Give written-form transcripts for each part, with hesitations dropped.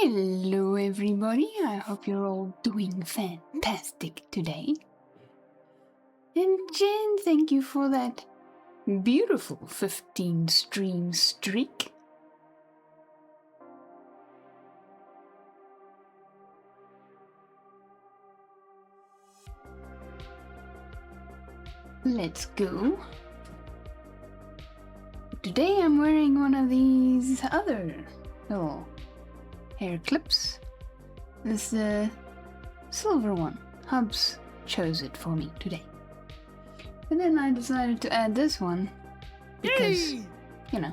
Hello everybody, I hope you're all doing fantastic today. And Jen, thank you for that beautiful 15 stream streak. Let's go. Today I'm wearing one of these other little hair clips. This silver one. Hubs chose it for me today. And then I decided to add this one because, you know,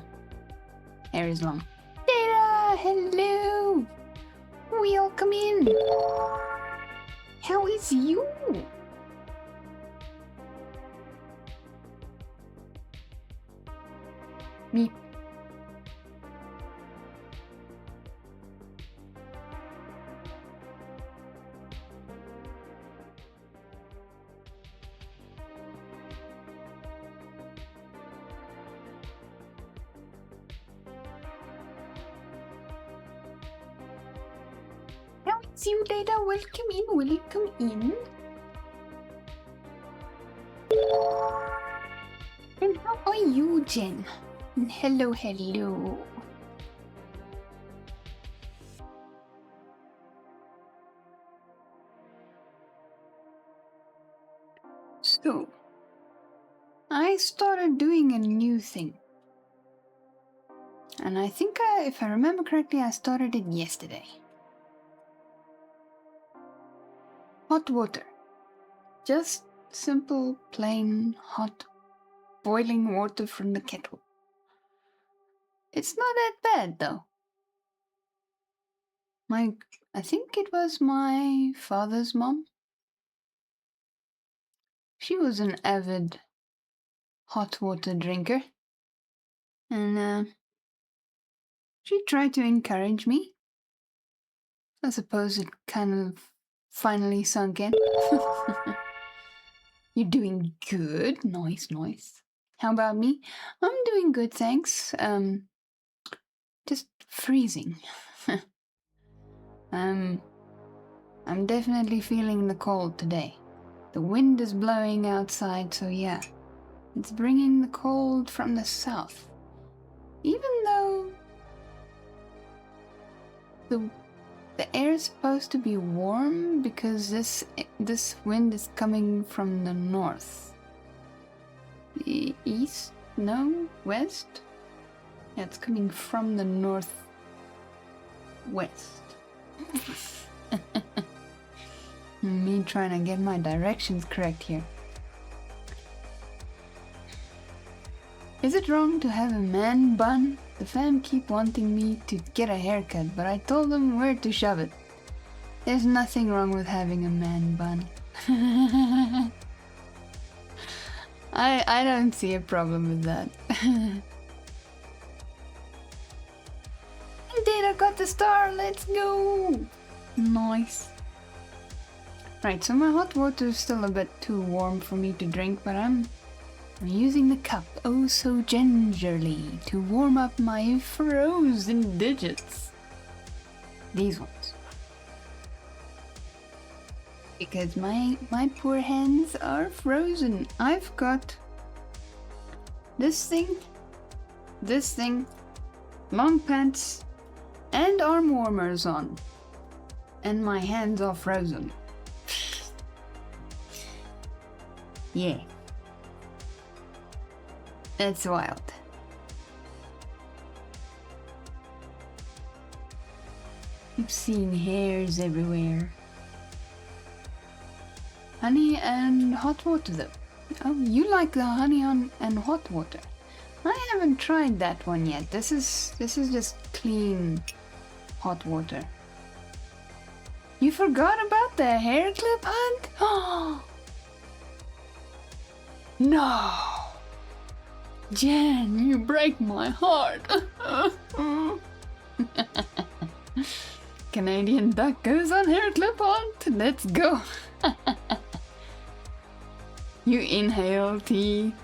hair is long. Data! Hello! Welcome in! How is you? Meep. How is you, Data? Welcome in, welcome in. And how are you, Jen? Hello, hello. So, I started doing a new thing. And I think, if I remember correctly, I started it yesterday. Hot water. Just simple, plain, hot, boiling water from the kettle. It's not that bad, though. I think it was my father's mom. She was an avid hot water drinker. And she tried to encourage me. I suppose it kind of finally sunk in. You're doing good. Nice, nice. How about me? I'm doing good, thanks. Just freezing. I'm definitely feeling the cold today. The wind is blowing outside, so yeah. It's bringing the cold from the south. Even though the air is supposed to be warm because this wind is coming from the north. East? No? West? Yeah, it's coming from the northwest. Me trying to get my directions correct here. Is it wrong to have a man bun? The fam keep wanting me to get a haircut, but I told them where to shove it. There's nothing wrong with having a man bun. I don't see a problem with that. Data got the star, let's go! Nice. Right, so my hot water is still a bit too warm for me to drink, but I'm using the cup oh so gingerly to warm up my frozen digits. These ones. Because my poor hands are frozen. I've got this thing, long pants, and arm warmers on. And my hands are frozen. Yeah. That's wild. You've seen hairs everywhere. Honey and hot water though. Oh, you like the honey and hot water. I haven't tried that one yet. This is just clean hot water. You forgot about the hair clip hunt? Oh no! Jen, you break my heart. Canadian duck goes on hair clip hunt. Let's go. You inhale tea.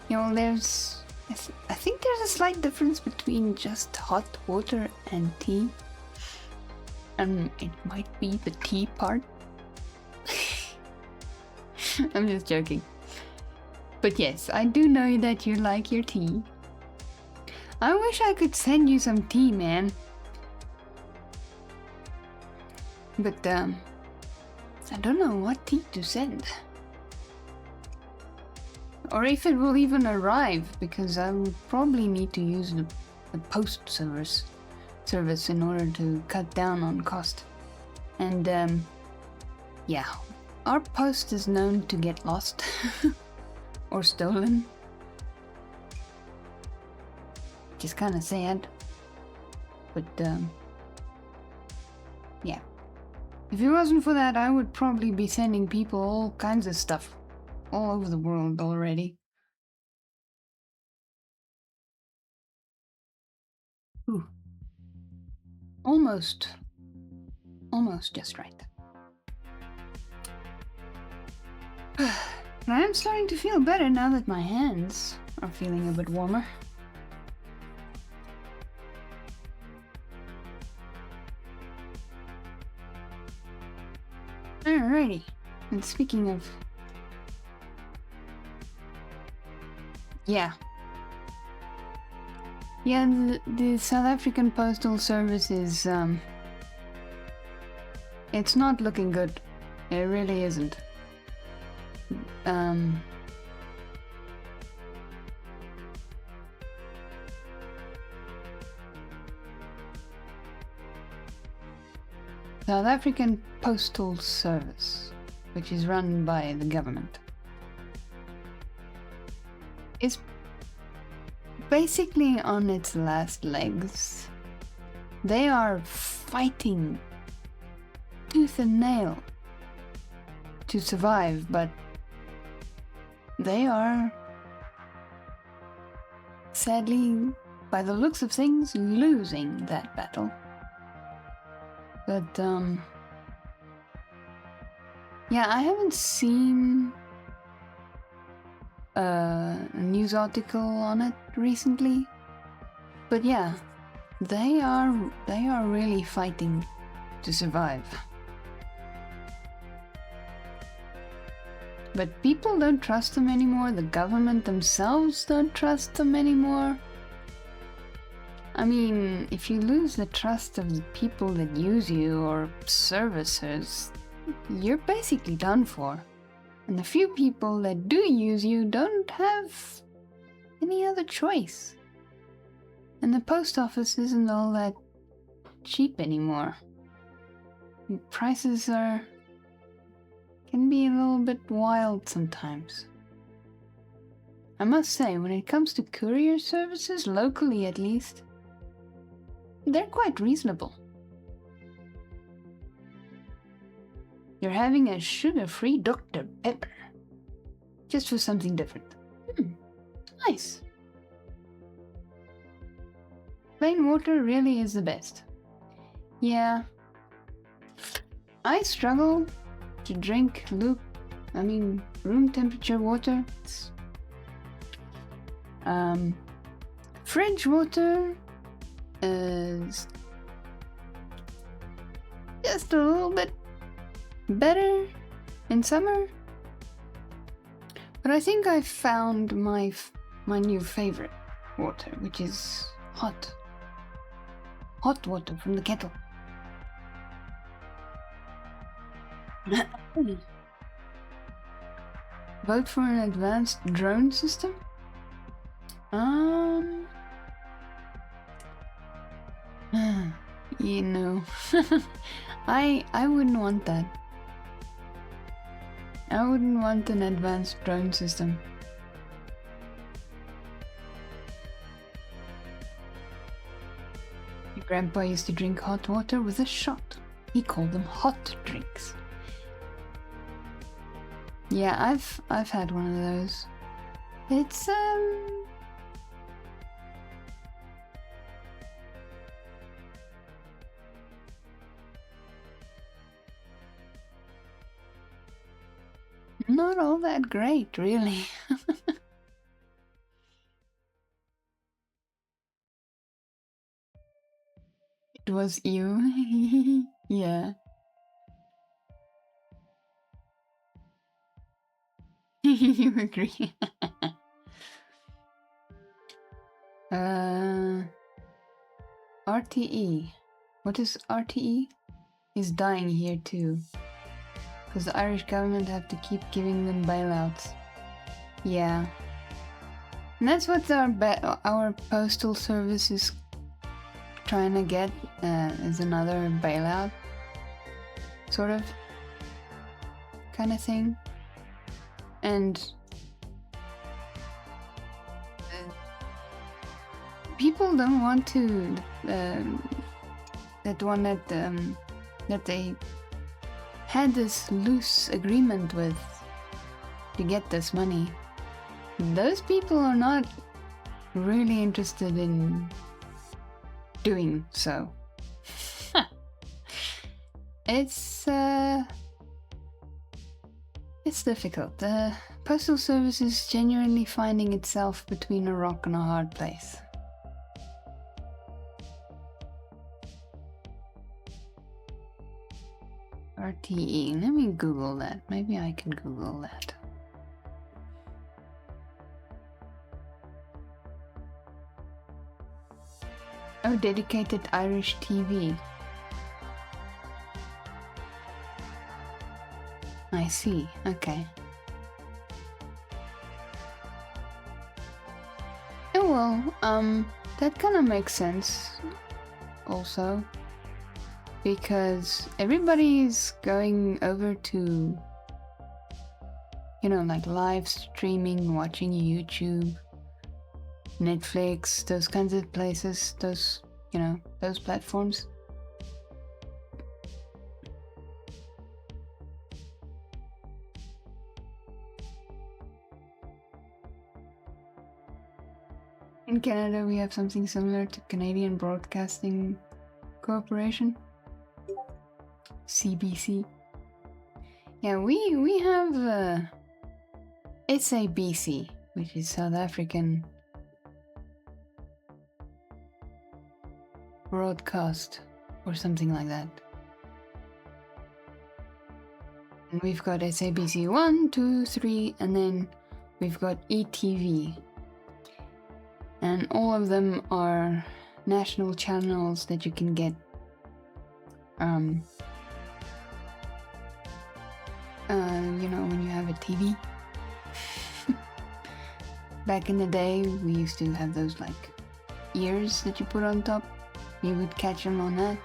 You know, I think there's a slight difference between just hot water and tea. It might be the tea part. I'm just joking. But yes, I do know that you like your tea. I wish I could send you some tea, man. But, I don't know what tea to send. Or if it will even arrive, because I will probably need to use the post service in order to cut down on cost. And, yeah, our post is known to get lost or stolen. Which is kind of sad. But, yeah. If it wasn't for that, I would probably be sending people all kinds of stuff all over the world already. Ooh. Almost just right. But I am starting to feel better now that my hands are feeling a bit warmer. Alrighty, and speaking of... Yeah, the South African Postal Service is, it's not looking good. It really isn't. South African Postal Service, which is run by the government, is basically on its last legs. They are fighting tooth and nail to survive, but they are, sadly, by the looks of things, losing that battle. But, yeah, I haven't seen a news article on it recently. But yeah, they are really fighting to survive. But people don't trust them anymore. The government themselves don't trust them anymore. I mean, if you lose the trust of the people that use you or services, you're basically done for. And the few people that do use you don't have any other choice. And the post office isn't all that cheap anymore. Prices can be a little bit wild sometimes. I must say, when it comes to courier services, locally at least, they're quite reasonable. You're having a sugar-free Dr. Pepper. Just for something different. Nice. Plain water really is the best. Yeah. I struggle to drink room temperature water. Fridge water is just a little bit better in summer, but I think I found my new favorite water, which is hot water from the kettle. Vote for an advanced drone system? You know, I wouldn't want that. I wouldn't want an advanced drone system. Your grandpa used to drink hot water with a shot. He called them hot drinks. Yeah, I've had one of those. It's not all that great, really. It was you. Yeah. You agree. uh, RTE. What is RTE? Is dying here too. Because the Irish government have to keep giving them bailouts. Yeah. And that's what our postal service is trying to get, is another bailout. Sort of. Kind of thing. And people don't want to that one that they had this loose agreement with to get this money. Those people are not really interested in doing so. It's difficult. The postal service is genuinely finding itself between a rock and a hard place. RTE. Let me Google that. Maybe I can Google that. Oh, dedicated Irish TV. I see. Okay. Oh well, that kind of makes sense also, because everybody's going over to, like live streaming, watching YouTube, Netflix, those kinds of places, those platforms. In Canada, we have something similar to Canadian Broadcasting Corporation, CBC. Yeah, we have SABC, which is South African Broadcast or something like that. And we've got SABC 1, 2, 3, and then we've got ETV. And all of them are national channels that you can get when you have a TV. Back in the day, we used to have those ears that you put on top. You would catch them on that.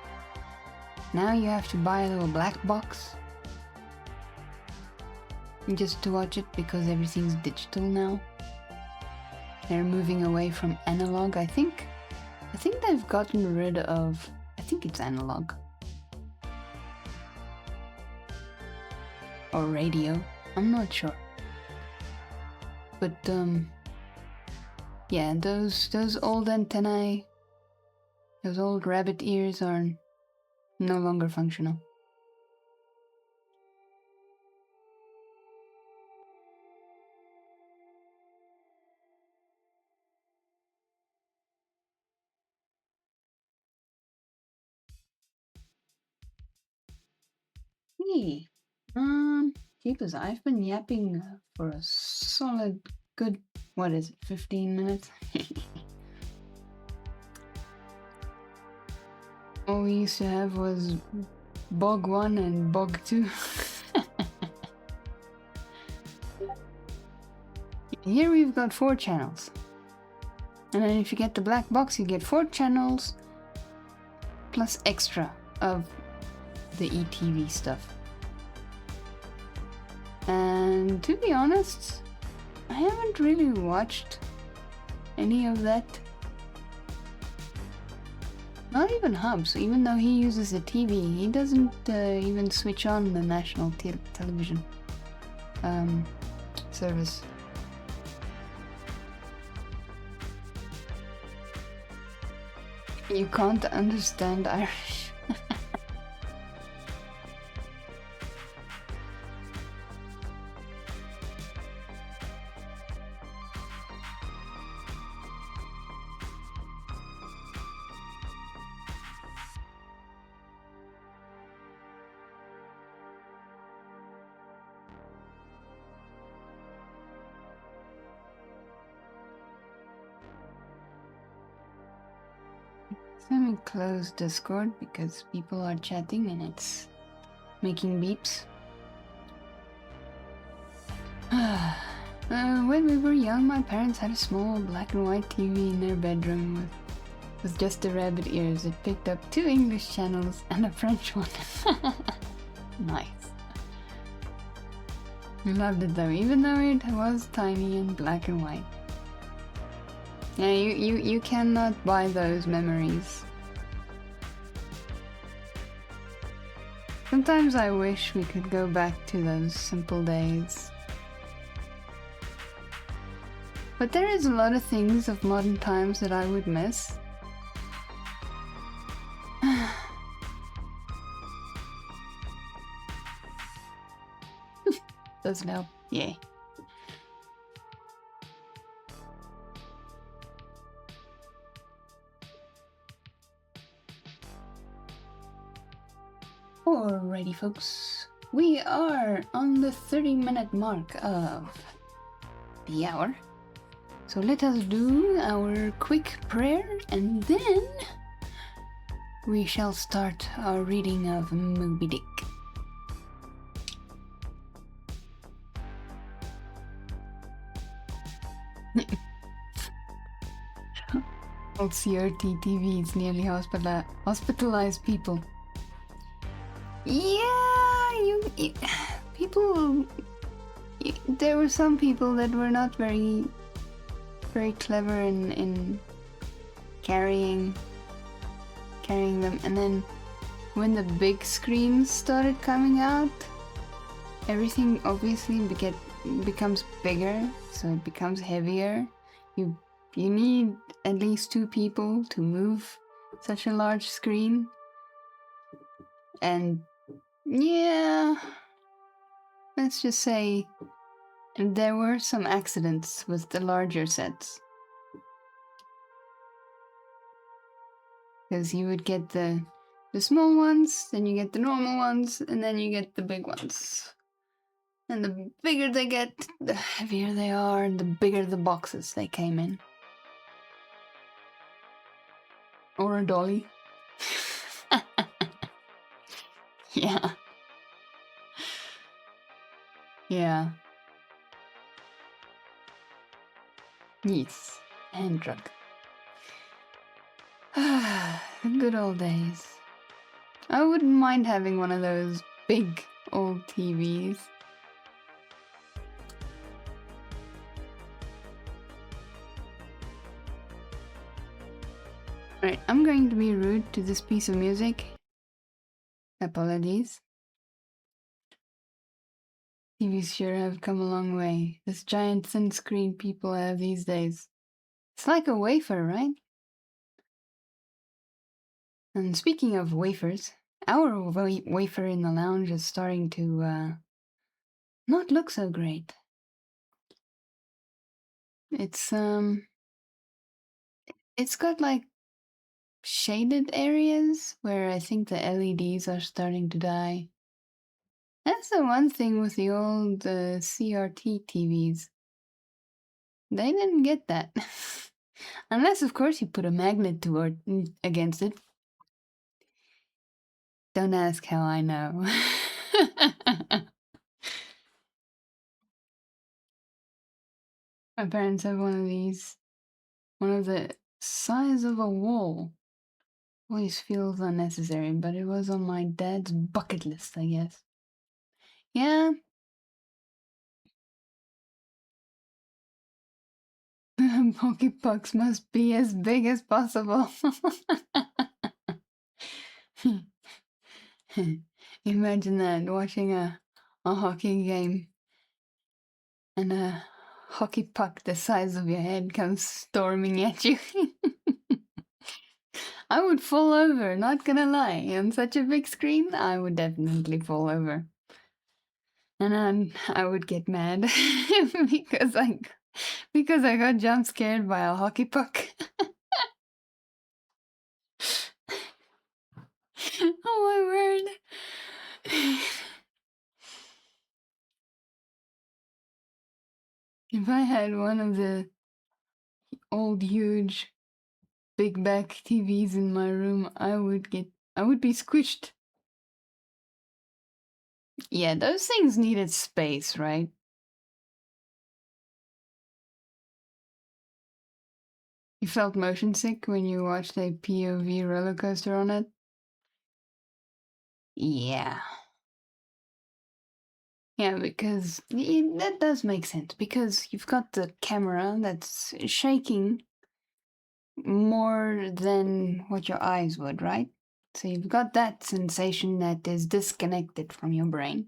Now you have to buy a little black box just to watch it, because everything's digital now. They're moving away from analog, I think. I think they've gotten rid of... I think it's analog. Or radio. I'm not sure. But, yeah, those old antennae, those old rabbit ears are no longer functional. Hey, jeepers, I've been yapping for a solid good, 15 minutes? All we used to have was Bog 1 and Bog 2. Here we've got 4 channels. And then if you get the black box, you get 4 channels plus extra of the ETV stuff. And to be honest, I haven't really watched any of that. Not even Hubs, even though he uses a TV, he doesn't even switch on the national television service. You can't understand Irish. Let me close Discord because people are chatting and it's making beeps. When we were young, my parents had a small black and white TV in their bedroom with just the rabbit ears. It picked up 2 English channels and a French one. Nice. We loved it though, even though it was tiny and black and white. Yeah, you cannot buy those memories. Sometimes I wish we could go back to those simple days. But there is a lot of things of modern times that I would miss. Doesn't help. Yeah. Alrighty, folks. We are on the 30-minute mark of the hour. So let us do our quick prayer and then we shall start our reading of Moby Dick. Old CRT TVs nearly hospitalized people. Yeah, people. There were some people that were not very clever in carrying them, and then when the big screens started coming out, everything obviously becomes bigger, so it becomes heavier. You need at least 2 people to move such a large screen, and yeah, let's just say there were some accidents with the larger sets. Because you would get the small ones, then you get the normal ones, and then you get the big ones. And the bigger they get, the heavier they are, and the bigger the boxes they came in. Or a dolly. Yeah. Yeah. Yes. And drug. Good old days. I wouldn't mind having one of those big old TVs. Alright, I'm going to be rude to this piece of music. Apologies. TVs sure have come a long way. This giant thin screen people have these days. It's like a wafer, right? And speaking of wafers, our wafer in the lounge is starting to not look so great. It's got like shaded areas where I think the LEDs are starting to die. That's the one thing with the old CRT TVs. They didn't get that. Unless, of course, you put a magnet against it. Don't ask how I know. My parents have one of these. One of the size of a wall. Always feels unnecessary, but it was on my dad's bucket list, I guess. Yeah. Hockey pucks must be as big as possible. Imagine that, watching a hockey game and a hockey puck the size of your head comes storming at you. I would fall over, not gonna lie. On such a big screen, I would definitely fall over. And then I would get mad because I got jump scared by a hockey puck. Oh my word. If I had one of the old huge big back TVs in my room, I would be squished. Yeah, those things needed space, right? You felt motion sick when you watched a POV roller coaster on it? Yeah. Yeah, because that does make sense. Because you've got the camera that's shaking more than what your eyes would, right? So you've got that sensation that is disconnected from your brain.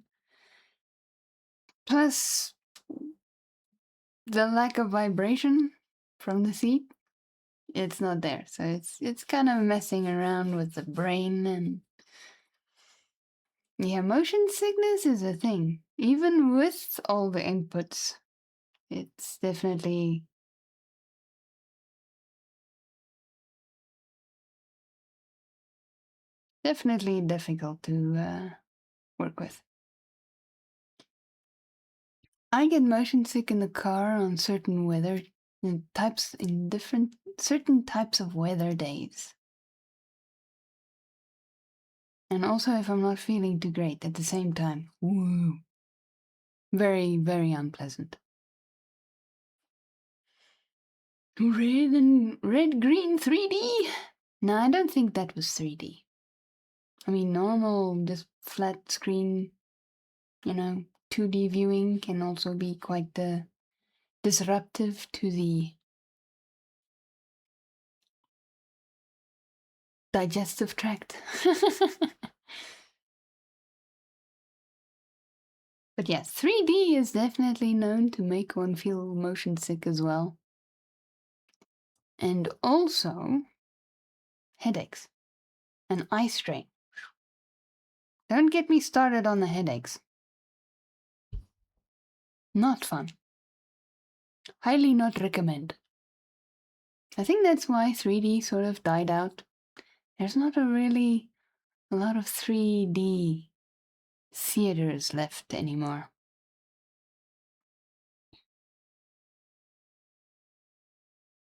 Plus, the lack of vibration from the seat, it's not there. So it's kind of messing around with the brain, and yeah, motion sickness is a thing. Even with all the inputs, it's definitely difficult to work with. I get motion sick in the car on certain weather in different certain types of weather days. And also if I'm not feeling too great at the same time. Woo. Very, very unpleasant. Red green 3D? No, I don't think that was 3D. I mean, normal, just flat screen, 2D viewing can also be quite disruptive to the digestive tract. But yes, 3D is definitely known to make one feel motion sick as well. And also headaches and eye strain. Don't get me started on the headaches. Not fun. Highly not recommend. I think that's why 3D sort of died out. There's not a lot of 3D theaters left anymore.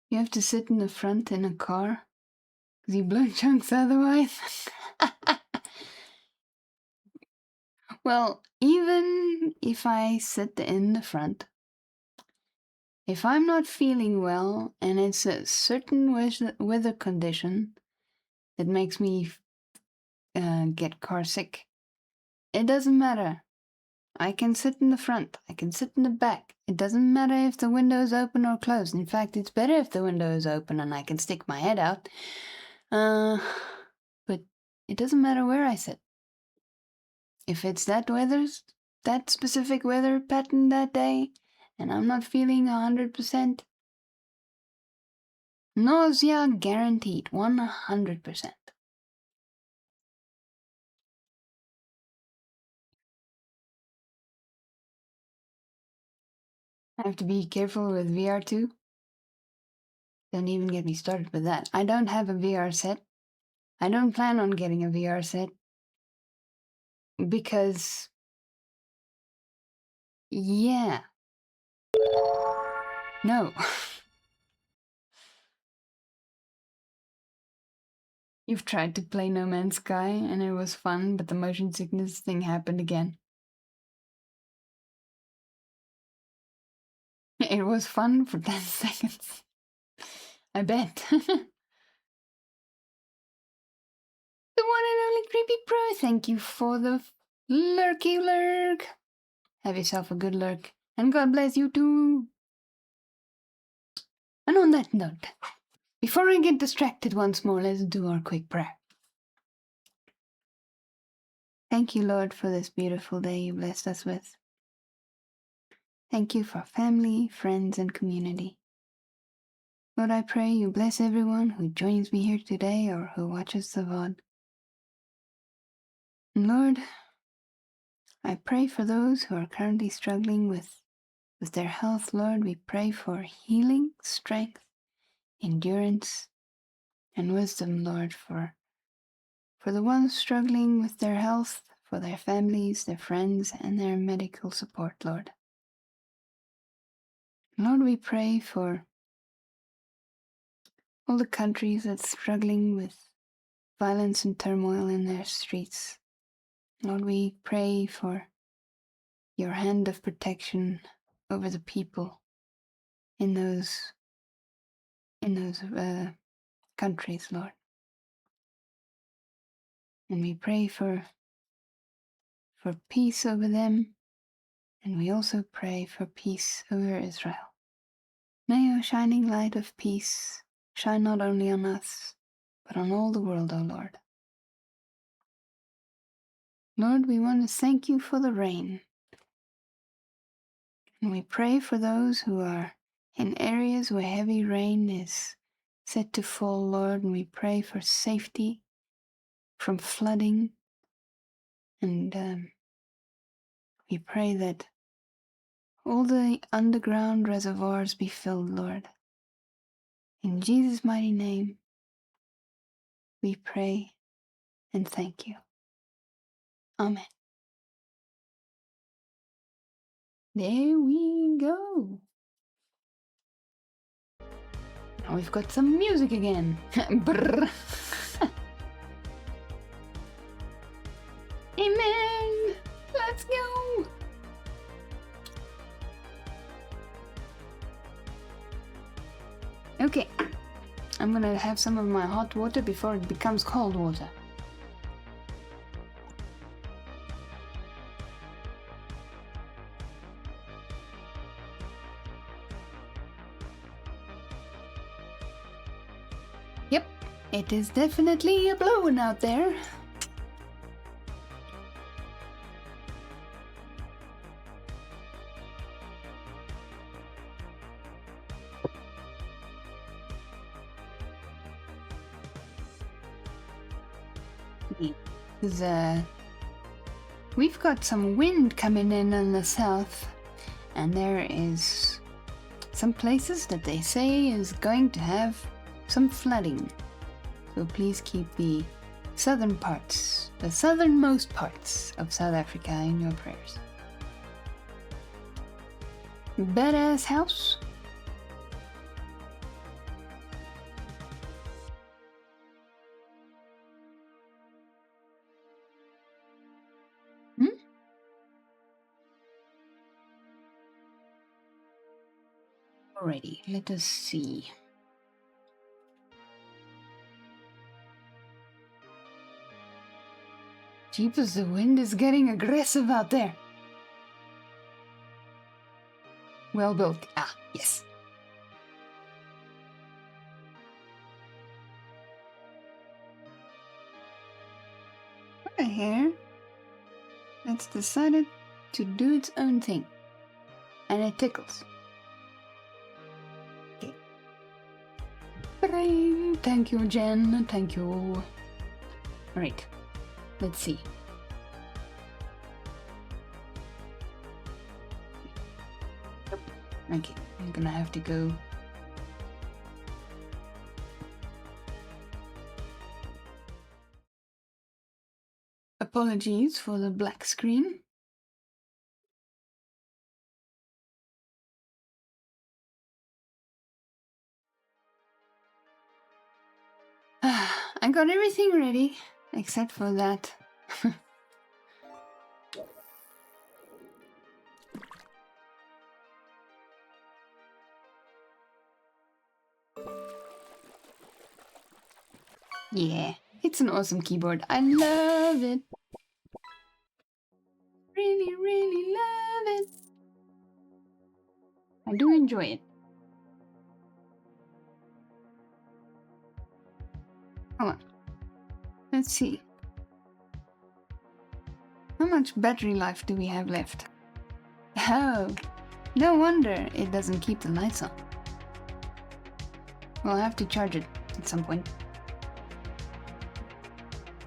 You have to sit in the front in a car because you blow chunks otherwise. Well, even if I sit in the front, if I'm not feeling well and it's a certain weather condition that makes me get car sick, it doesn't matter. I can sit in the front, I can sit in the back. It doesn't matter if the window is open or closed. In fact, it's better if the window is open and I can stick my head out. But it doesn't matter where I sit. If it's that specific weather pattern that day, and I'm not feeling 100%, nausea guaranteed, 100%. I have to be careful with VR too. Don't even get me started with that. I don't have a VR set. I don't plan on getting a VR set because, yeah, no. You've tried to play No Man's Sky and it was fun, but the motion sickness thing happened again. It was fun for 10 seconds. I bet. The one and only Creepy Pro, thank you for the lurky lurk. Have yourself a good lurk, and God bless you too. And on that note, before I get distracted once more, let's do our quick prayer. Thank you, Lord, for this beautiful day you blessed us with. Thank you for family, friends, and community. Lord, I pray you bless everyone who joins me here today or who watches the VOD. And Lord, I pray for those who are currently struggling with their health. Lord, we pray for healing, strength, endurance, and wisdom, Lord, for the ones struggling with their health, for their families, their friends, and their medical support, Lord. Lord, we pray for all the countries that's struggling with violence and turmoil in their streets. Lord, we pray for your hand of protection over the people in those countries, Lord. And we pray for peace over them, and we also pray for peace over Israel. May your shining light of peace shine not only on us, but on all the world, O Lord. Lord, we want to thank you for the rain. And we pray for those who are in areas where heavy rain is set to fall, Lord, and we pray for safety from flooding. And we pray that all the underground reservoirs be filled, Lord. In Jesus' mighty name, we pray and thank you. Amen. There we go. Now we've got some music again. Brrr. Amen. Let's go. Okay. I'm gonna have some of my hot water before it becomes cold water. Yep, it is definitely a blowing out there. We've got some wind coming in the south, and there is some places that they say is going to have some flooding. So please keep the southern parts, the southernmost parts of South Africa in your prayers. Badass house. Alrighty, let us see. Jeepers, the wind is getting aggressive out there. Well built. Ah, yes. What a hair. It's decided to do its own thing. And it tickles. Okay. Brain. Thank you, Jen. Thank you. Alright. Let's see. Okay, I'm gonna have to go. Apologies for the black screen. I got everything ready, except for that. Yeah, it's an awesome keyboard. I love it. Really, really love it. I do enjoy it. Hold on. Let's see. How much battery life do we have left? Oh, no wonder it doesn't keep the lights on. We'll have to charge it at some point.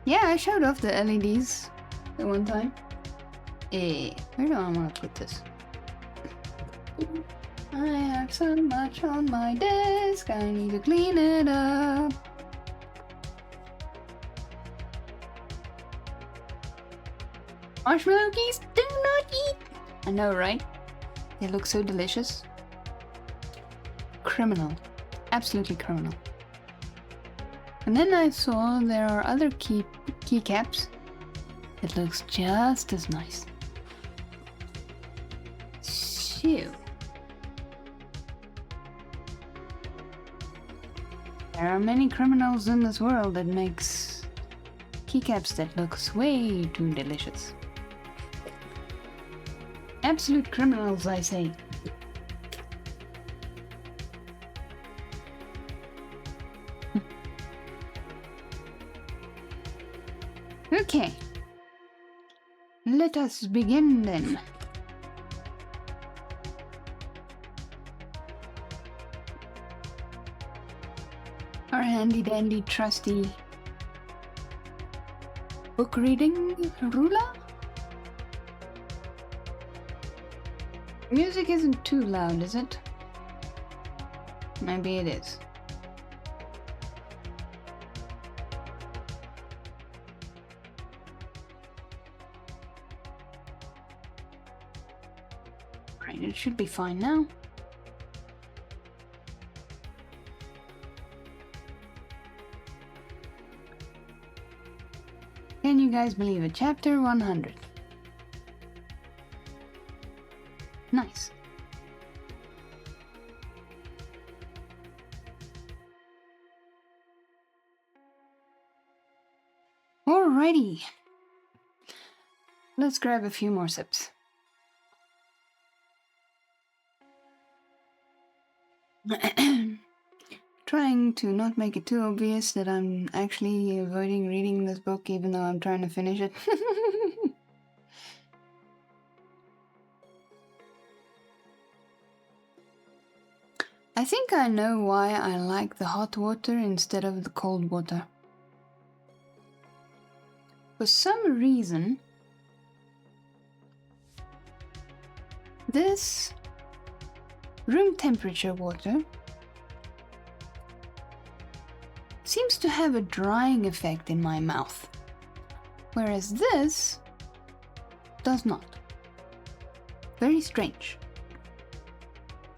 Yeah, I showed off the LEDs at one time. Where do I want to put this? I have so much on my desk, I need to clean it up. Marshmallow cookies, do not eat! I know, right? They look so delicious. Criminal. Absolutely criminal. And then I saw there are other keycaps. It looks just as nice. So, there are many criminals in this world that makes keycaps that looks way too delicious. Absolute criminals, I say. Okay. Let us begin then. Our handy dandy trusty book reading ruler? Music isn't too loud, is it? Maybe it is. Right, it should be fine now. Can you guys believe it? Chapter 100. Nice. Alrighty. Let's grab a few more sips. Trying to not make it too obvious that I'm actually avoiding reading this book even though I'm trying to finish it. I think I know why I like the hot water instead of the cold water. For some reason, this room temperature water seems to have a drying effect in my mouth, whereas this does not. Very strange.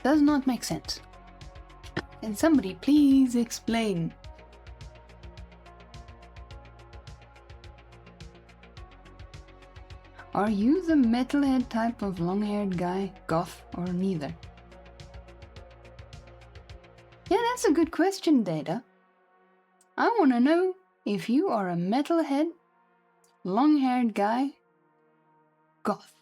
Does not make sense. Can somebody please explain? Are you the metalhead type of long-haired guy, goth, or neither? Yeah, that's a good question, Data. I want to know if you are a metalhead, long-haired guy, goth.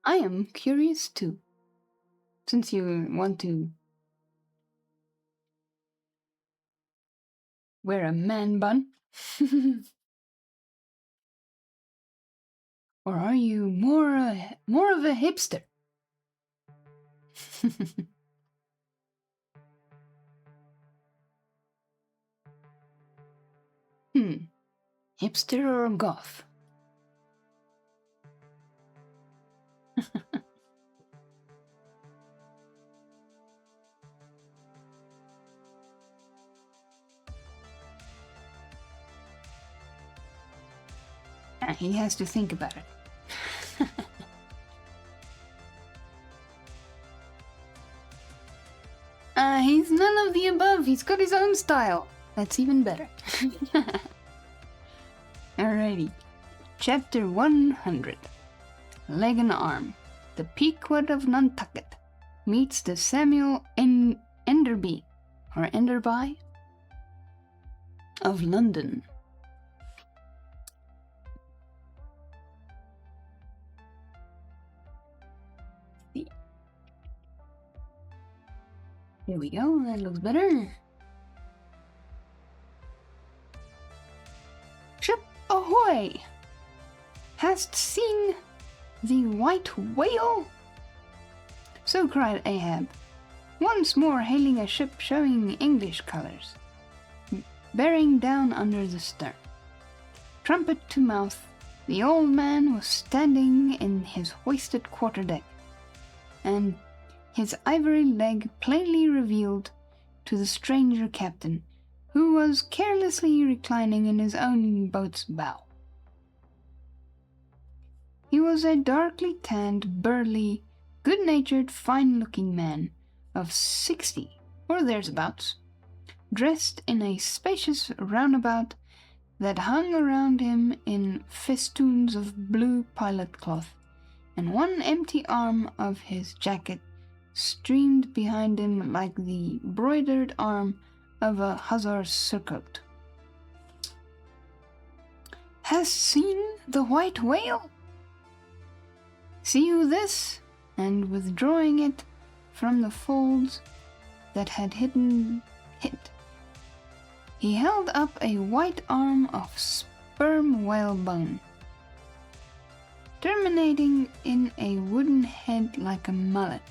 I am curious too, since you want to wear a man bun. Or are you more of a hipster? Hipster or goth? He has to think about it. He's none of the above. He's got his own style. That's even better. Alrighty. Chapter 100. Leg and Arm. The Pequod of Nantucket meets the Samuel Enderby of London. Here we go, that looks better. Ship ahoy! Hast seen the white whale? So cried Ahab, once more hailing a ship showing English colors, bearing down under the stern. Trumpet to mouth, the old man was standing in his hoisted quarterdeck, and his ivory leg plainly revealed to the stranger captain, who was carelessly reclining in his own boat's bow. He was a darkly tanned, burly, good-natured, fine-looking man, of 60 or thereabouts, dressed in a spacious roundabout that hung around him in festoons of blue pilot cloth, and one empty arm of his jacket streamed behind him like the broidered arm of a hussar's surcoat. "Has seen the white whale? See you this?" And withdrawing it from the folds that had hit, he held up a white arm of sperm whalebone, terminating in a wooden head like a mallet.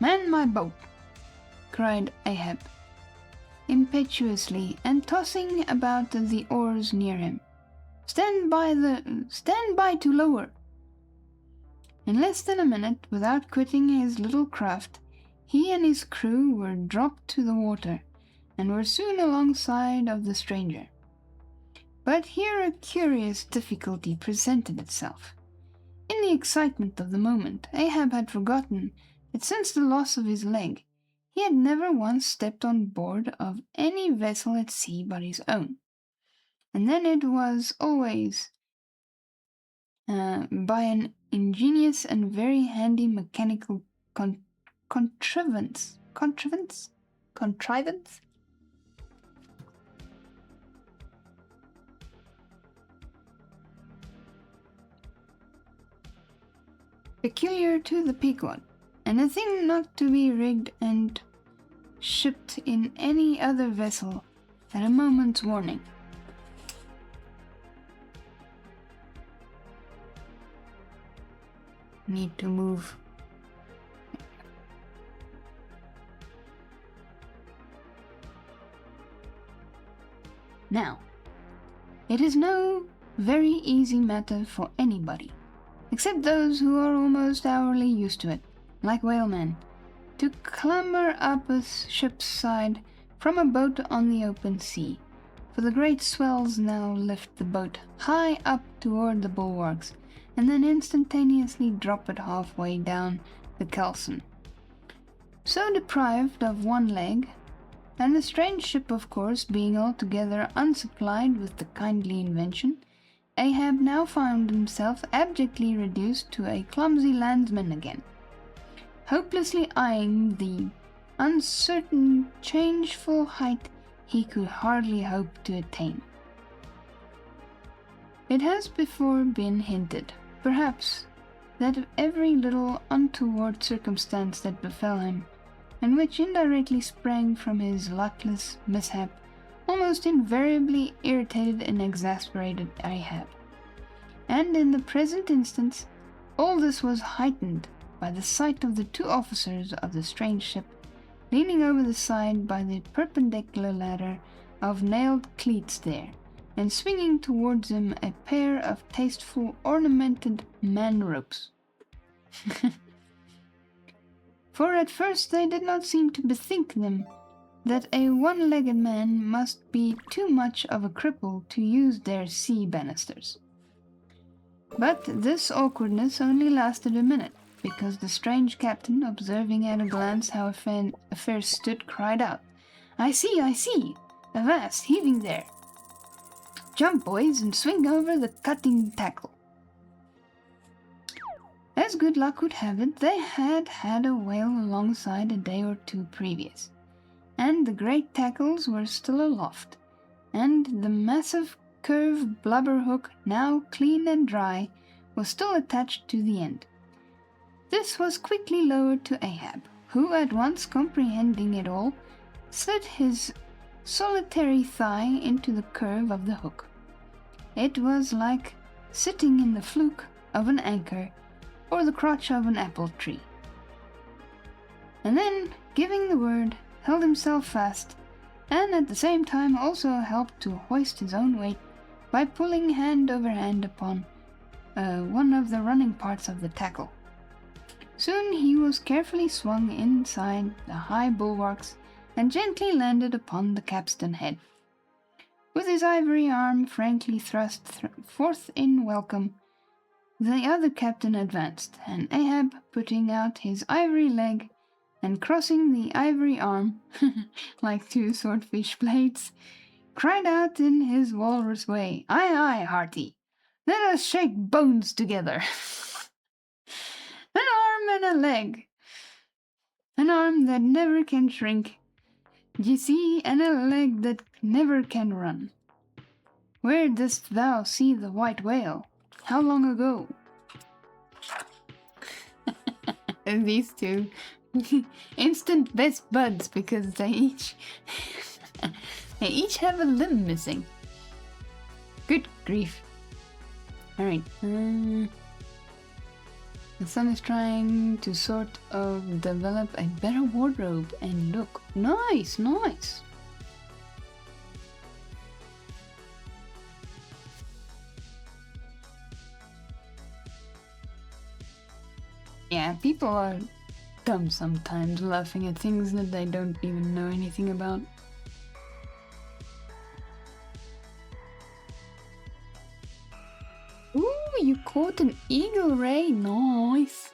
"Man my boat!" cried Ahab, impetuously, and tossing about the oars near him. Stand by to lower!" In less than a minute, without quitting his little craft, he and his crew were dropped to the water, and were soon alongside of the stranger. But here a curious difficulty presented itself. In the excitement of the moment, Ahab had forgotten that since the loss of his leg, he had never once stepped on board of any vessel at sea but his own. And then it was always by an ingenious and very handy mechanical contrivance, peculiar to the Pequod, and a thing not to be rigged and shipped in any other vessel at a moment's warning. Need to move. Now, it is no very easy matter for anybody, except those who are almost hourly used to it, like whalemen, to clamber up a ship's side from a boat on the open sea, for the great swells now lift the boat high up toward the bulwarks, and then instantaneously drop it halfway down the kelson. So deprived of one leg, and the strange ship of course being altogether unsupplied with the kindly invention, Ahab now found himself abjectly reduced to a clumsy landsman again, hopelessly eyeing the uncertain, changeful height he could hardly hope to attain. It has before been hinted, perhaps, that every little untoward circumstance that befell him, and which indirectly sprang from his luckless mishap, almost invariably irritated and exasperated Ahab. And in the present instance, all this was heightened by the sight of the two officers of the strange ship leaning over the side by the perpendicular ladder of nailed cleats there, and swinging towards him a pair of tasteful ornamented man-ropes. For at first they did not seem to bethink them that a one-legged man must be too much of a cripple to use their sea banisters. But this awkwardness only lasted a minute, because the strange captain, observing at a glance how affairs stood, cried out, I see, avast, heaving there. Jump, boys, and swing over the cutting tackle." As good luck would have it, they had had a whale alongside a day or two previous, and the great tackles were still aloft, and the massive curved blubber hook, now clean and dry, was still attached to the end. This was quickly lowered to Ahab, who, at once comprehending it all, slid his solitary thigh into the curve of the hook. It was like sitting in the fluke of an anchor or the crotch of an apple tree. And then, giving the word, held himself fast, and at the same time also helped to hoist his own weight by pulling hand over hand upon one of the running parts of the tackle. Soon he was carefully swung inside the high bulwarks and gently landed upon the capstan head. With his ivory arm frankly thrust forth in welcome, The other captain advanced, and Ahab, putting out his ivory leg and crossing the ivory arm, like two swordfish blades, cried out in his walrus way, "Aye, aye, hearty! Let us shake bones together!" An arm and a leg, an arm that never can shrink, ye see, and a leg that never can run. Where dost thou see the white whale? How long ago? And these two instant best buds because they each have a limb missing. Good grief. Alright. The son is trying to sort of develop a better wardrobe and look. Nice, nice. Yeah, people are dumb sometimes, laughing at things that they don't even know anything about. Ooh, you caught an eagle ray, nice.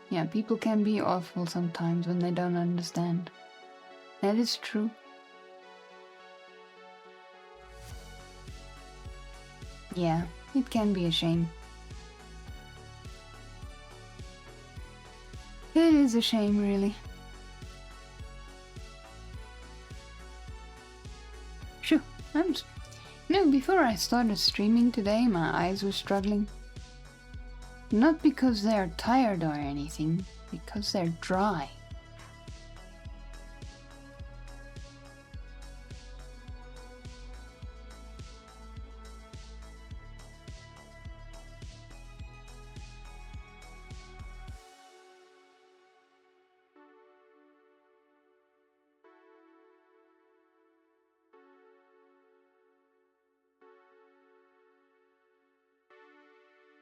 Yeah, people can be awful sometimes when they don't understand. That is true. Yeah, it can be a shame. It is a shame, really. Phew, before I started streaming today, my eyes were struggling. Not because they're tired or anything, because they're dry.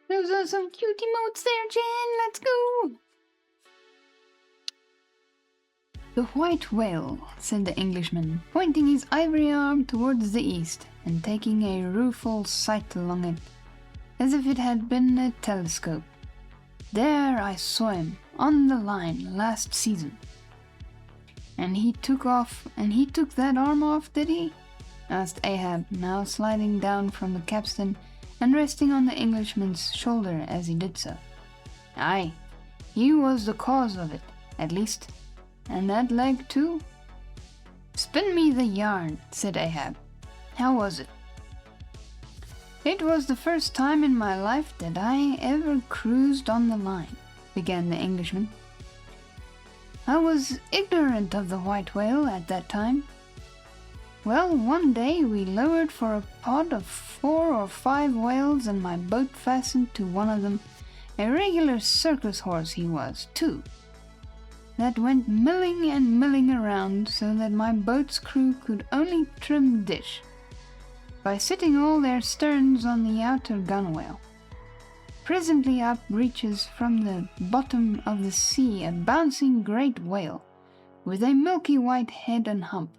Those are some cute emotes there, Jen. Let's go. The white whale, said the Englishman, pointing his ivory arm towards the east and taking a rueful sight along it, as if it had been a telescope. There I saw him, on the line, last season. And he took that arm off, did he? Asked Ahab, now sliding down from the capstan and resting on the Englishman's shoulder as he did so. Aye, he was the cause of it, at least. And that leg too? Spin me the yarn, said Ahab. How was it? It was the first time in my life that I ever cruised on the line, began the Englishman. I was ignorant of the white whale at that time. Well, one day we lowered for a pod of 4 or 5 whales and my boat fastened to one of them. A regular circus horse he was, too. That went milling and milling around so that my boat's crew could only trim dish by sitting all their sterns on the outer gunwale. Presently up reaches from the bottom of the sea a bouncing great whale, with a milky white head and hump,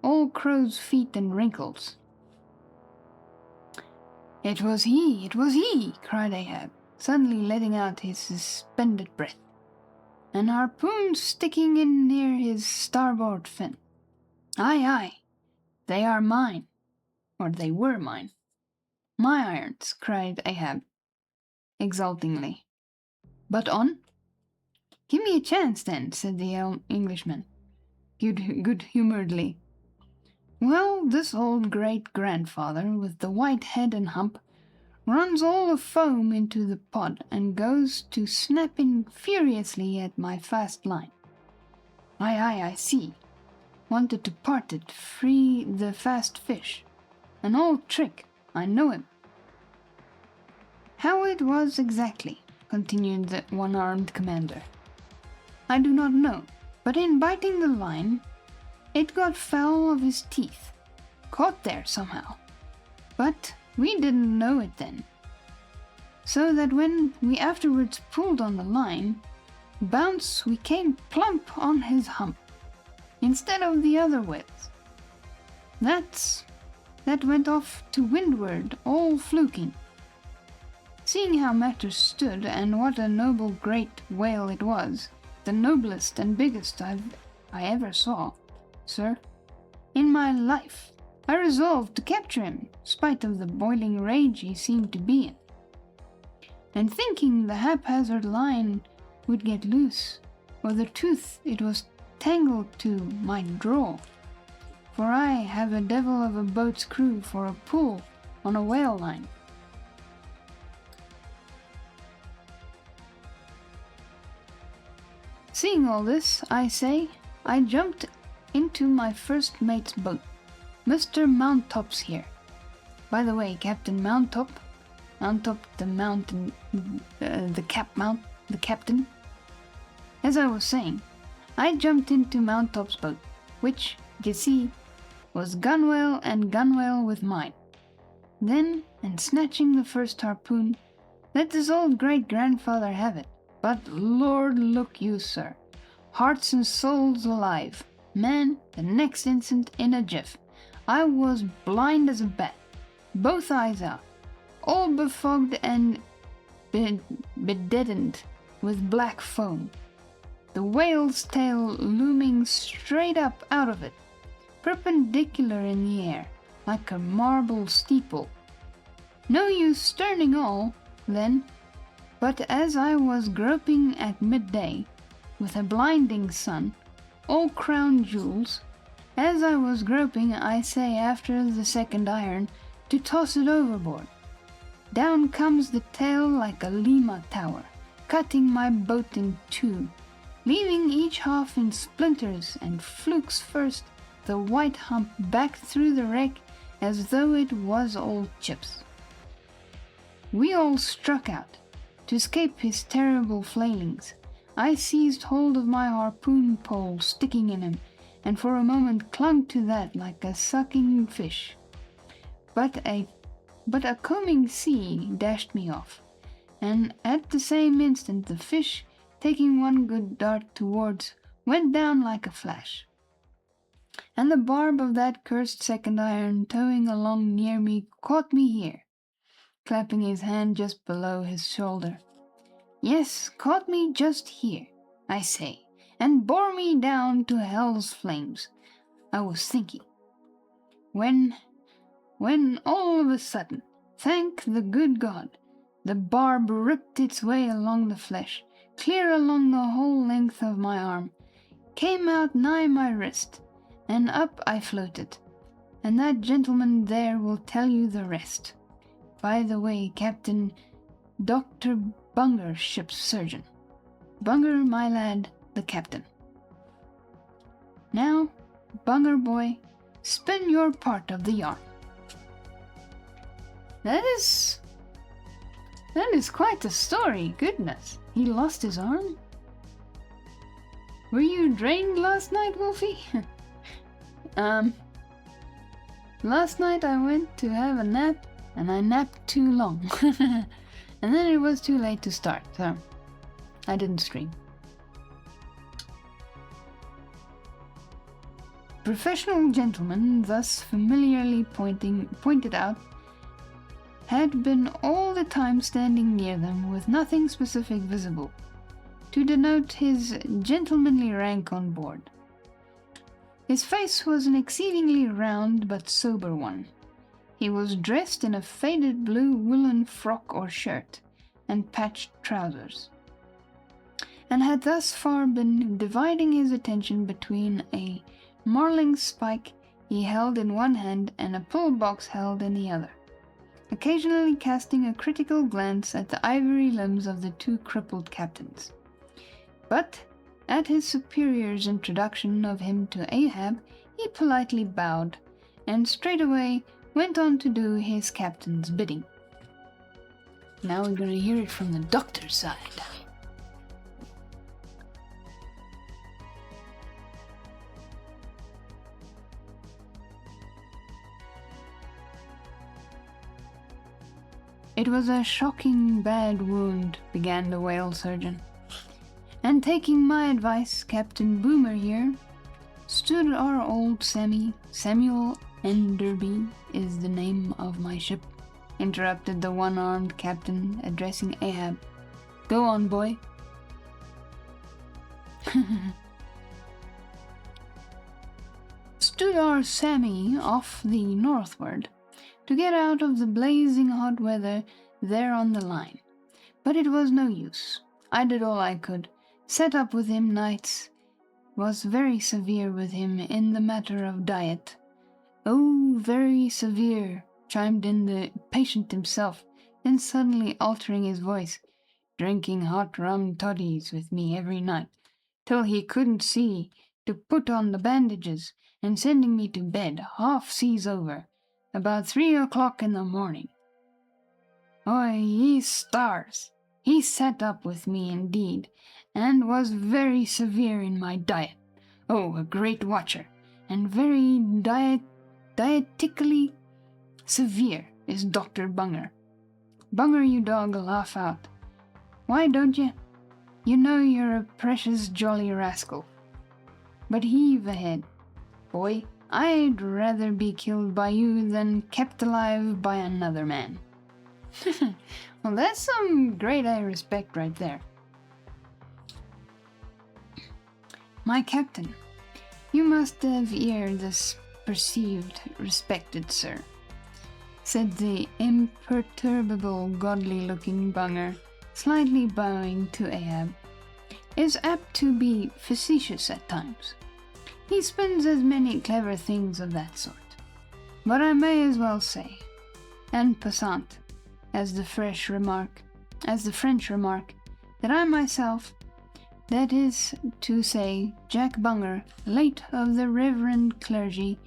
all crow's feet and wrinkles. It was he, cried Ahab, suddenly letting out his suspended breath, an harpoon sticking in near his starboard fin. Aye, they are mine, or they were mine. My irons, cried Ahab, exultingly. But on? Give me a chance, then, said the Englishman, good-humouredly. Well, this old great-grandfather, with the white head and hump, runs all the foam into the pod and goes to snapping furiously at my fast line. Aye, I see. Wanted to part it, free the fast fish. An old trick, I know him. How it was exactly, continued the one-armed commander, I do not know, but in biting the line, it got foul of his teeth, caught there somehow. But we didn't know it then. So that when we afterwards pulled on the line, bounce we came plump on his hump. instead of the other whales. That went off to windward, all fluking. Seeing how matters stood, and what a noble great whale it was, the noblest and biggest I ever saw, sir, in my life, I resolved to capture him, spite of the boiling rage he seemed to be in. And thinking the haphazard line would get loose, or the tooth it was tangled to might draw, for I have a devil of a boat's crew for a pull on a whale line. Seeing all this, I jumped into my first mate's boat, Mr. Mounttop's here. By the way, Captain Mounttop the mountain, the captain. As I was saying, I jumped into Mounttop's boat, which, you see, was gunwale and gunwale with mine. Then, and snatching the first harpoon, let his old great-grandfather have it. But Lord, look you, sir, hearts and souls alive, man, the next instant in a jiff, I was blind as a bat, both eyes out, all befogged and bedeadened with black foam, the whale's tail looming straight up out of it, perpendicular in the air, like a marble steeple. No use sterning all, then, but as I was groping at midday, with a blinding sun, all crown jewels, as I was groping, I say, after the second iron, to toss it overboard. Down comes the tail like a Lima tower, cutting my boat in two, leaving each half in splinters, and flukes first the white hump back through the wreck as though it was old chips. We all struck out. To escape his terrible flailings, I seized hold of my harpoon pole sticking in him, and for a moment clung to that like a sucking fish. But a combing sea dashed me off, and at the same instant the fish, taking one good dart towards, went down like a flash. And the barb of that cursed second iron towing along near me caught me here, clapping his hand just below his shoulder. Yes, caught me just here, I say, and bore me down to hell's flames. I was thinking, when all of a sudden, thank the good God, the barb ripped its way along the flesh, clear along the whole length of my arm, came out nigh my wrist, and up I floated. And that gentleman there will tell you the rest. By the way, Captain, Dr. Bunger, ship's surgeon. Bunger, my lad, the captain. Now, Bunger boy, spin your part of the yarn. That is quite a story, goodness. He lost his arm? Were you drained last night, Wolfie? Last night I went to have a nap, and I napped too long. And then it was too late to start, so I didn't stream. Professional gentlemen, thus familiarly pointed out, had been all the time standing near them with nothing specific visible, to denote his gentlemanly rank on board. His face was an exceedingly round but sober one. He was dressed in a faded blue woolen frock or shirt, and patched trousers, and had thus far been dividing his attention between a marling spike he held in one hand and a pull box held in the other, occasionally casting a critical glance at the ivory limbs of the two crippled captains. But at his superior's introduction of him to Ahab, he politely bowed, and straightway went on to do his captain's bidding. Now we're going to hear it from the doctor's side. It was a shocking bad wound, began the whale surgeon. And taking my advice, Captain Boomer here stood our old Samuel Enderby is the name of my ship, interrupted the one-armed captain, addressing Ahab. Go on, boy. Stood our Sammy off the northward to get out of the blazing hot weather there on the line. But it was no use. I did all I could, set up with him nights, was very severe with him in the matter of diet. Oh, very severe, chimed in the patient himself, then suddenly altering his voice, drinking hot rum toddies with me every night, till he couldn't see to put on the bandages, and sending me to bed, half seas over, about 3 o'clock in the morning. Oh, ye stars! He sat up with me indeed, and was very severe in my diet. Oh, a great watcher, and very dietically severe is Dr. Bunger. Bunger, you dog, laugh out. Why don't you? You know you're a precious jolly rascal. But heave ahead, boy. I'd rather be killed by you than kept alive by another man. Well, that's some great respect right there. My captain, you must have ear this perceived, respected sir, said the imperturbable, godly-looking Bunger, slightly bowing to Ahab, is apt to be facetious at times. He spins as many clever things of that sort. But I may as well say, en passant, as the French remark, that I myself, that is to say, Jack Bunger, late of the reverend clergy,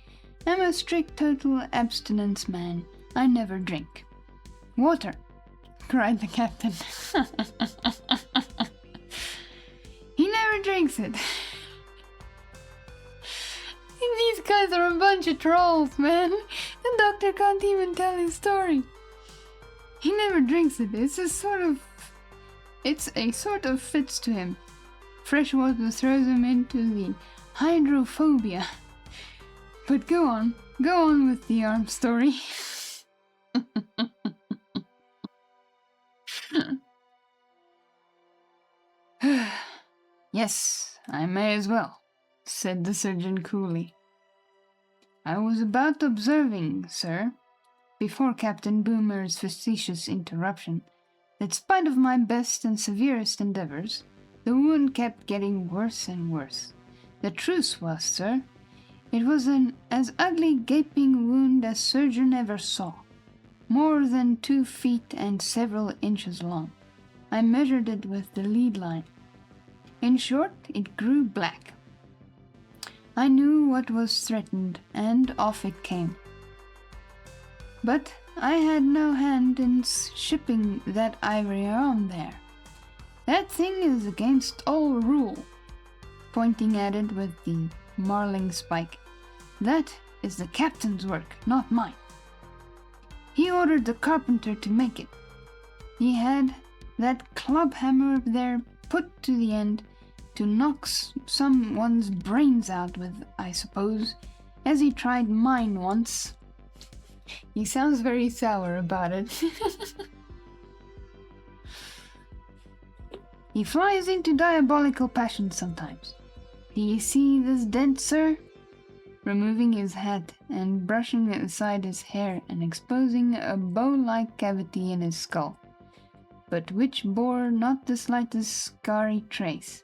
am a strict total abstinence man. I never drink. Water, cried the captain. He never drinks it. These guys are a bunch of trolls, man. The doctor can't even tell his story. He never drinks it. It's a sort of fits to him. Fresh water throws him into the hydrophobia. But go on with the arm story. Yes, I may as well, said the surgeon coolly. I was about observing, sir, before Captain Boomer's facetious interruption, that spite of my best and severest endeavors, the wound kept getting worse and worse. The truth was, sir, it was an as ugly gaping wound as surgeon ever saw, more than 2 feet and several inches long. I measured it with the lead line. In short, it grew black. I knew what was threatened, and off it came. But I had no hand in shipping that ivory arm there. That thing is against all rule, pointing at it with the marling spike. That is the captain's work, not mine. He ordered the carpenter to make it. He had that club hammer there put to the end to knock someone's brains out with, I suppose, as he tried mine once. He sounds very sour about it. He flies into diabolical passions sometimes. Do you see this dent, sir? Removing his hat and brushing aside his hair and exposing a bow-like cavity in his skull, but which bore not the slightest scarry trace,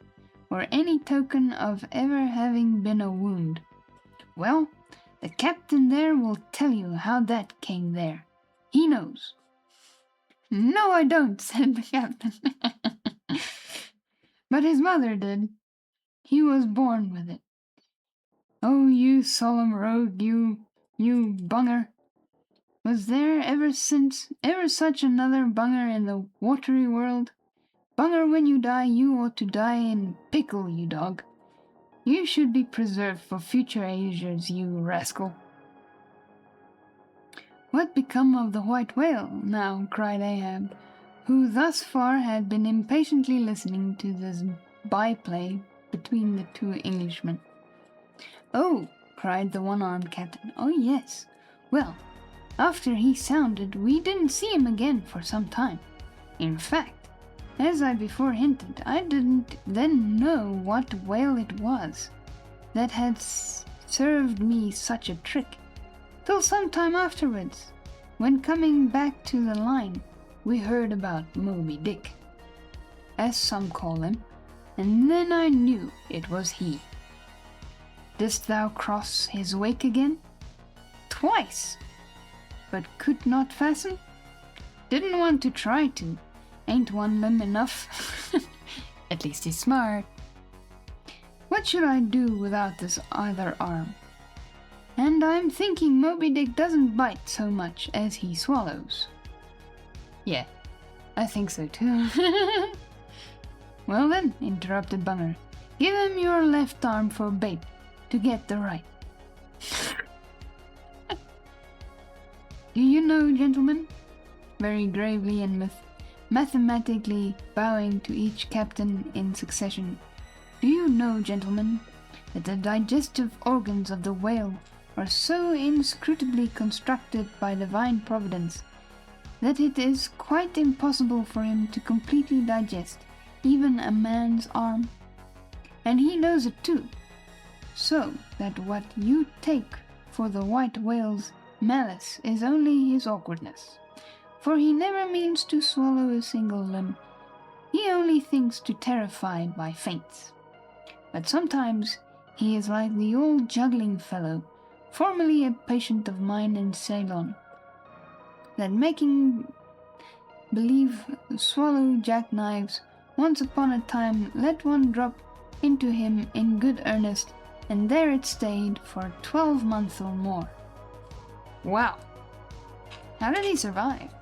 or any token of ever having been a wound. Well, the captain there will tell you how that came there. He knows. No, I don't, said the captain. But his mother did. He was born with it. Oh, you solemn rogue, you Bunger. Was there ever such another Bunger in the watery world? Bunger, when you die, you ought to die in pickle, you dog. You should be preserved for future ages, you rascal. What become of the white whale now? Cried Ahab, who thus far had been impatiently listening to this byplay between the 2 Englishmen. "Oh," cried the one-armed captain. "Oh, yes. Well, after he sounded, we didn't see him again for some time. In fact, as I before hinted, I didn't then know what whale it was that had served me such a trick, till some time afterwards, when coming back to the line, we heard about Moby Dick, as some call him, and then I knew it was he." "Didst thou cross his wake again?" "Twice, but could not fasten. Didn't want to try to. Ain't one limb enough." "At least he's smart." "What should I do without this other arm? And I'm thinking Moby Dick doesn't bite so much as he swallows." "Yeah, I think so too." "Well then," interrupted Bunger, "give him your left arm for bait to get the right." "Do you know, gentlemen," very gravely and mathematically bowing to each captain in succession, "do you know, gentlemen, that the digestive organs of the whale are so inscrutably constructed by divine providence that it is quite impossible for him to completely digest even a man's arm? And he knows it too, so that what you take for the white whale's malice is only his awkwardness, for he never means to swallow a single limb. He only thinks to terrify by feints. But sometimes he is like the old juggling fellow, formerly a patient of mine in Ceylon, that making believe swallow jackknives once upon a time let one drop into him in good earnest, and there it stayed for 12 months or more." Wow! How did he survive?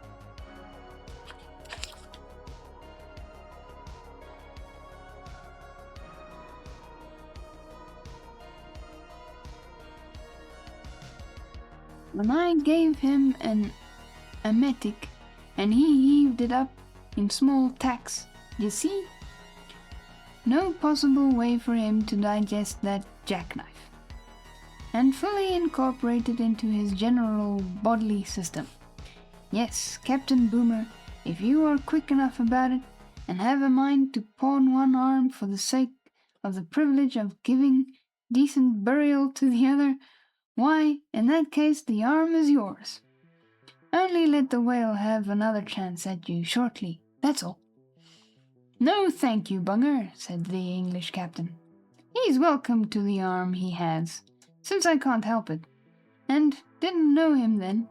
When I gave him an emetic, and he heaved it up in small tacks, you see? No possible way for him to digest that jackknife, and fully incorporated into his general bodily system. Yes, Captain Boomer, if you are quick enough about it, and have a mind to pawn one arm for the sake of the privilege of giving decent burial to the other, why, in that case the arm is yours. Only let the whale have another chance at you shortly, that's all." "No, thank you, Bunger," said the English captain. "He's welcome to the arm he has, since I can't help it, and didn't know him then,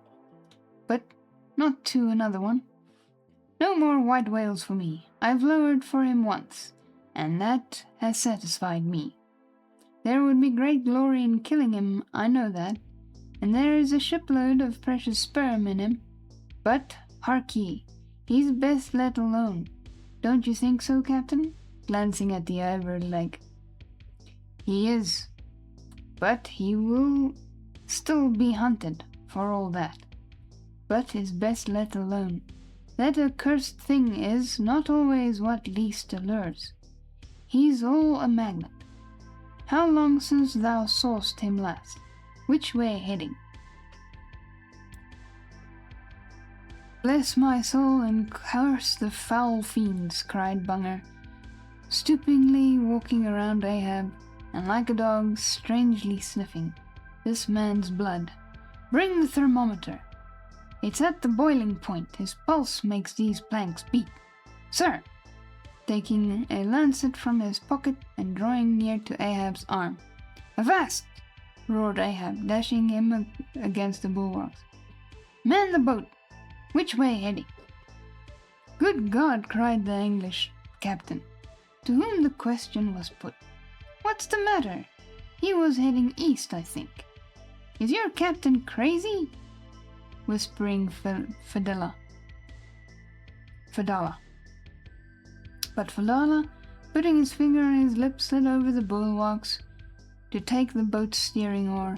but not to another one. No more white whales for me. I've lowered for him once, and that has satisfied me. There would be great glory in killing him, I know that, and there is a shipload of precious sperm in him, but, hark ye, he's best let alone. Don't you think so, Captain?" glancing at the ivory leg. "He is, but he will still be hunted, for all that. But is best let alone. That accursed thing is not always what least allures. He's all a magnet. How long since thou saw'st him last? Which way heading?" "Bless my soul and curse the foul fiends," cried Bunger, stoopingly walking around Ahab, and like a dog strangely sniffing this man's blood. "Bring the thermometer. It's at the boiling point. His pulse makes these planks beat. Sir!" taking a lancet from his pocket and drawing near to Ahab's arm. "Avast!" roared Ahab, dashing him against the bulwarks. "Man the boat! Which way heading?" "Good God!" cried the English captain, to whom the question was put. "What's the matter? He was heading east, I think. Is your captain crazy?" whispering Fedala. But Fedala, putting his finger on his lips, slid over the bulwarks to take the boat's steering oar,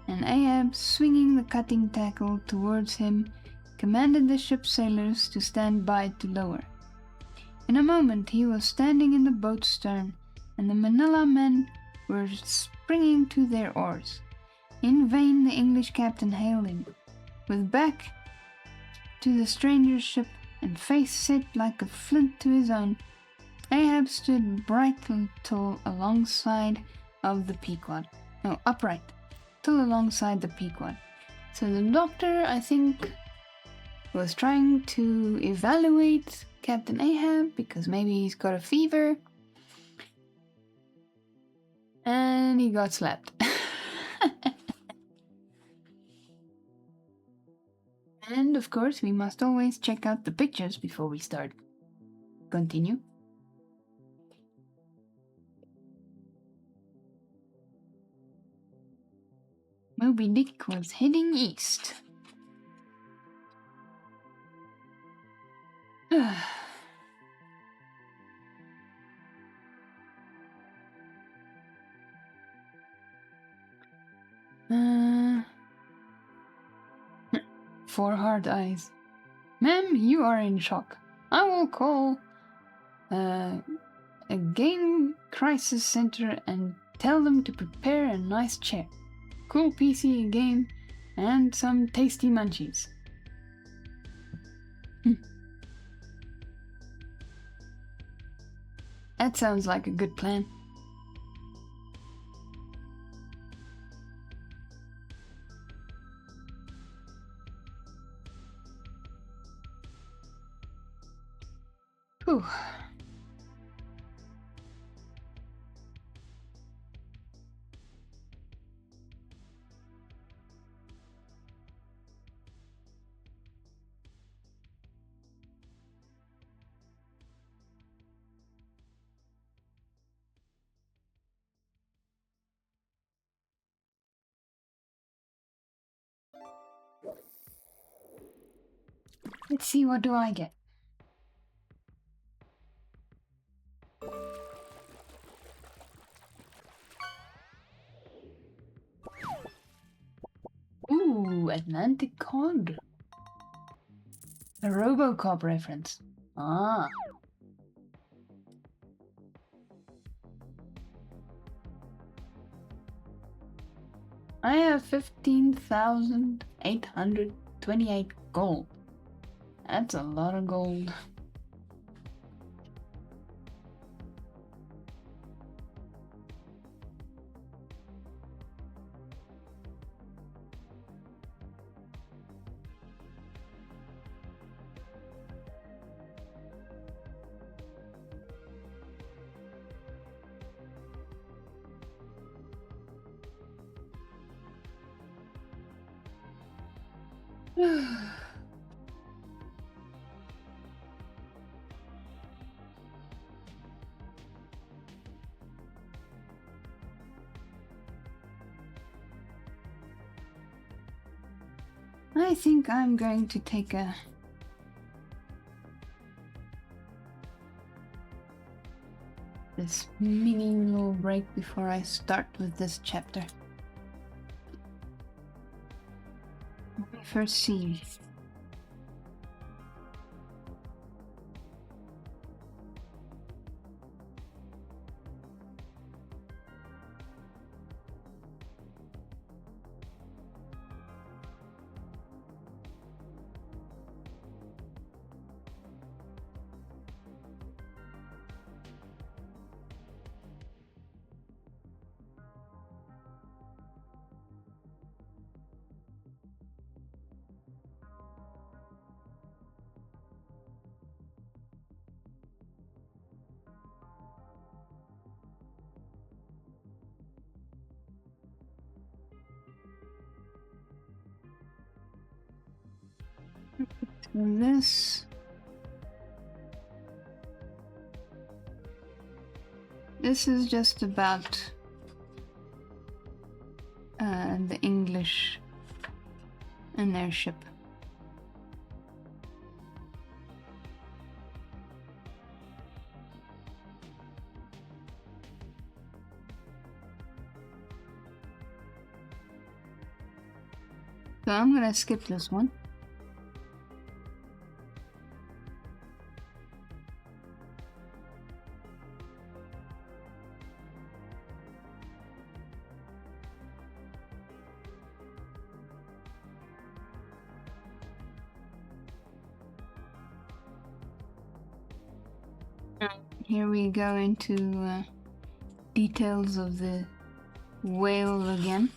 and Ahab, swinging the cutting tackle towards him, commanded the ship's sailors to stand by to lower. In a moment he was standing in the boat's stern, and the Manila men were springing to their oars. In vain the English captain hailed him. With back to the stranger's ship and face set like a flint to his own, Ahab stood brightly till alongside of the Pequod. No, upright, till alongside the Pequod. So the doctor, I think, was trying to evaluate Captain Ahab because maybe he's got a fever. And he got slapped. And of course, we must always check out the pictures before we start. Continue. Moby Dick was heading east. Four hard eyes. Ma'am, you are in shock. I will call a game crisis center and tell them to prepare a nice chair, cool PC game, and some tasty munchies. That sounds like a good plan. Whew. Let's see, what do I get? Ooh, Atlantic Cod. A RoboCop reference. Ah. I have 15,828 gold. That's a lot of gold. I think I'm going to take this mini little break before I start with this chapter. Let me first see. This is just about the English and their ship. So I'm gonna skip this one. Here we go into details of the whale again.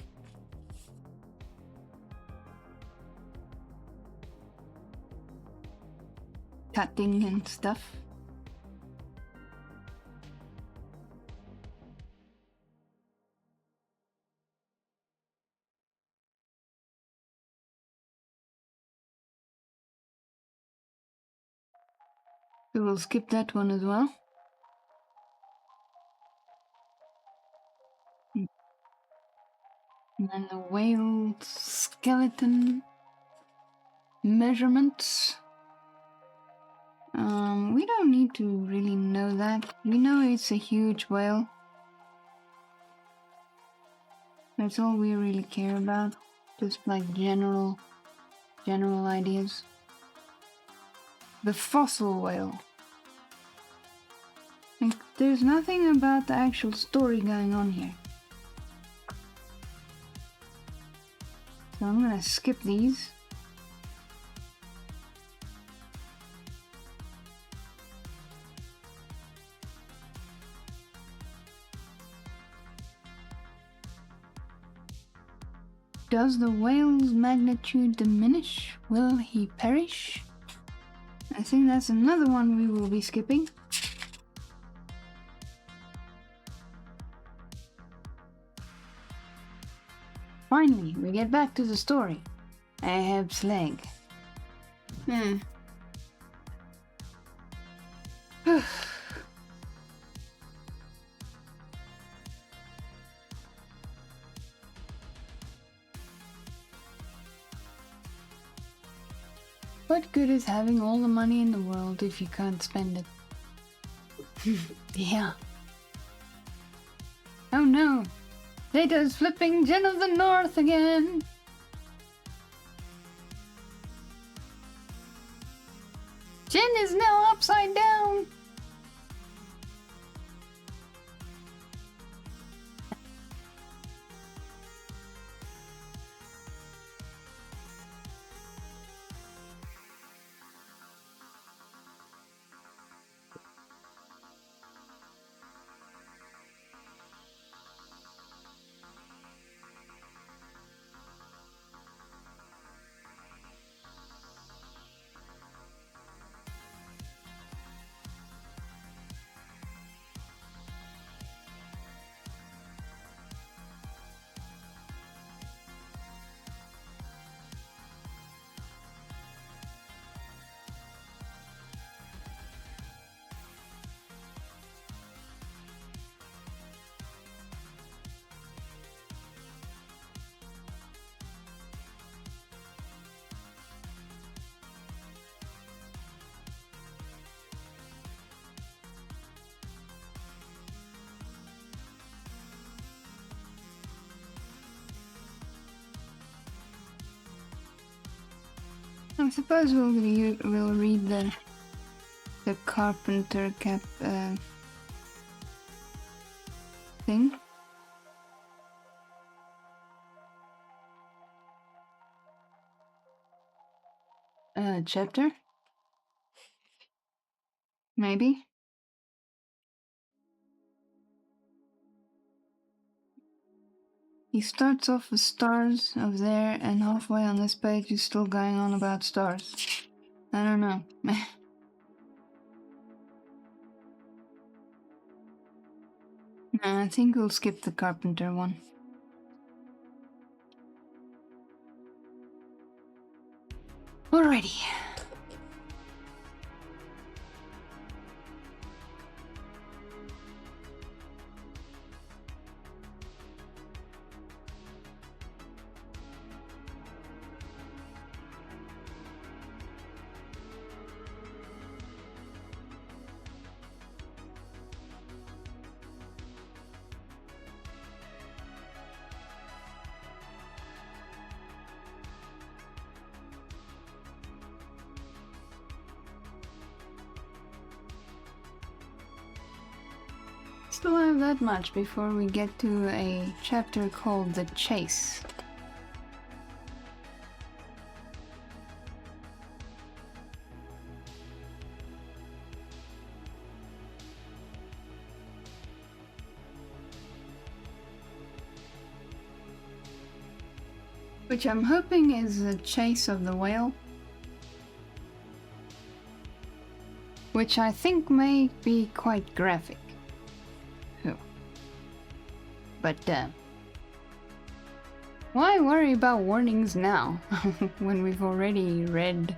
Cutting and stuff. So we'll skip that one as well. And then the whale skeleton measurements. We don't need to really know that. We know it's a huge whale. That's all we really care about. Just like general ideas. The fossil whale. Like, there's nothing about the actual story going on here. So I'm gonna skip these. Does the whale's magnitude diminish? Will he perish? I think that's another one we will be skipping. Finally, we get back to the story. Ahab's leg. What good is having all the money in the world if you can't spend it? Yeah. Oh no! Data's flipping Jen of the North again! Jen is now upside down! I suppose we'll read the carpenter cap thing. Chapter? Maybe? He starts off with stars over there, and halfway on this page he's still going on about stars. I don't know. Nah, I think we'll skip the carpenter one. Alrighty. Still have that much before we get to a chapter called The Chase. which I'm hoping is a chase of the whale, which I think may be quite graphic. Oh. But why worry about warnings now when we've already read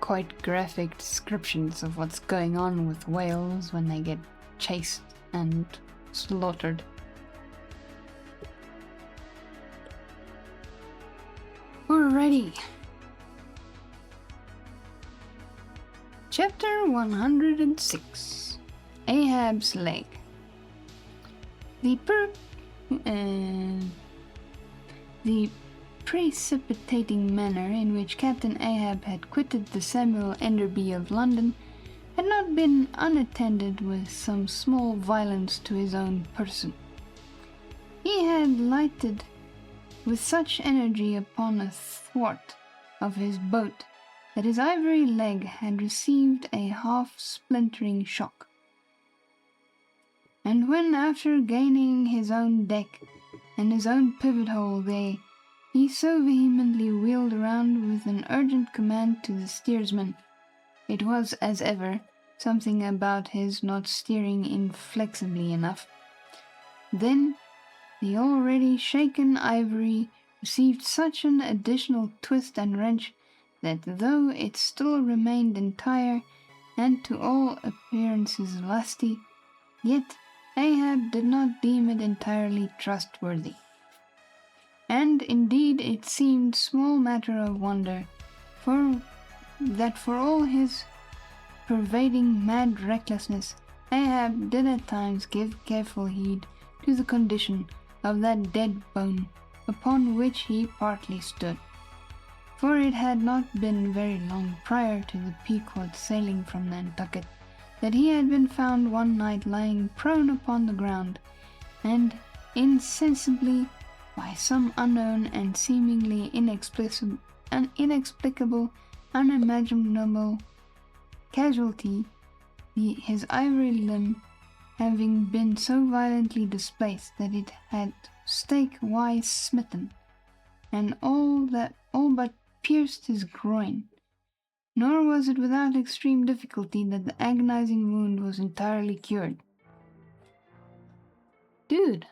quite graphic descriptions of what's going on with whales when they get chased and slaughtered? Alrighty. Chapter 106. Ahab's Leg. The precipitating manner in which Captain Ahab had quitted the Samuel Enderby of London had not been unattended with some small violence to his own person. He had lighted with such energy upon a thwart of his boat that his ivory leg had received a half-splintering shock. And when, after gaining his own deck and his own pivot hole there, he so vehemently wheeled around with an urgent command to the steersman, it was, as ever, something about his not steering inflexibly enough. Then the already shaken ivory received such an additional twist and wrench that though it still remained entire and to all appearances lusty, yet Ahab did not deem it entirely trustworthy. And indeed it seemed small matter of wonder that for all his pervading mad recklessness, Ahab did at times give careful heed to the condition of that dead bone upon which he partly stood. For it had not been very long prior to the Pequod sailing from Nantucket that he had been found one night lying prone upon the ground, and insensibly, by some unknown and seemingly inexplicable, unimaginable casualty, his ivory limb having been so violently displaced that it had stake-wise smitten, and all but pierced his groin. Nor was it without extreme difficulty that the agonizing wound was entirely cured. Dude,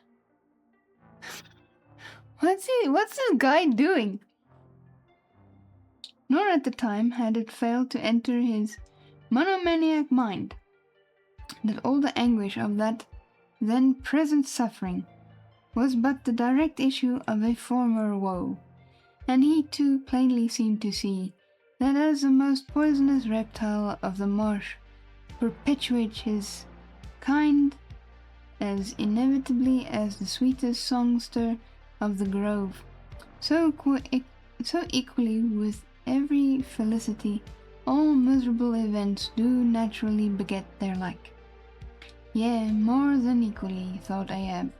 what's this guy doing? Nor at the time had it failed to enter his monomaniac mind that all the anguish of that then present suffering was but the direct issue of a former woe, and he too plainly seemed to see that as the most poisonous reptile of the marsh perpetuates his kind as inevitably as the sweetest songster of the grove, so equally with every felicity all miserable events do naturally beget their like. Yea, more than equally, thought Ahab,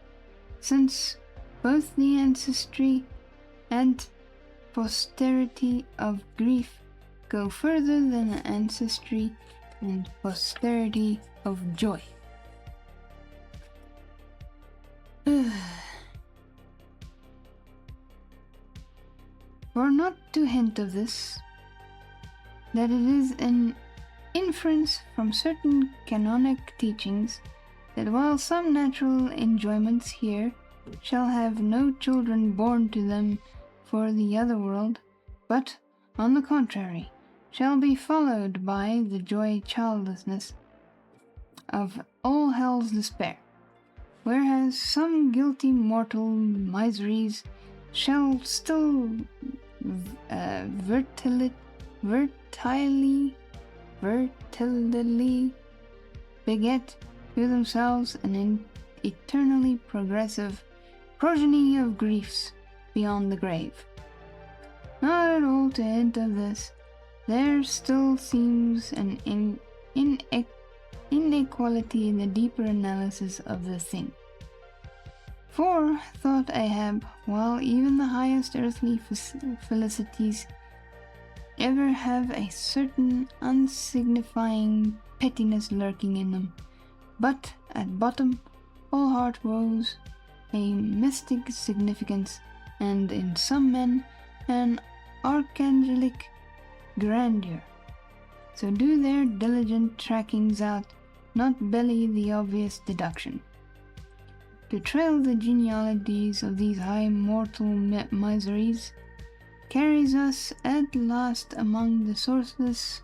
since both the ancestry and posterity of grief go further than the ancestry and posterity of joy. For not to hint of this, that it is an inference from certain canonic teachings that while some natural enjoyments here shall have no children born to them for the other world, but, on the contrary, shall be followed by the joy childlessness of all hell's despair, whereas some guilty mortal miseries shall still vertilely beget to themselves an eternally progressive progeny of griefs beyond the grave. Not at all to hint of this, there still seems an inequality in the deeper analysis of the thing. For, thought Ahab, while even the highest earthly felicities ever have a certain unsignifying pettiness lurking in them, but at bottom all heart woes a mystic significance, and in some men an archangelic grandeur. So do their diligent trackings out, not belly the obvious deduction. To trail the genealogies of these high mortal miseries carries us at last among the sourceless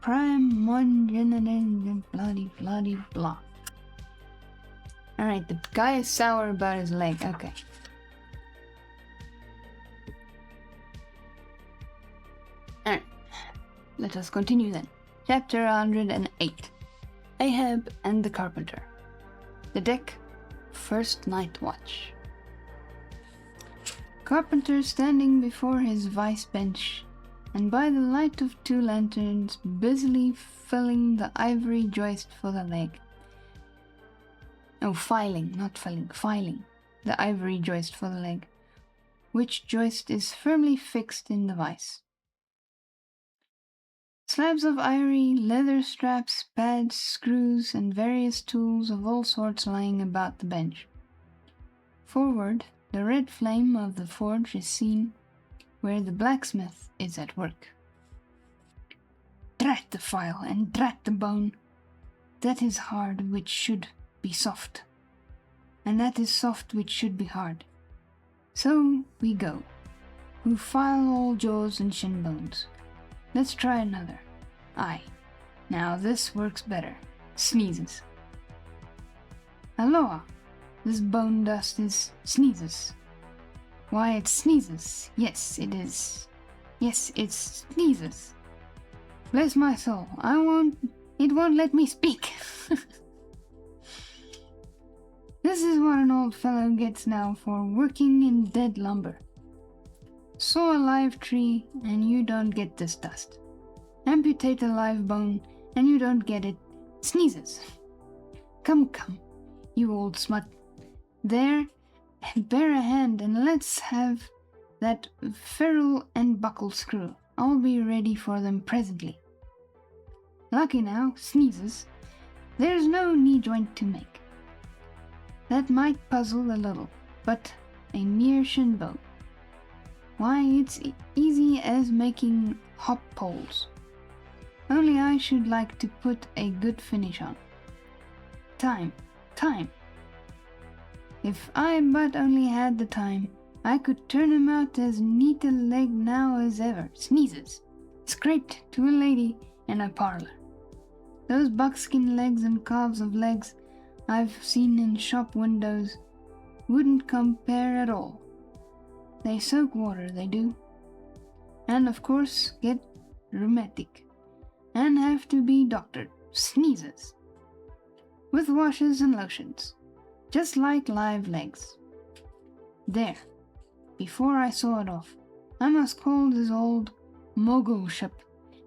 prime bloody blah. Alright, the guy is sour about his leg. Okay. Alright, let us continue then. Chapter 108. Ahab and the Carpenter. The deck, first night watch. Carpenter standing before his vice bench, and by the light of 2 lanterns busily filling the ivory joist for the leg. Oh, filing, not filling, filing the ivory joist for the leg, which joist is firmly fixed in the vice. Slabs of ivory, leather straps, pads, screws, and various tools of all sorts lying about the bench. Forward, the red flame of the forge is seen, where the blacksmith is at work. Drat the file, and drat the bone. That is hard which should be soft, and that is soft which should be hard. So we go, who file all jaws and shin bones. Let's try another. Aye, now this works better. Sneezes. Aloha, this bone dust is sneezes. Why, it sneezes. Yes, it is. Yes, it sneezes. Bless my soul, it won't let me speak. This is what an old fellow gets now for working in dead lumber. Saw a live tree, and you don't get this dust. Amputate a live bone, and you don't get it. Sneezes. Come, you old smut. There, bear a hand, and let's have that ferrule and buckle screw. I'll be ready for them presently. Lucky now, sneezes. There's no knee joint to make. That might puzzle a little, but a mere shin bone. Why, it's easy as making hop poles. Only I should like to put a good finish on. Time. If I but only had the time, I could turn him out as neat a leg now as ever. Sneezes. Scraped to a lady in a parlor. Those buckskin legs and calves of legs I've seen in shop windows wouldn't compare at all. They soak water, they do. And of course get rheumatic. And have to be doctored. Sneezes. With washes and lotions. Just like live legs. There. Before I saw it off, I must call this old mogulship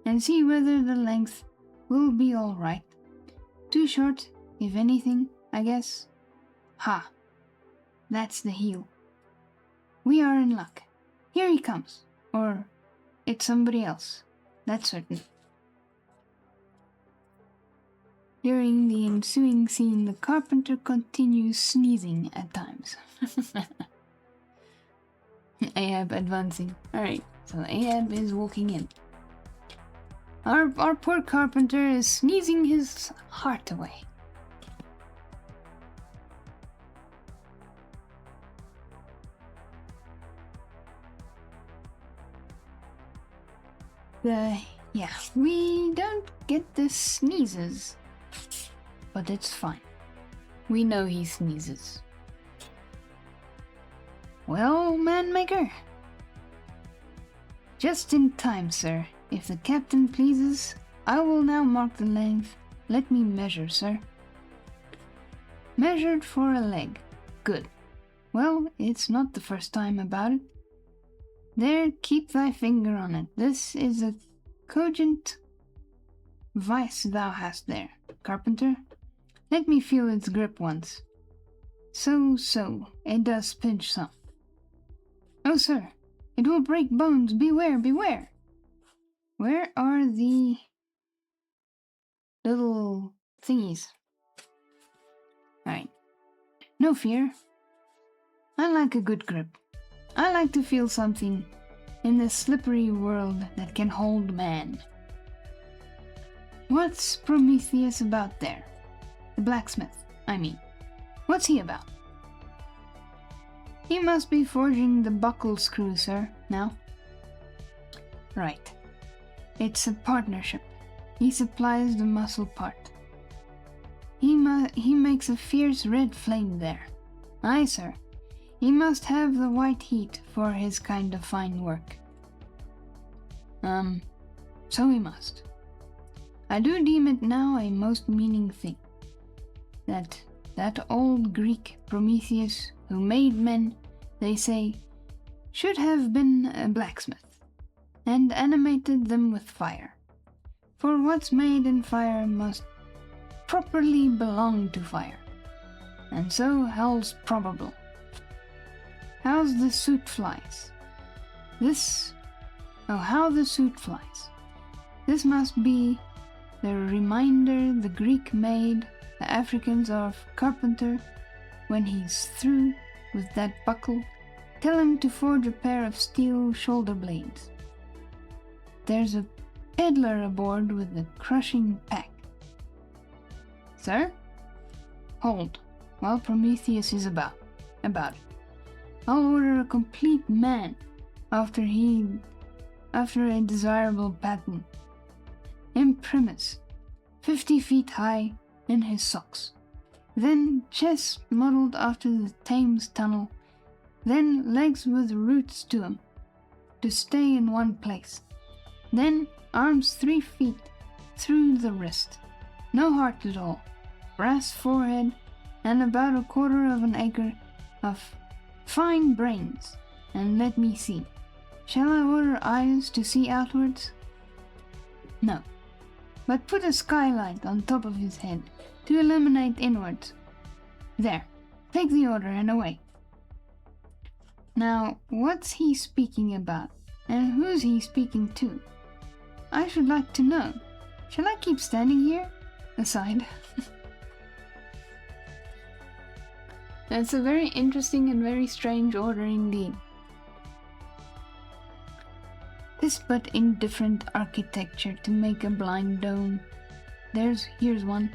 and see whether the length will be all right. Too short, if anything, I guess. Ha! That's the heel. We are in luck. Here he comes. Or it's somebody else. That's certain. During the ensuing scene, the carpenter continues sneezing at times. Ahab advancing. Alright, so Ahab is walking in. Our poor carpenter is sneezing his heart away. We don't get the sneezes. But it's fine. We know he sneezes. Well, manmaker? Just in time, sir. If the captain pleases, I will now mark the length. Let me measure, sir. Measured for a leg. Good. Well, it's not the first time about it. There, keep thy finger on it. This is a cogent vice thou hast there, carpenter. Let me feel its grip once. So, it does pinch some. Oh, sir, it will break bones. Beware. Where are the little thingies? Alright. No fear. I like a good grip. I like to feel something in the slippery world that can hold man. What's Prometheus about there? The blacksmith, I mean. What's he about? He must be forging the buckle screw, sir, now. Right. It's a partnership. He supplies the muscle part. He makes a fierce red flame there. Aye, sir. He must have the white heat for his kind of fine work. So he must. I do deem it now a most meaning thing, that old Greek Prometheus, who made men, they say, should have been a blacksmith, and animated them with fire. For what's made in fire must properly belong to fire, and so hell's probable. How's the suit flies? How the suit flies. This must be the reminder the Greek made the Africans of carpenter when he's through with that buckle. Tell him to forge a pair of steel shoulder blades. There's a peddler aboard with a crushing pack. Sir? Hold, while Prometheus is about it. I'll order a complete man after a desirable pattern. Imprimis, 50 feet high in his socks. Then chest modeled after the Thames Tunnel. Then legs with roots to 'em, to stay in one place. Then arms 3 feet through the wrist. No heart at all. Brass forehead and about 1/4 of an acre of fine brains. And let me see. Shall I order eyes to see outwards? No. But put a skylight on top of his head to illuminate inwards. There. Take the order and away. Now, what's he speaking about? And who's he speaking to? I should like to know. Shall I keep standing here? Aside. That's a very interesting and very strange order indeed. This but indifferent architecture to make a blind dome. Here's one.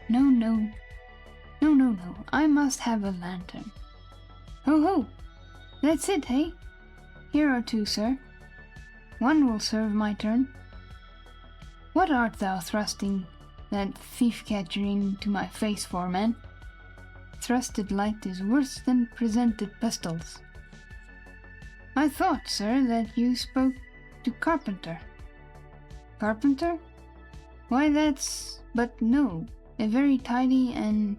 No. I must have a lantern. Ho! That's it, hey? Here are 2, sir. One will serve my turn. What art thou thrusting that thief-catcher into my face for, man? Thrusted light is worse than presented pistols. I thought, sir, that you spoke to Carpenter. Carpenter? Why, a very tidy and,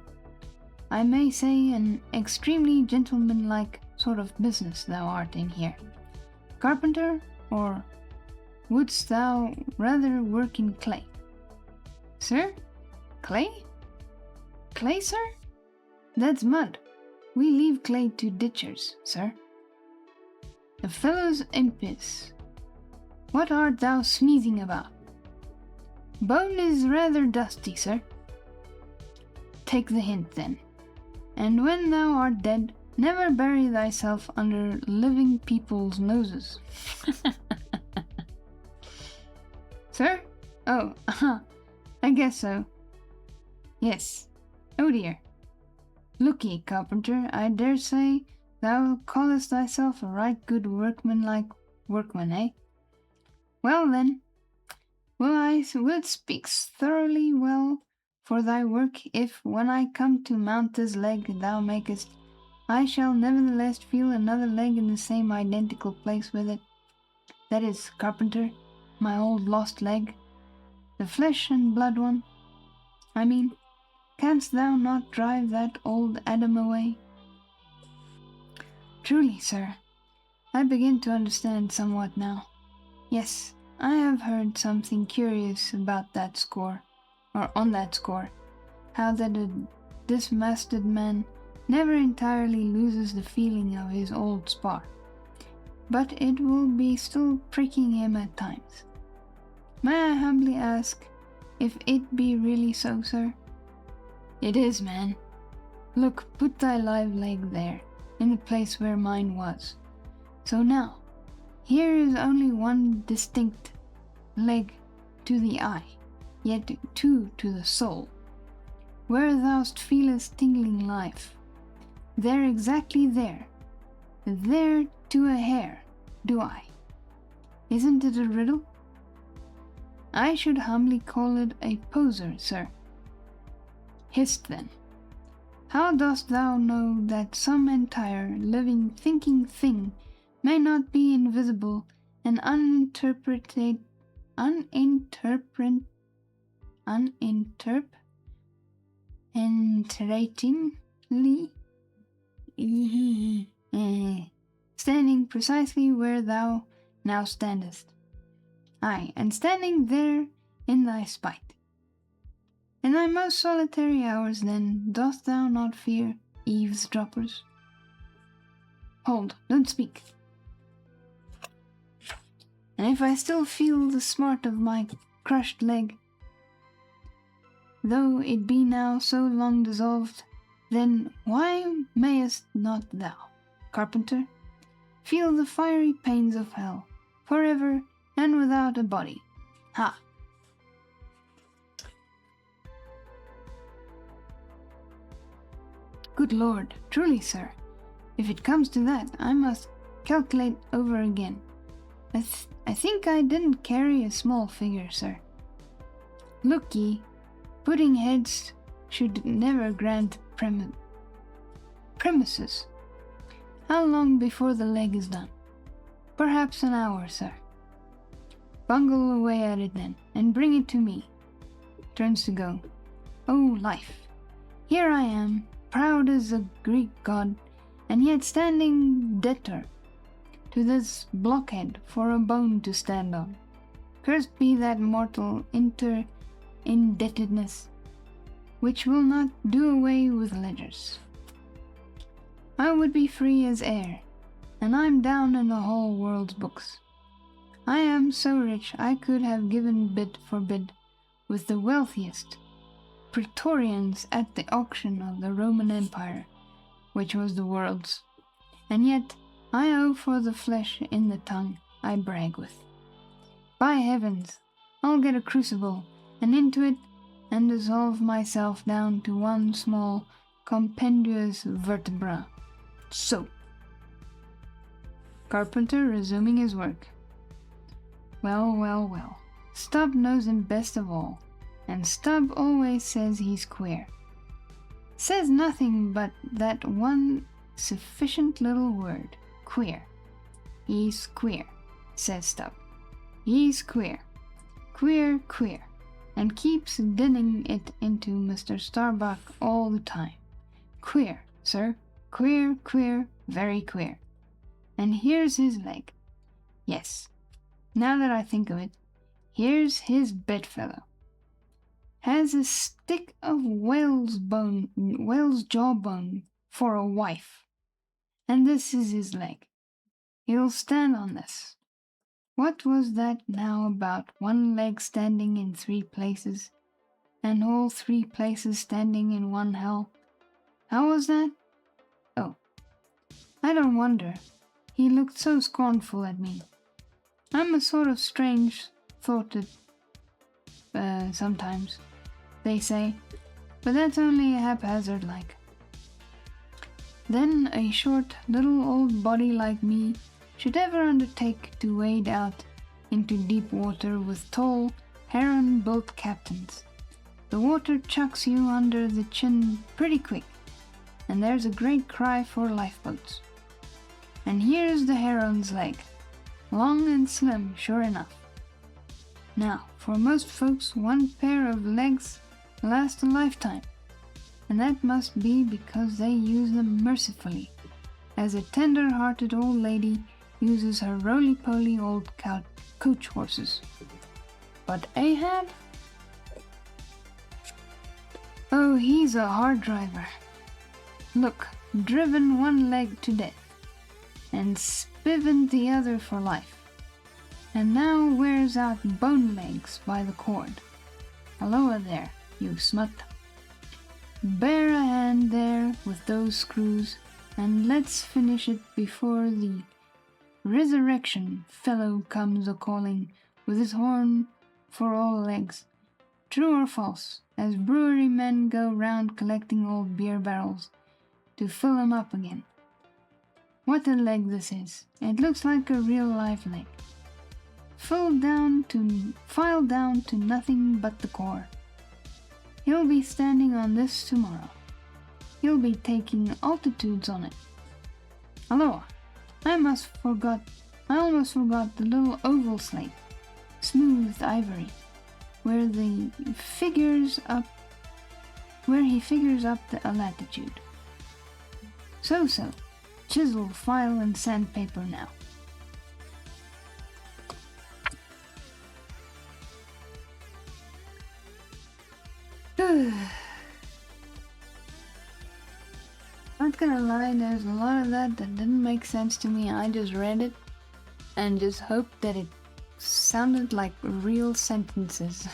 I may say, an extremely gentlemanlike sort of business thou art in here. Carpenter, or wouldst thou rather work in clay? Sir? Clay? Clay, sir? That's mud. We leave clay to ditchers, sir. The fellow's impis. What art thou sneezing about? Bone is rather dusty, sir. Take the hint, then. And when thou art dead, never bury thyself under living people's noses. Sir? Oh, I guess so. Yes. Oh dear. Look ye, Carpenter, I dare say thou callest thyself a right good workman, eh? Well then, wilt speak thoroughly well for thy work, if when I come to mount this leg thou makest, I shall nevertheless feel another leg in the same identical place with it. That is, Carpenter, my old lost leg, the flesh and blood one. I mean, canst thou not drive that old Adam away? Truly, sir, I begin to understand somewhat now. Yes, I have heard something curious about that score, or on that score, how that a dismasted man never entirely loses the feeling of his old spar, but it will be still pricking him at times. May I humbly ask if it be really so, sir? It is, man. Look, put thy live leg there, in the place where mine was. So now, Here is only one distinct leg to the eye, yet two to the soul. Where thou feelest tingling life, there exactly there to a hair do I. Isn't it a riddle? I should humbly call it a poser, sir. Hist then, how dost thou know that some entire, living, thinking thing may not be invisible and uninterpreted, enteratingly, standing precisely where thou now standest? Aye, and standing there in thy spite. In thy most solitary hours, then, dost thou not fear eavesdroppers? Hold, don't speak. And if I still feel the smart of my crushed leg, though it be now so long dissolved, then why mayest not thou, carpenter, feel the fiery pains of hell, forever and without a body? Ha! Good Lord, truly, sir, if it comes to that, I must calculate over again. I think I didn't carry a small figure, sir. Look ye, pudding heads should never grant premises. How long before the leg is done? Perhaps an hour, sir. Bungle away at it then, and bring it to me. Turns to go. Oh, life! Here I am, proud as a Greek god, and yet standing debtor to this blockhead for a bone to stand on. Cursed be that mortal indebtedness, which will not do away with ledgers. I would be free as air, and I'm down in the whole world's books. I am so rich I could have given bid for bid with the wealthiest praetorians at the auction of the Roman Empire, which was the world's, and yet I owe for the flesh in the tongue I brag with. By heavens, I'll get a crucible, and into it, and dissolve myself down to one small, compendious vertebra. So. Carpenter resuming his work. Well. Stubb knows him best of all, and Stubb always says he's queer. Says nothing but that one sufficient little word, queer. He's queer, says Stubb. He's queer. Queer, and keeps dinning it into Mr. Starbuck all the time. Queer, sir, queer, very queer. And here's his leg. Yes, now that I think of it, here's his bedfellow. Has a stick of whale's jawbone for a wife. And this is his leg. He'll stand on this. What was that now about one leg standing in 3 places, and all 3 places standing in one hell? How was that? Oh, I don't wonder. He looked so scornful at me. I'm a sort of strange thoughted, sometimes, they say, but that's only haphazard like. Then a short, little old body like me should ever undertake to wade out into deep water with tall, heron-built captains. The water chucks you under the chin pretty quick, and there's a great cry for lifeboats. And here's the heron's leg, long and slim, sure enough. Now, for most folks, one pair of legs lasts a lifetime, and that must be because they use them mercifully, as a tender-hearted old lady uses her roly-poly old coach horses. But Ahab? Oh, he's a hard driver. Look, driven one leg to death, and spivened the other for life, and now wears out bone legs by the cord. Halloa there, you smut. Bear a hand there with those screws, and let's finish it before the Resurrection, fellow comes a-calling, with his horn for all legs. True or false, as brewery men go round collecting old beer barrels to fill them up again. What a leg this is. It looks like a real-life leg. Filed down to nothing but the core. He'll be standing on this tomorrow. He'll be taking altitudes on it. Aloha! I almost forgot the little oval slate, smooth ivory, where he figures up a latitude. So, chisel, file, and sandpaper now. Not gonna lie, there's a lot of that didn't make sense to me. I just read it and just hoped that it sounded like real sentences.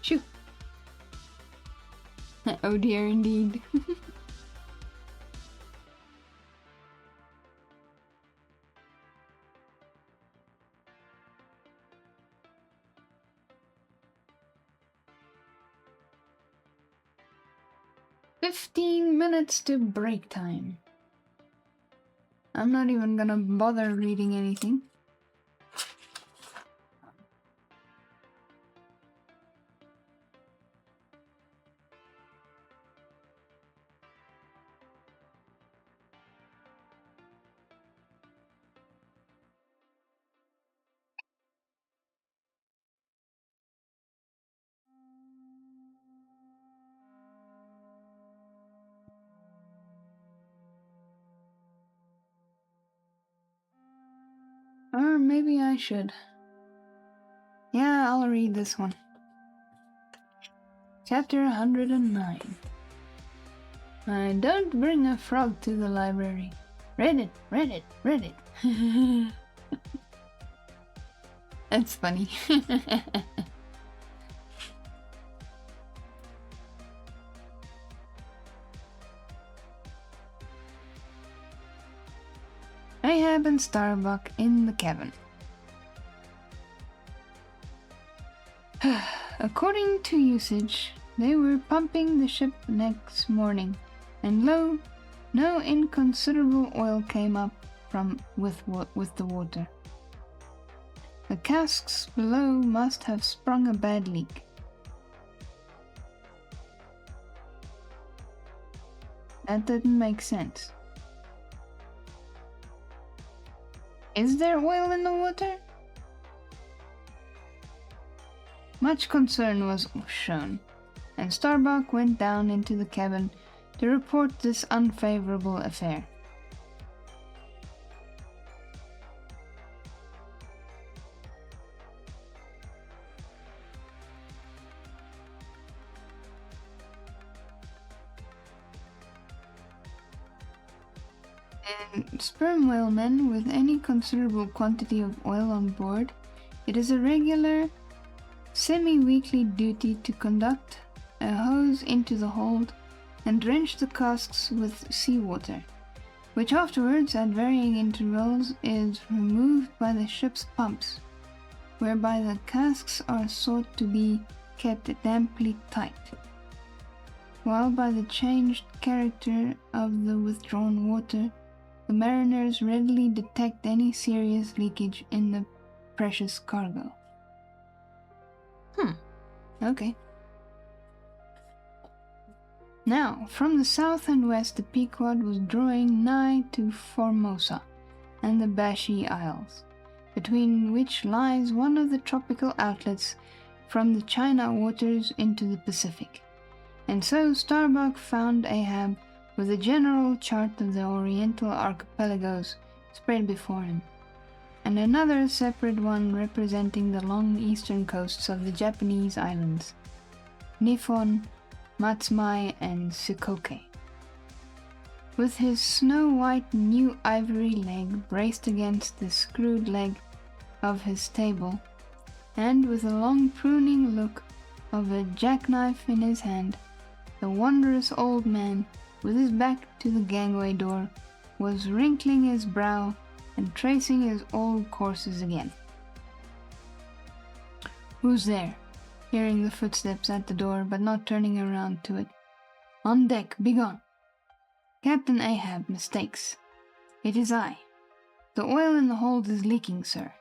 Shoo! Oh dear, indeed. "15 minutes to break time." I'm not even gonna bother reading anything. Or maybe I should. Yeah, I'll read this one. Chapter 109. I don't bring a frog to the library. Read it. That's funny. Ahab and Starbuck in the cabin. According to usage, they were pumping the ship next morning, and lo, no inconsiderable oil came up with the water. The casks below must have sprung a bad leak. That didn't make sense. Is there oil in the water? Much concern was shown, and Starbuck went down into the cabin to report this unfavorable affair. And sperm whalemen with any considerable quantity of oil on board, it is a regular semi-weekly duty to conduct a hose into the hold and drench the casks with seawater, which afterwards, at varying intervals, is removed by the ship's pumps, whereby the casks are sought to be kept damply tight, while by the changed character of the withdrawn water, the mariners readily detect any serious leakage in the precious cargo. Okay. Now, from the south and west the Pequod was drawing nigh to Formosa and the Bashi Isles, between which lies one of the tropical outlets from the China waters into the Pacific. And so Starbuck found Ahab with a general chart of the Oriental archipelagos spread before him, and another separate one representing the long eastern coasts of the Japanese islands, Nippon, Matsumai, and Shikoke. With his snow-white new ivory leg braced against the screwed leg of his table, and with a long pruning look of a jackknife in his hand, the wondrous old man, with his back to the gangway door, was wrinkling his brow and tracing his old courses again. "Who's there?" Hearing the footsteps at the door, but not turning around to it. "On deck, begone!" "Captain Ahab mistakes. It is I. The oil in the hold is leaking, sir.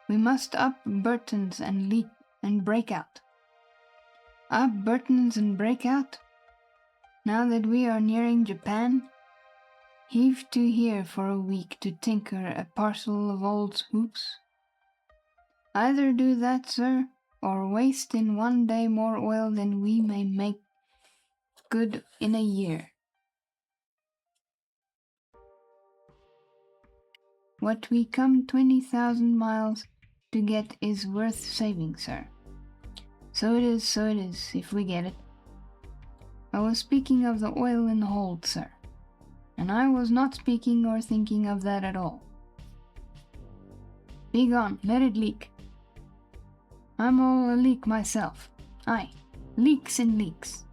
We must up Burton's and break out." "Up Burton's and break out? Now that we are nearing Japan? Heave to here for a week to tinker a parcel of old hoops? Either do that, sir, or waste in one day more oil than we may make good in a year. What we come 20,000 miles to get is worth saving, sir. So it is, if we get it. I was speaking of the oil in the hold, sir, and I was not speaking or thinking of that at all. Begone, let it leak. I'm all a leak myself. Aye, leaks and leaks.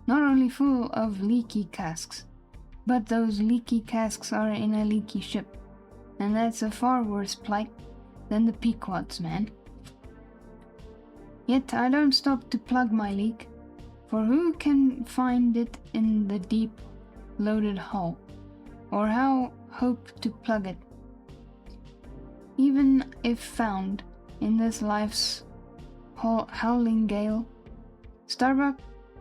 Not only full of leaky casks, but those leaky casks are in a leaky ship, and that's a far worse plight than the Pequod's, man. Yet I don't stop to plug my leak, for who can find it in the deep, loaded hull, or how hope to plug it? Even if found in this life's howling gale, Starbuck,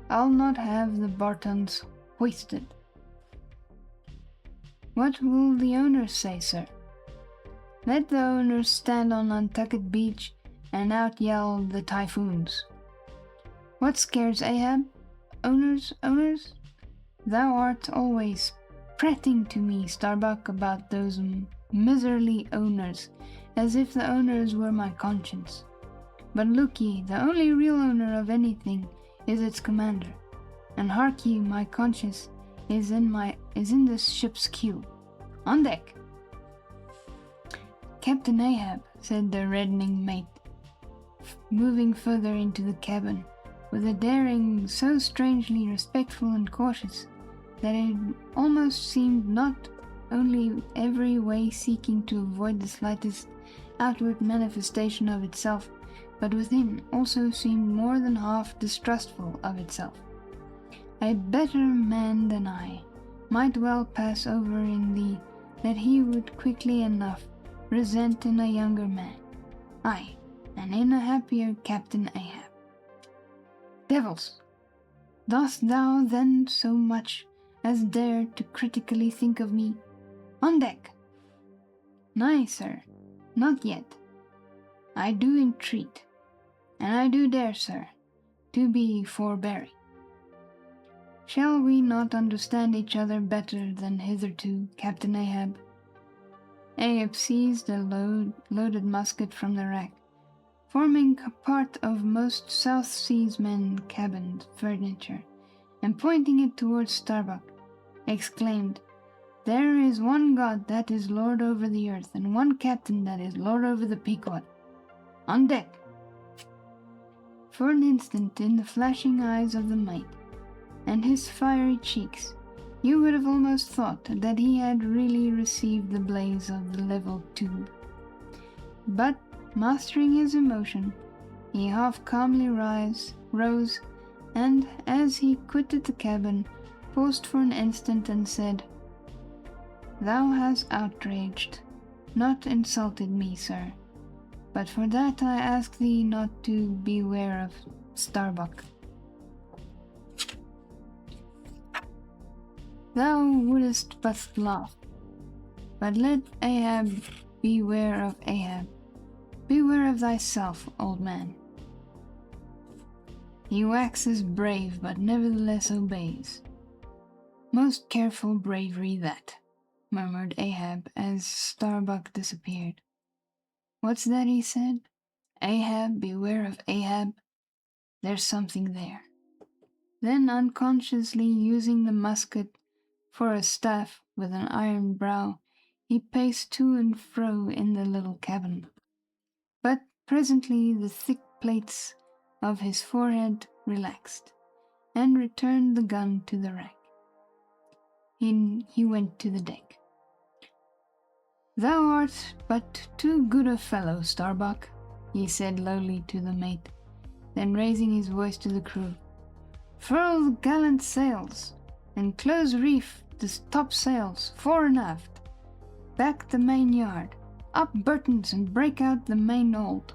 I'll not have the Bartons hoisted. What will the owners say, sir? Let the owners stand on Nantucket Beach and out-yell the typhoons. What scares Ahab? Owners? Thou art always prating to me, Starbuck, about those miserly owners, as if the owners were my conscience. But look ye, the only real owner of anything is its commander, and hark ye, my conscience is in this ship's keel. On deck!" "Captain Ahab," said the reddening mate, moving further into the cabin, with a daring so strangely respectful and cautious that it almost seemed not only every way seeking to avoid the slightest outward manifestation of itself, but within also seemed more than half distrustful of itself. "A better man than I might well pass over in thee that he would quickly enough resent in a younger man, aye, and in a happier Captain Ahab. Devils! Dost thou then so much as dare to critically think of me? On deck!" "Nay, sir, not yet. I do entreat, and I do dare, sir, to be forbearing. Shall we not understand each other better than hitherto, Captain Ahab?" Ahab seized a loaded musket from the rack, forming part of most South Seas men cabin furniture, and pointing it towards Starbuck, exclaimed, "There is one God that is Lord over the earth, and one Captain that is Lord over the Pequod. On deck!" For an instant, in the flashing eyes of the mate, and his fiery cheeks, you would have almost thought that he had really received the blaze of the level tube. But, mastering his emotion, he half calmly rose, and, as he quitted the cabin, paused for an instant and said, "Thou hast outraged, not insulted me, sir, but for that I ask thee not to beware of Starbuck. Thou wouldst but laugh, but let Ahab beware of Ahab. Beware of thyself, old man. He waxes brave, but nevertheless obeys. Most careful bravery that," murmured Ahab as Starbuck disappeared. "What's that he said? Ahab, beware of Ahab. There's something there." Then, unconsciously using the musket for a staff with an iron brow, he paced to and fro in the little cabin. But presently the thick plates of his forehead relaxed, and returned the gun to the rack. He went to the deck. Thou art but too good a fellow, Starbuck, he said lowly to the mate, then raising his voice to the crew. Furl the gallant sails, and close reef the topsails, fore and aft. Back the main yard, up Burtons and break out the main hold.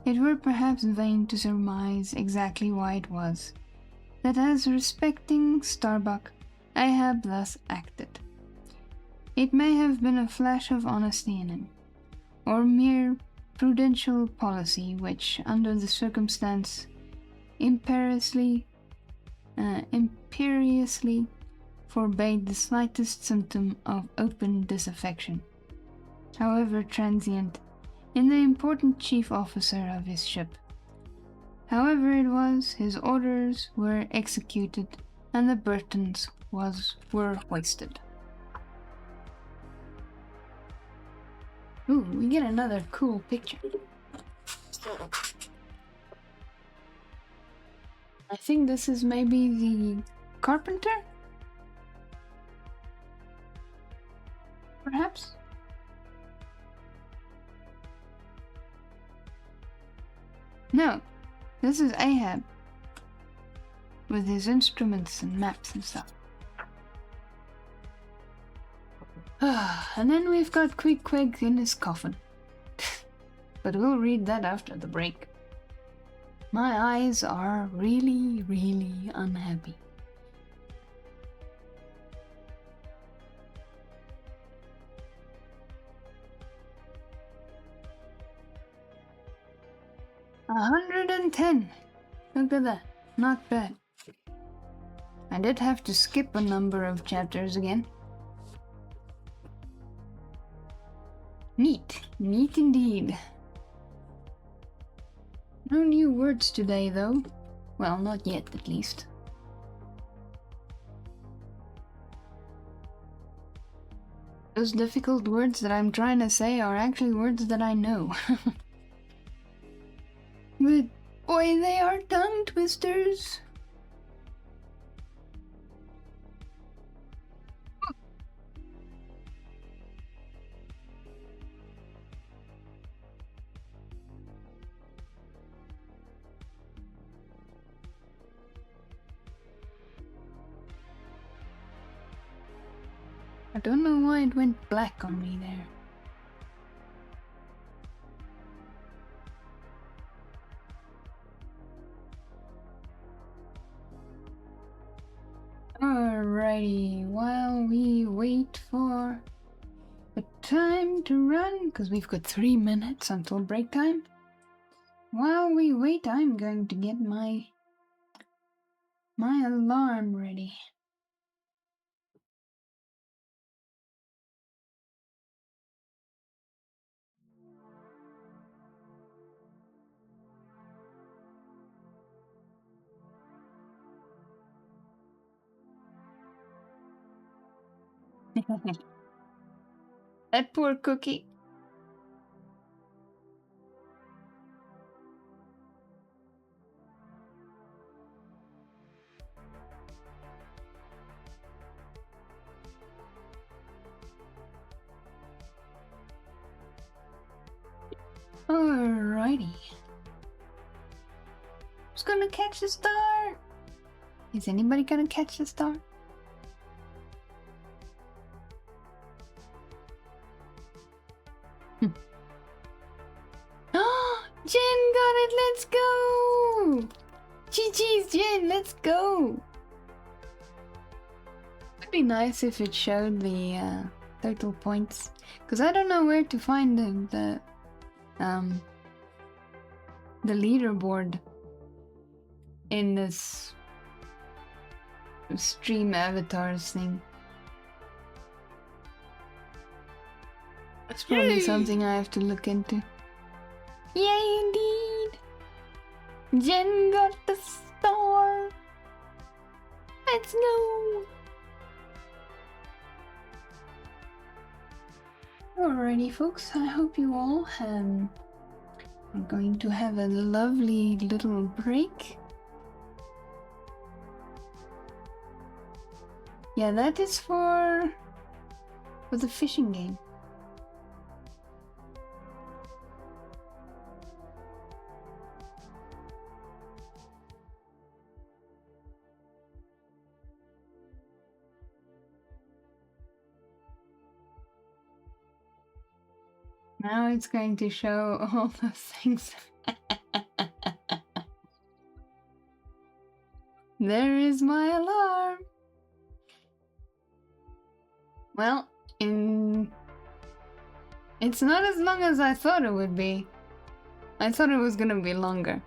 It were perhaps vain to surmise exactly why it was that as respecting Starbuck, Ahab thus acted. It may have been a flash of honesty in him, or mere prudential policy which, under the circumstance, imperiously forbade the slightest symptom of open disaffection, however transient, in the important chief officer of his ship. However it was, his orders were executed, and the Burtons were hoisted. Ooh, we get another cool picture. I think this is maybe the carpenter? Perhaps? No, this is Ahab with his instruments and maps and stuff. And then we've got Queequeg in his coffin. But we'll read that after the break. My eyes are really, really unhappy. $110. Look at that. Not bad. I did have to skip a number of chapters again. Neat. Neat indeed. No new words today, though. Well, not yet, at least. Those difficult words that I'm trying to say are actually words that I know. But boy, they are tongue twisters. I don't know why it went black on me there. Alrighty, while we wait for the time to run, because we've got 3 minutes until break time. While we wait, I'm going to get my alarm ready. That poor cookie. Alrighty. Who's gonna catch the star? Is anybody gonna catch the star? Jen got it, let's go! GG's Jen, let's go! It'd be nice if it showed the total points, because I don't know where to find the leaderboard in this stream avatars thing. That's probably something I have to look into. Yay, indeed! Jen got the star! Let's go! Alrighty, folks, I hope you all are going to have a lovely little break. Yeah, that is for for the fishing game. Now it's going to show all those things. There is my alarm. Well, it's not as long as I thought it would be. I thought it was gonna be longer.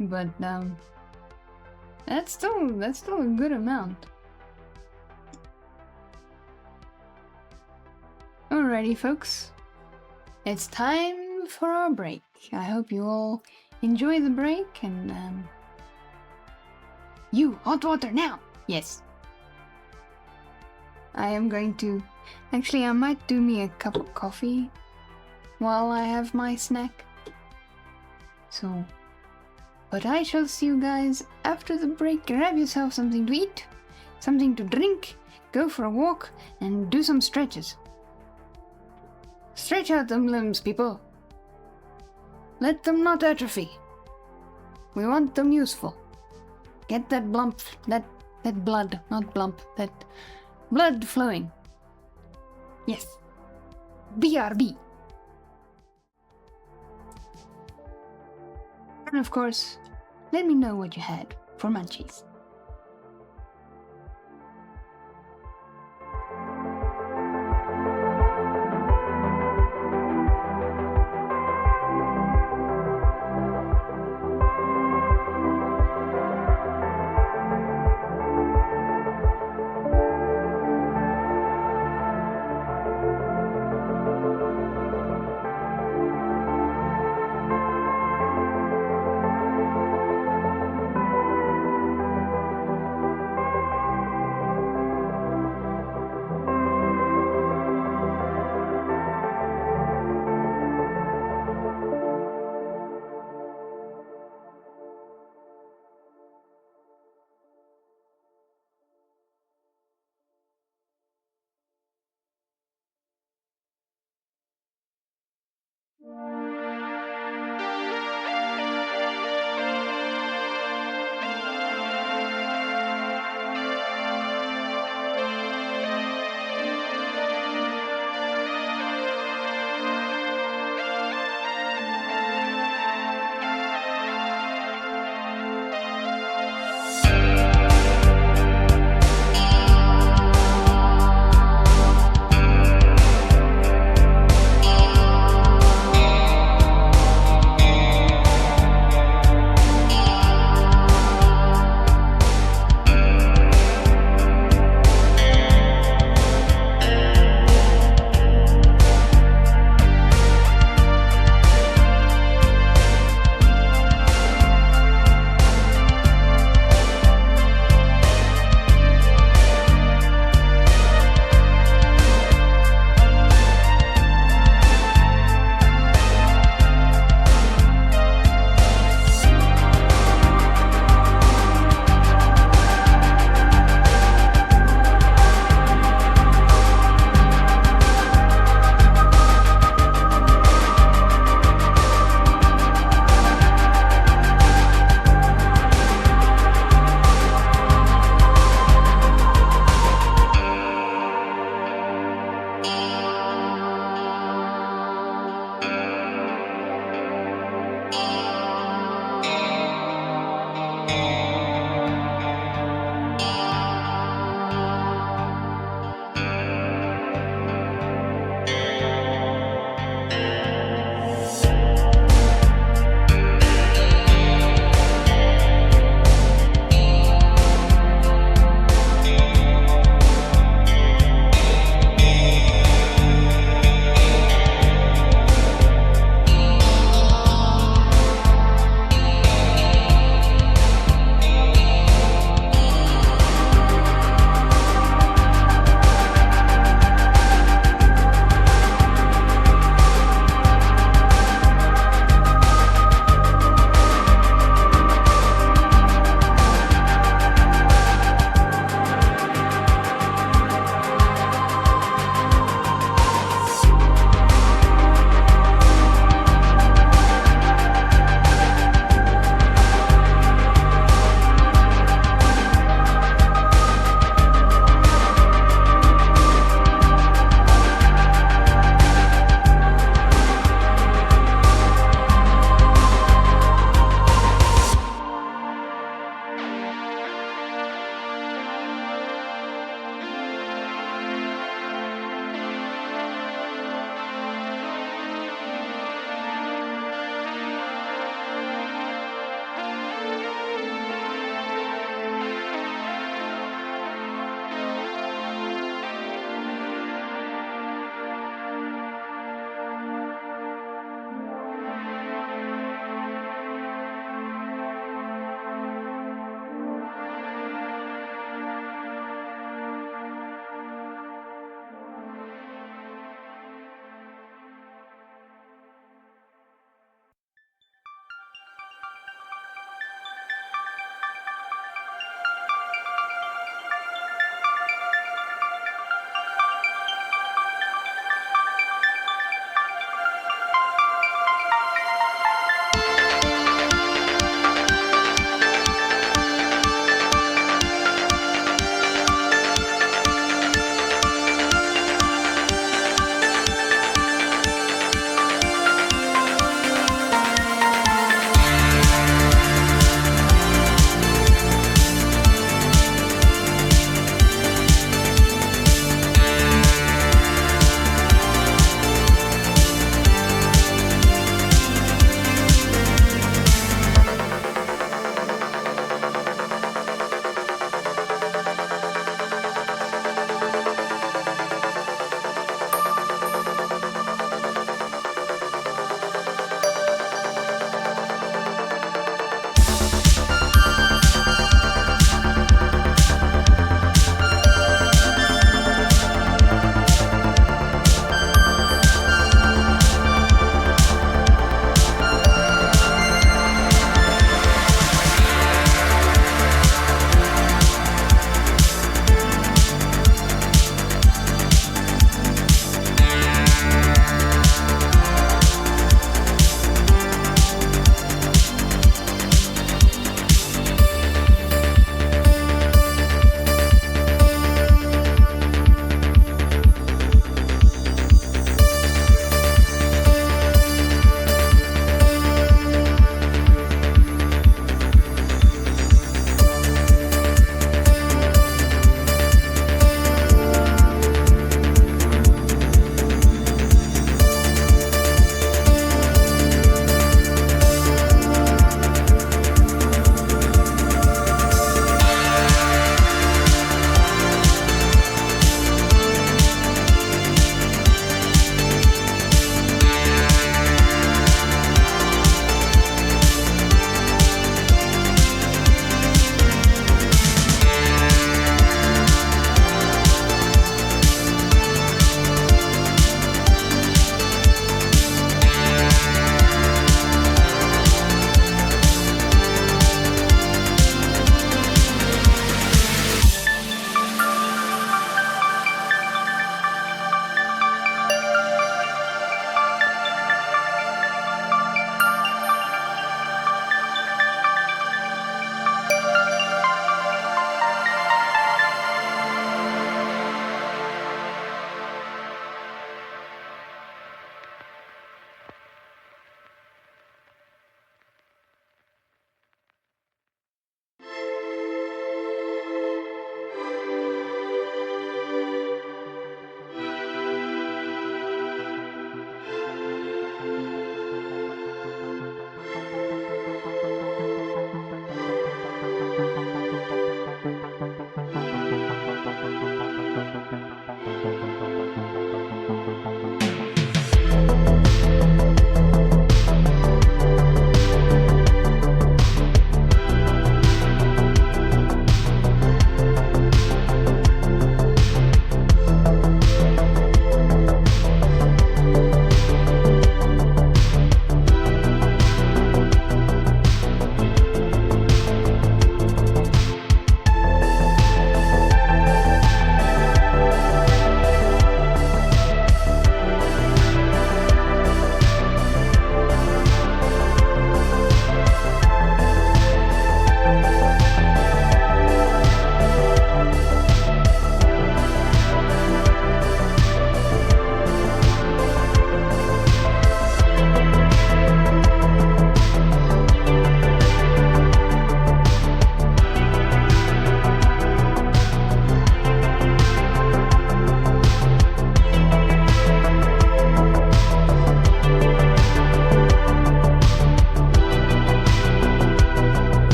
But that's still a good amount. Alrighty, folks. It's time for our break. I hope you all enjoy the break and you, hot water now! Yes. I am going to... Actually, I might do me a cup of coffee while I have my snack. So... But I shall see you guys after the break. Grab yourself something to eat, something to drink, go for a walk, and do some stretches. Stretch out them limbs, people. Let them not atrophy. We want them useful. Get that blump, that blood, not blump, that blood flowing. Yes. BRB. And of course, let me know what you had for munchies.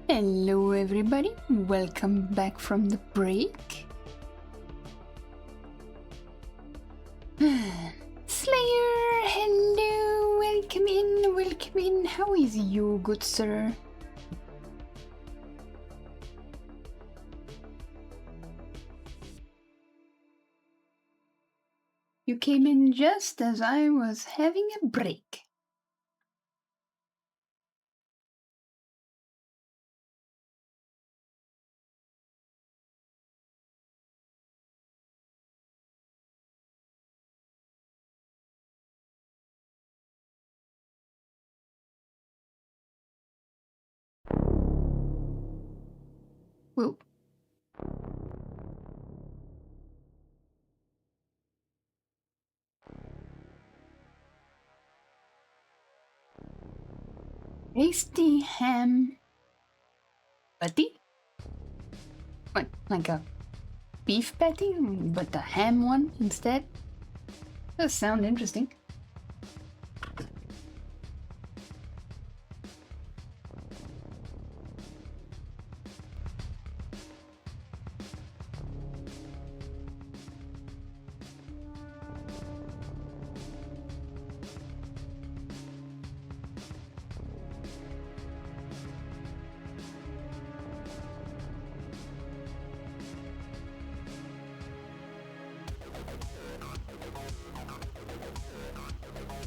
Hello everybody, welcome back from the break. Slayer, hello, welcome in, how is you, good sir? You came in just as I was having a break. Whoa. Tasty ham patty? What, like a beef patty, but the ham one instead? Does sound interesting.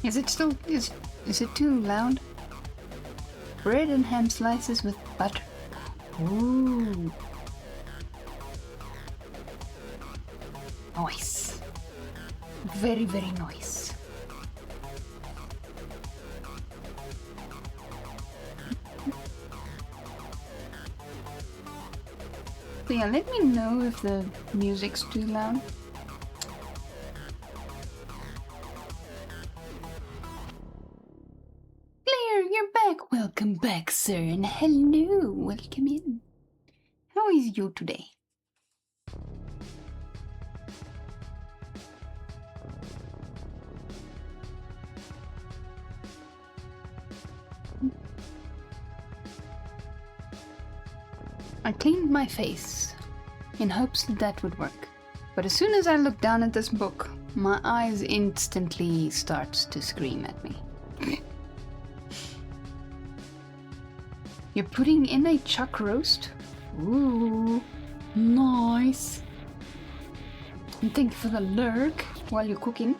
Is it too loud? Bread and ham slices with butter. Ooh. Nice. Very, very nice. So yeah, let me know if the music's too loud. Welcome back, sir, and hello, welcome in. How is you today? I cleaned my face in hopes that would work, but as soon as I look down at this book, my eyes instantly start to scream at me. You're putting in a chuck roast? Ooh, nice. And thank you for the lurk while you're cooking.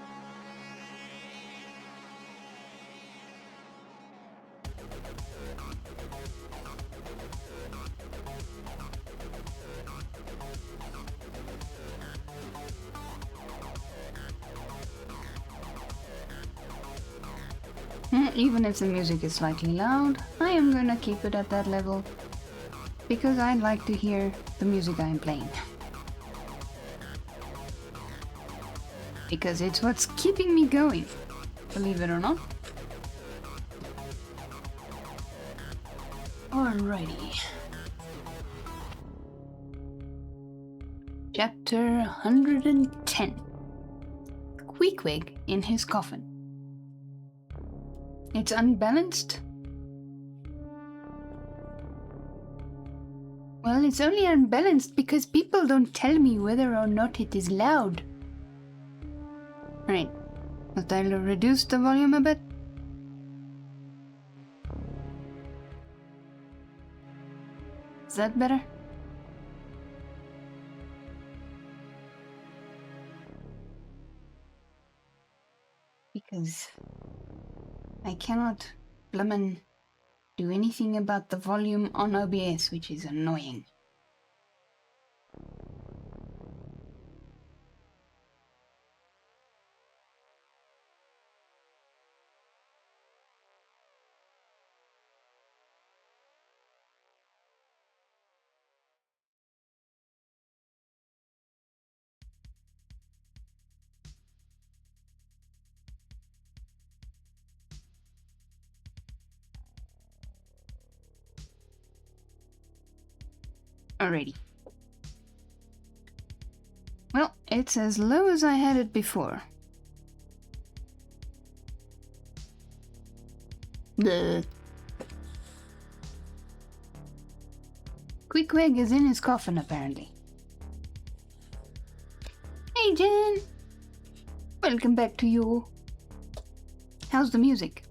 Even if the music is slightly loud, I am gonna keep it at that level because I like to hear the music I am playing. Because it's what's keeping me going, believe it or not. Alrighty. Chapter 110. Queequeg in his coffin. It's unbalanced? Well, it's only unbalanced because people don't tell me whether or not it is loud. Right. Must I reduce the volume a bit? Is that better? Because I cannot blimmin' do anything about the volume on OBS, which is annoying. Alrighty. Well, it's as low as I had it before. Bleh. Queequeg is in his coffin, apparently. Hey, Jen! Welcome back to you. How's the music?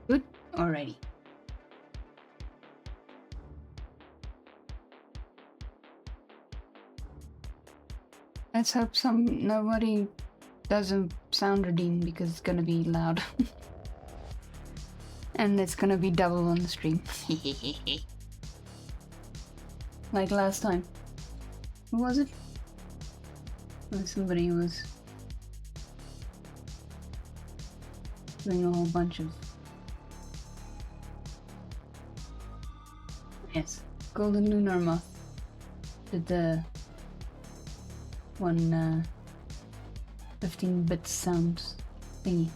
Good? Alrighty. Let's hope nobody does a sound redeem because it's gonna be loud. And it's gonna be double on the stream. Like last time. Who was it? When somebody was doing a whole bunch of... Yes, Golden Lunar Moth did the 15-bit sounds thingy.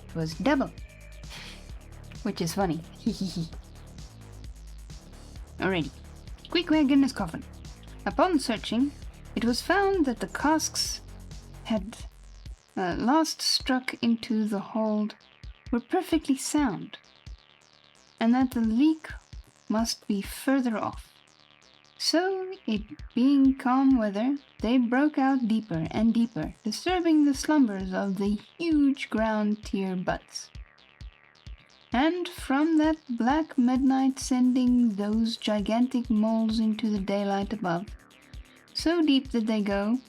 It was double, which is funny. Alrighty, Queequeg in his coffin. Upon searching, it was found that the casks had last struck into the hold were perfectly sound, and that the leak must be further off. So, it being calm weather, they broke out deeper and deeper, disturbing the slumbers of the huge ground tier butts. And from that black midnight sending those gigantic moles into the daylight above, so deep did they go,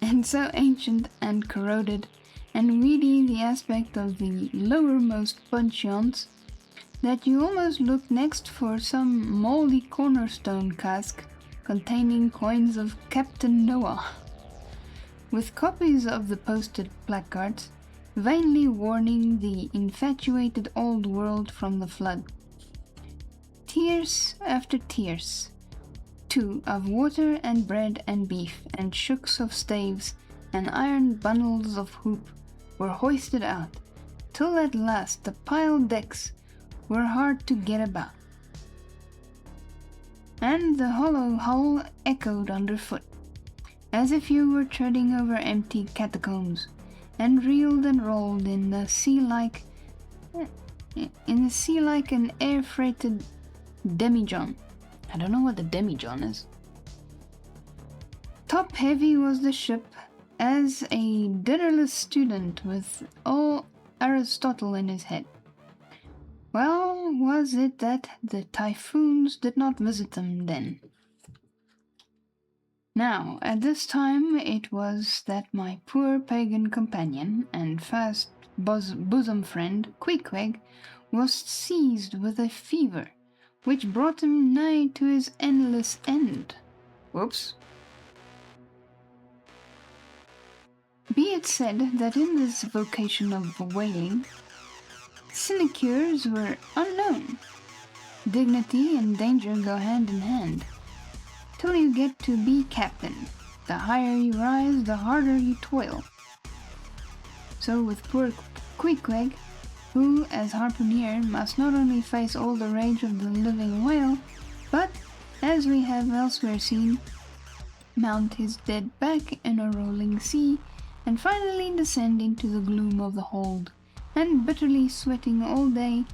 and so ancient and corroded and weedy the aspect of the lowermost puncheons, that you almost looked next for some moldy cornerstone cask containing coins of Captain Noah, with copies of the posted placards, vainly warning the infatuated old world from the flood. Tiers after tiers, too, of water and bread and beef and shooks of staves and iron bundles of hoop were hoisted out, till at last the piled decks were hard to get about, and the hollow hull echoed underfoot, as if you were treading over empty catacombs, and reeled and rolled in the sea like an air-freighted demijohn. I don't know what the demijohn is. Top heavy was the ship, as a dinnerless student with all Aristotle in his head. Well, was it that the typhoons did not visit them then? Now, at this time it was that my poor pagan companion and fast bosom friend, Queequeg, was seized with a fever, which brought him nigh to his endless end. Whoops. Be it said that in this vocation of whaling, sinecures were unknown. Dignity and danger go hand in hand. till you get to be captain. The higher you rise, the harder you toil. So with poor Queequeg, who, as harpooner, must not only face all the rage of the living whale, but, as we have elsewhere seen, mount his dead back in a rolling sea, and finally descend into the gloom of the hold, and bitterly sweating all day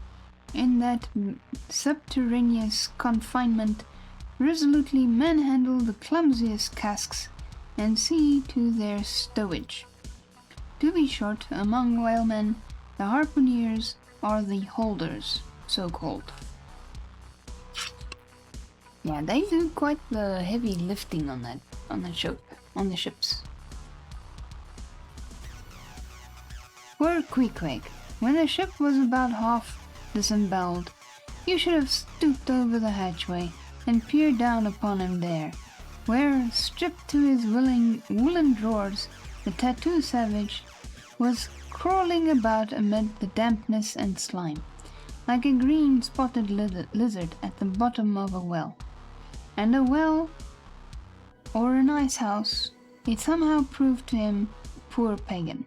in that subterraneous confinement, resolutely manhandle the clumsiest casks, and see to their stowage. To be short, among whalemen, the harpooneers are the holders, so-called. Yeah, they do quite the heavy lifting on the ships. Poor Queequeg, when the ship was about half disemboweled, you should have stooped over the hatchway and peered down upon him there, where, stripped to his woolen drawers, the tattoo savage was crawling about amid the dampness and slime, like a green spotted lizard at the bottom of a well. And a well, or an ice house, it somehow proved to him, poor pagan,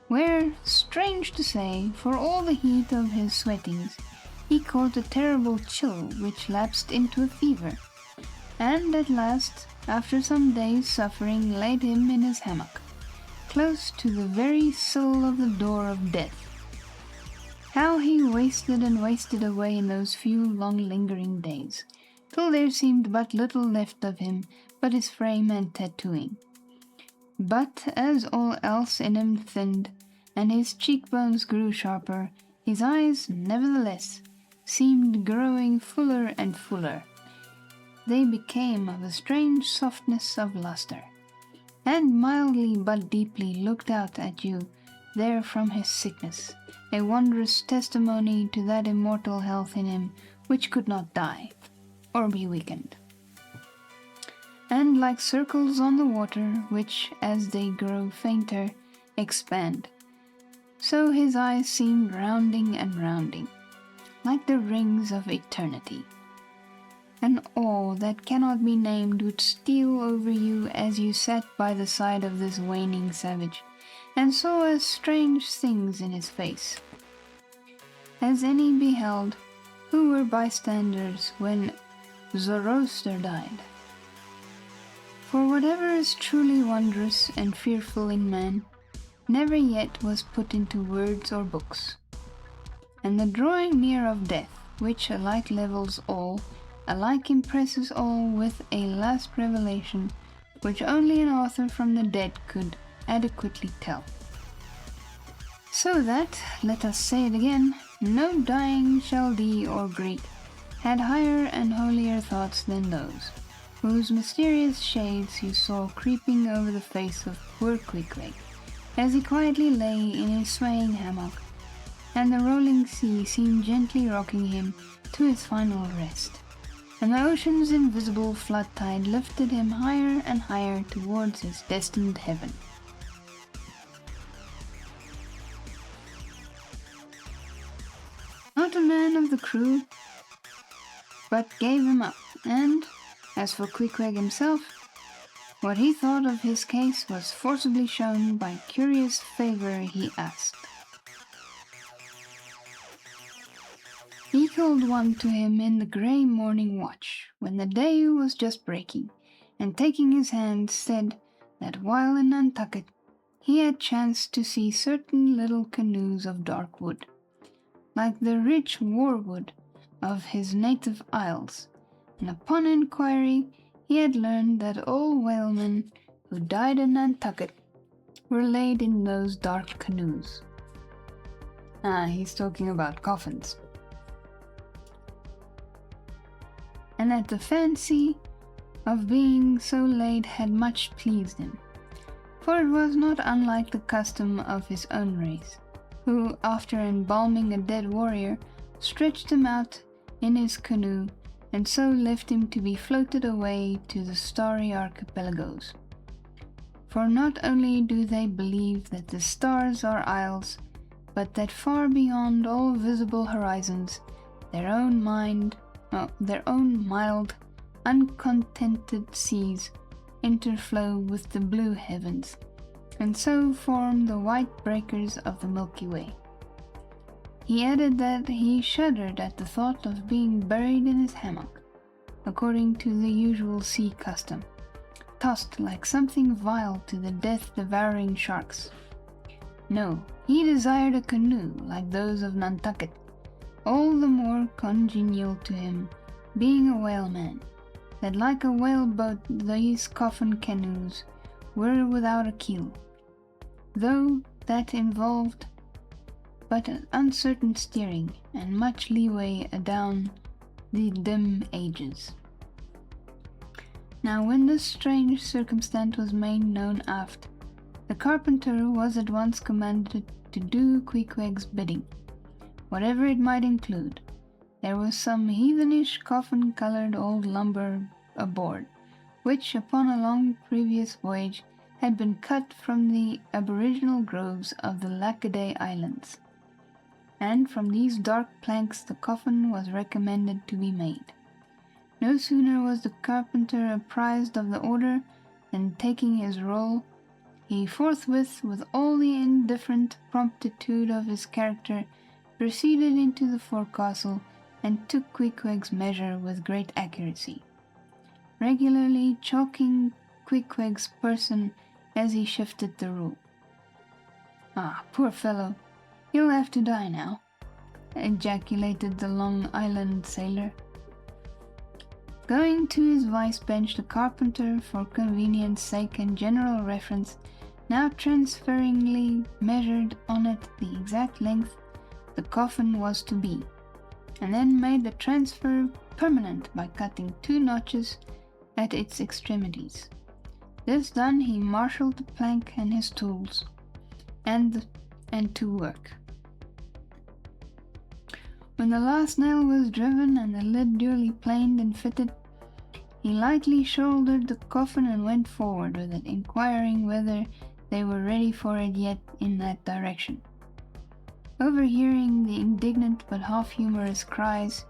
where, strange to say, for all the heat of his sweatings, he caught a terrible chill which lapsed into a fever, and at last, after some days' suffering, laid him in his hammock, close to the very sill of the door of death. How he wasted and wasted away in those few long lingering days, till there seemed but little left of him but his frame and tattooing. But as all else in him thinned, and his cheekbones grew sharper, his eyes, nevertheless, seemed growing fuller and fuller. They became of a strange softness of lustre, and mildly but deeply looked out at you there from his sickness, a wondrous testimony to that immortal health in him which could not die, or be weakened. And like circles on the water, which, as they grow fainter, expand, so his eyes seemed rounding and rounding, like the rings of eternity. An awe that cannot be named would steal over you as you sat by the side of this waning savage, and saw as strange things in his face as any beheld who were bystanders when Zoroaster died. For whatever is truly wondrous and fearful in man, never yet was put into words or books. And the drawing near of death, which alike levels all, alike impresses all with a last revelation, which only an author from the dead could adequately tell. So that, let us say it again, no dying Chaldee or Greek had higher and holier thoughts than those, whose mysterious shades you saw creeping over the face of poor Queequeg, as he quietly lay in his swaying hammock, and the rolling sea seemed gently rocking him to his final rest, and the ocean's invisible flood tide lifted him higher and higher towards his destined heaven. Not a man of the crew but gave him up, and, as for Queequeg himself, what he thought of his case was forcibly shown by curious favour he asked. He called one to him in the grey morning watch, when the day was just breaking, and taking his hand said that while in Nantucket he had chanced to see certain little canoes of dark wood, like the rich war-wood of his native isles, and upon inquiry he had learned that all whalemen who died in Nantucket were laid in those dark canoes. He's talking about coffins. And that the fancy of being so laid had much pleased him, for it was not unlike the custom of his own race, who, after embalming a dead warrior, stretched him out in his canoe, and so left him to be floated away to the starry archipelagos. For not only do they believe that the stars are isles, but that far beyond all visible horizons, their own mild, uncontented seas interflow with the blue heavens, and so form the white breakers of the Milky Way. He added that he shuddered at the thought of being buried in his hammock, according to the usual sea custom, tossed like something vile to the death-devouring sharks. No, he desired a canoe like those of Nantucket, all the more congenial to him, being a whaleman, that like a whaleboat these coffin canoes were without a keel, though that involved but an uncertain steering and much leeway adown the dim ages. Now when this strange circumstance was made known aft, the carpenter was at once commanded to do Queequeg's bidding, whatever it might include. There was some heathenish coffin-coloured old lumber aboard, which upon a long previous voyage had been cut from the aboriginal groves of the Lackaday Islands, and from these dark planks the coffin was recommended to be made. No sooner was the carpenter apprised of the order than, taking his roll, he forthwith, with all the indifferent promptitude of his character, proceeded into the forecastle and took Queequeg's measure with great accuracy, regularly chalking Queequeg's person as he shifted the rule. "Ah, poor fellow, he'll have to die now," ejaculated the Long Island sailor. Going to his vice bench, the carpenter, for convenience sake and general reference, now transferringly measured on it the exact length the coffin was to be, and then made the transfer permanent by cutting 2 notches at its extremities. This done, he marshalled the plank and his tools, and to work. When the last nail was driven and the lid duly planed and fitted, he lightly shouldered the coffin and went forward with it, inquiring whether they were ready for it yet in that direction. Overhearing the indignant but half-humorous cries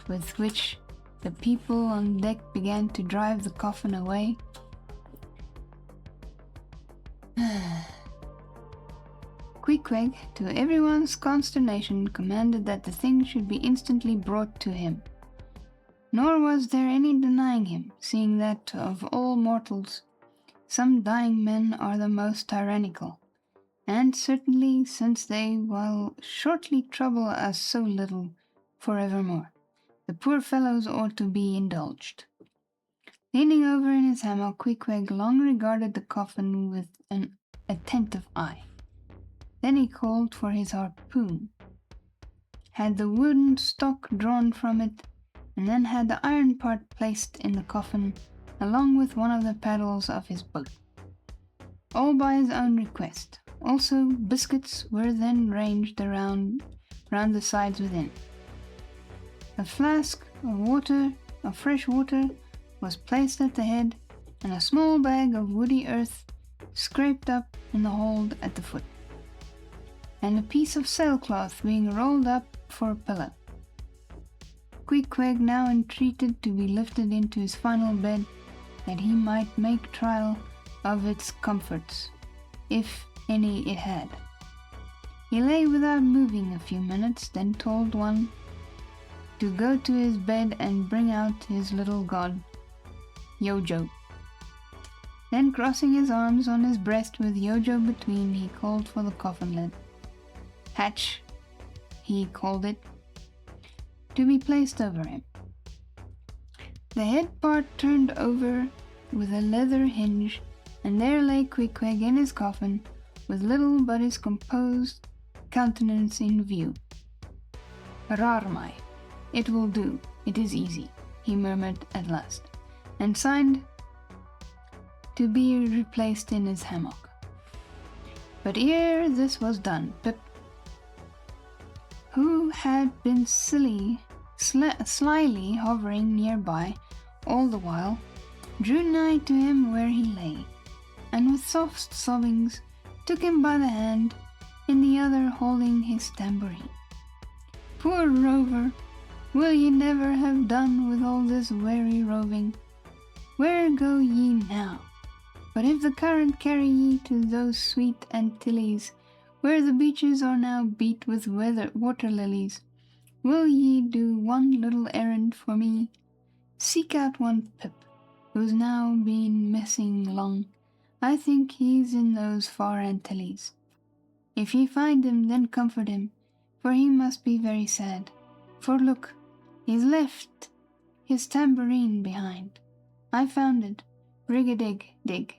with which the people on deck began to drive the coffin away, Queequeg, to everyone's consternation, commanded that the thing should be instantly brought to him. Nor was there any denying him, seeing that, of all mortals, some dying men are the most tyrannical, and certainly, since they will shortly trouble us so little for evermore, the poor fellows ought to be indulged. Leaning over in his hammock, Queequeg long regarded the coffin with an attentive eye. Then he called for his harpoon, had the wooden stock drawn from it, and then had the iron part placed in the coffin, along with one of the paddles of his boat, all by his own request. Also, biscuits were then ranged round the sides within. A flask of fresh water, was placed at the head, and a small bag of woody earth scraped up in the hold at the foot, and a piece of sailcloth being rolled up for a pillow. Queequeg now entreated to be lifted into his final bed, that he might make trial of its comforts, if any it had. He lay without moving a few minutes, then told one to go to his bed and bring out his little god, Yojo. Then, crossing his arms on his breast with Yojo between, he called for the coffin lid. Hatch, he called it, to be placed over him. The head part turned over with a leather hinge, and there lay Queequeg in his coffin, with little but his composed countenance in view. "Rarmai, it will do, it is easy," he murmured at last, and signed to be replaced in his hammock. But ere this was done, Pip, who had been slyly hovering nearby all the while, drew nigh to him where he lay, and with soft sobbings took him by the hand, in the other holding his tambourine. Poor Rover, will ye never have done with all this weary roving? Where go ye now? But if the current carry ye to those sweet Antilles, where the beaches are now beat with water lilies, will ye do one little errand for me? Seek out one Pip, who's now been missing long. I think he's in those far Antilles. If ye find him, then comfort him, for he must be very sad. For look, he's left his tambourine behind. I found it, rig-a-dig-dig.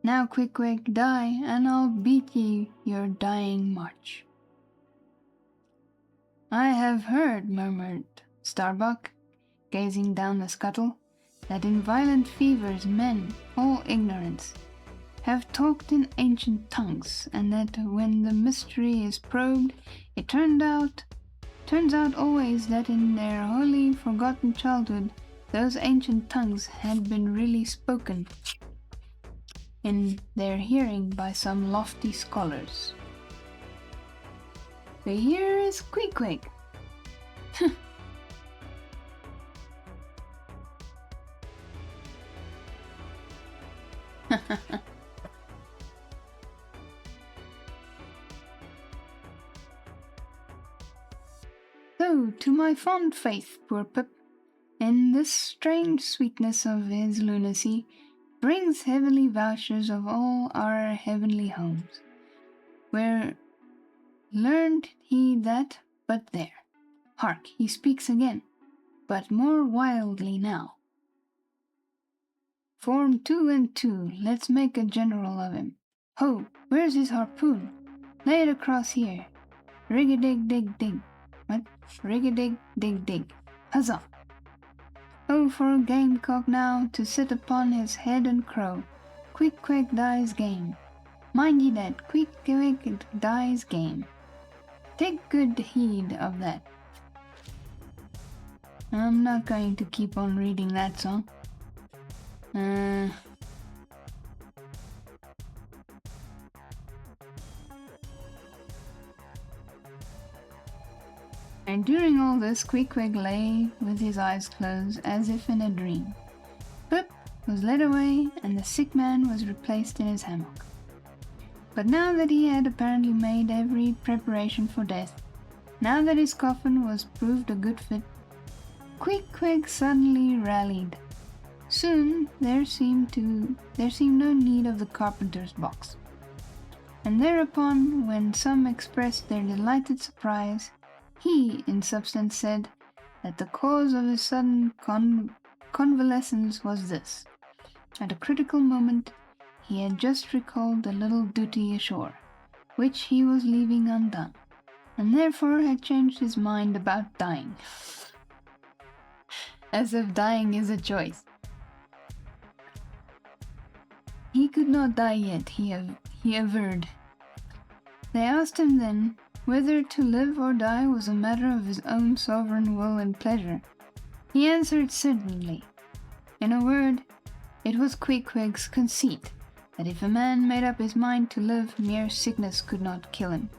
Now quick, die, and I'll beat ye your dying march. I have heard, murmured Starbuck, gazing down the scuttle, that in violent fevers men, all ignorance, have talked in ancient tongues, and that when the mystery is probed, it turns out always that in their wholly forgotten childhood those ancient tongues had been really spoken in their hearing by some lofty scholars. The here is Queequeg. So, to my fond faith, poor Pip, in this strange sweetness of his lunacy, brings heavenly vouchers of all our heavenly homes, where learned he that, but there. Hark, he speaks again, but more wildly now. Form 2 and 2, let's make a general of him. Ho, where's his harpoon? Lay it across here. Rig-a-dig-dig-dig. What? Rig-a-dig-dig-dig. Huzzah! Oh, for a gamecock now to sit upon his head and crow. Queequeg dies game. Mind ye that, Queequeg dies game. Take good heed of that. I'm not going to keep on reading that song. And during all this, Queequeg lay with his eyes closed as if in a dream. Pip was led away, and the sick man was replaced in his hammock. But now that he had apparently made every preparation for death, now that his coffin was proved a good fit, Queequeg suddenly rallied. Soon there seemed no need of the carpenter's box. And thereupon, when some expressed their delighted surprise, he, in substance, said that the cause of his sudden convalescence was this. At a critical moment, he had just recalled a little duty ashore, which he was leaving undone, and therefore had changed his mind about dying. As if dying is a choice. He could not die yet, he averred. They asked him then whether to live or die was a matter of his own sovereign will and pleasure. He answered certainly. In a word, it was Queequeg's conceit that if a man made up his mind to live, mere sickness could not kill him.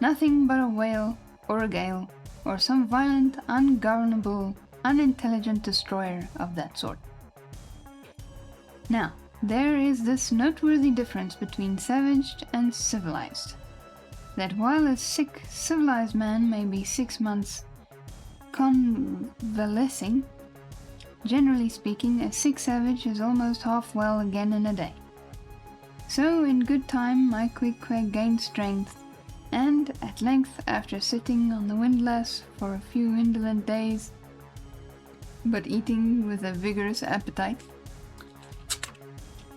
Nothing but a whale, or a gale, or some violent, ungovernable, unintelligent destroyer of that sort. Now, there is this noteworthy difference between savage and civilized, that while a sick, civilized man may be 6 months convalescing, generally speaking, a sick savage is almost half well again in a day. So, in good time, my Queequeg gained strength, and at length, after sitting on the windlass for a few indolent days, but eating with a vigorous appetite,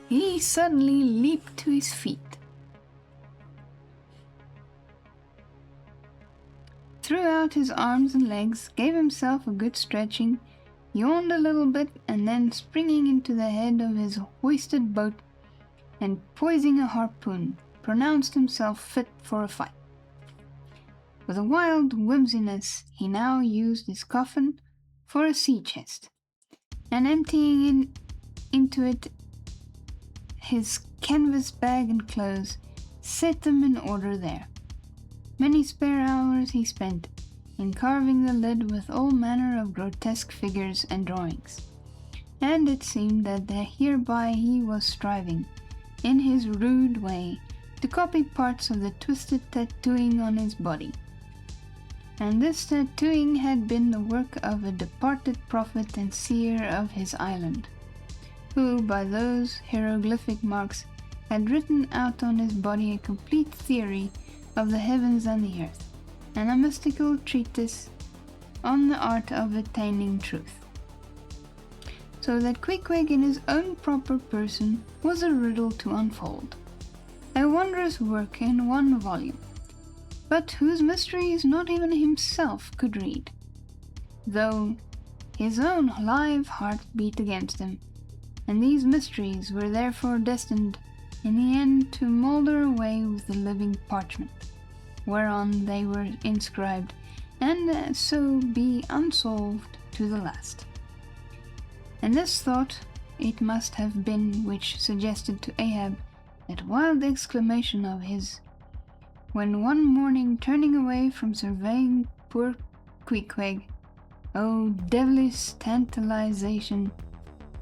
he suddenly leaped to his feet. Threw out his arms and legs, gave himself a good stretching, yawned a little bit, and then springing into the head of his hoisted boat, and poising a harpoon, pronounced himself fit for a fight. With a wild whimsiness, he now used his coffin for a sea chest, and emptying into it his canvas bag and clothes, set them in order there. Many spare hours he spent in carving the lid with all manner of grotesque figures and drawings. And it seemed that hereby he was striving, in his rude way, to copy parts of the twisted tattooing on his body. And this tattooing had been the work of a departed prophet and seer of his island, who, by those hieroglyphic marks, had written out on his body a complete theory of the heavens and the earth, and a mystical treatise on the art of attaining truth. So that Queequeg in his own proper person was a riddle to unfold, a wondrous work in one volume, but whose mysteries not even himself could read, though his own live heart beat against him, and these mysteries were therefore destined in the end to moulder away with the living parchment, whereon they were inscribed, and so be unsolved to the last. And this thought it must have been which suggested to Ahab that wild exclamation of his, when one morning turning away from surveying poor Queequeg, "O devilish tantalization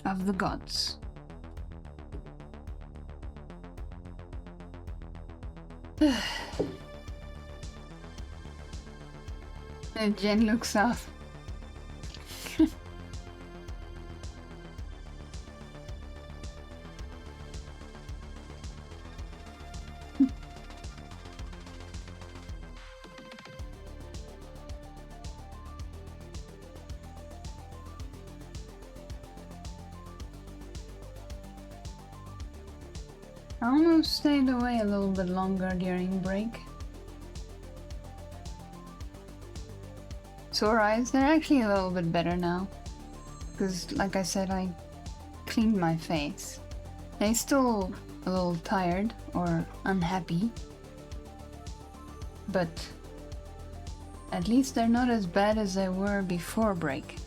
of the gods." And Jen looks off. I almost stayed away a little bit longer during break. Sore eyes, they're actually a little bit better now. Because, like I said, I cleaned my face. They're still a little tired or unhappy. But at least they're not as bad as they were before break.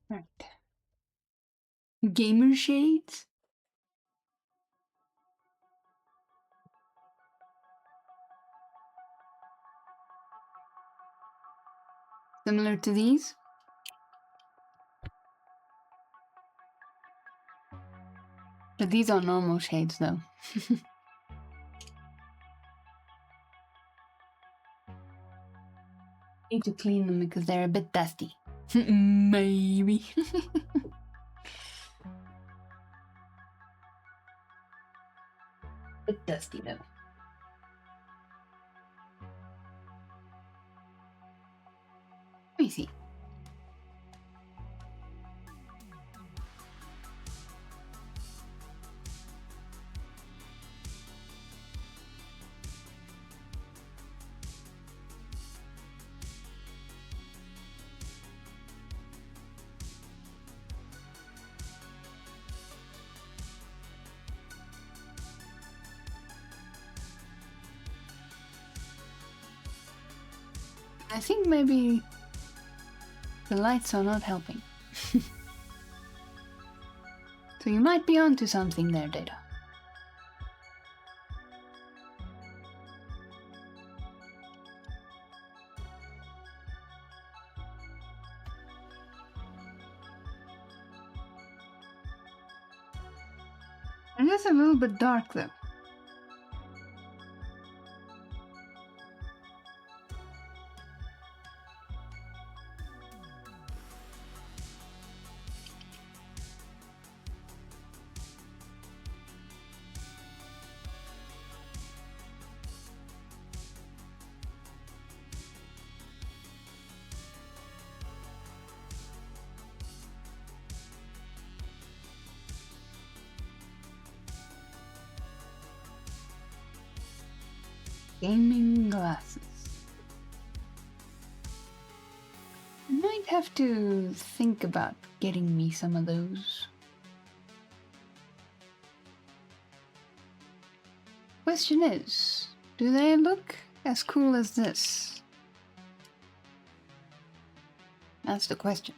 Right. Gamer shades? Similar to these? But these are normal shades though. Need to clean them because they're a bit dusty. Maybe. Bit dusty though. Let me see. I think maybe the lights are not helping. So you might be onto something there, Data. It is a little bit dark though. Gaming glasses. I might have to think about getting me some of those. Question is, do they look as cool as this? That's the question.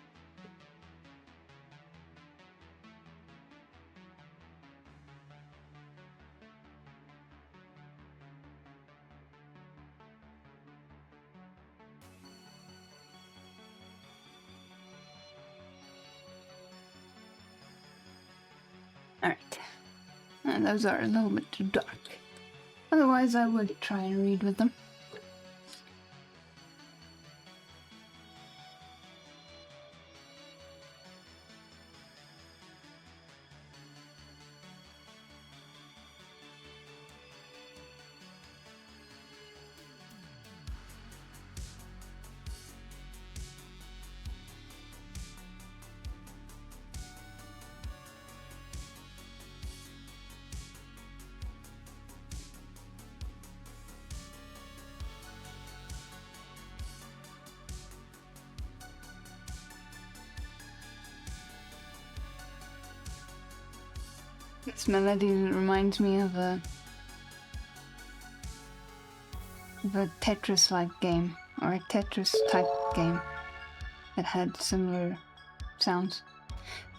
Alright. And those are a little bit too dark. Otherwise, I would try and read with them. This melody reminds me of a Tetris-like game, or a Tetris-type game that had similar sounds.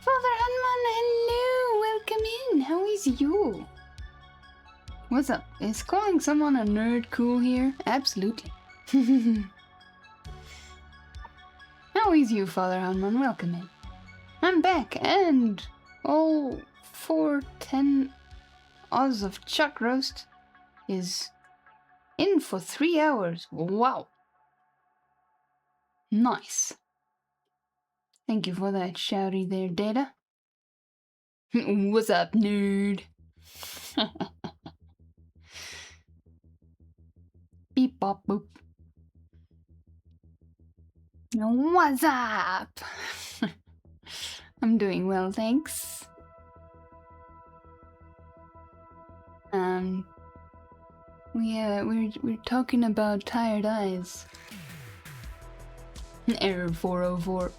Father Hanman, hello! Welcome in! How is you? What's up? Is calling someone a nerd cool here? Absolutely. How is you, Father Hanman? Welcome in. I'm back, and all 410 Oz of chuck roast is in for 3 hours. Wow. Nice. Thank you for that shouty there, Data. What's up, nerd? Beep bop boop. What's up? I'm doing well, thanks. We're talking about tired eyes. Error 404.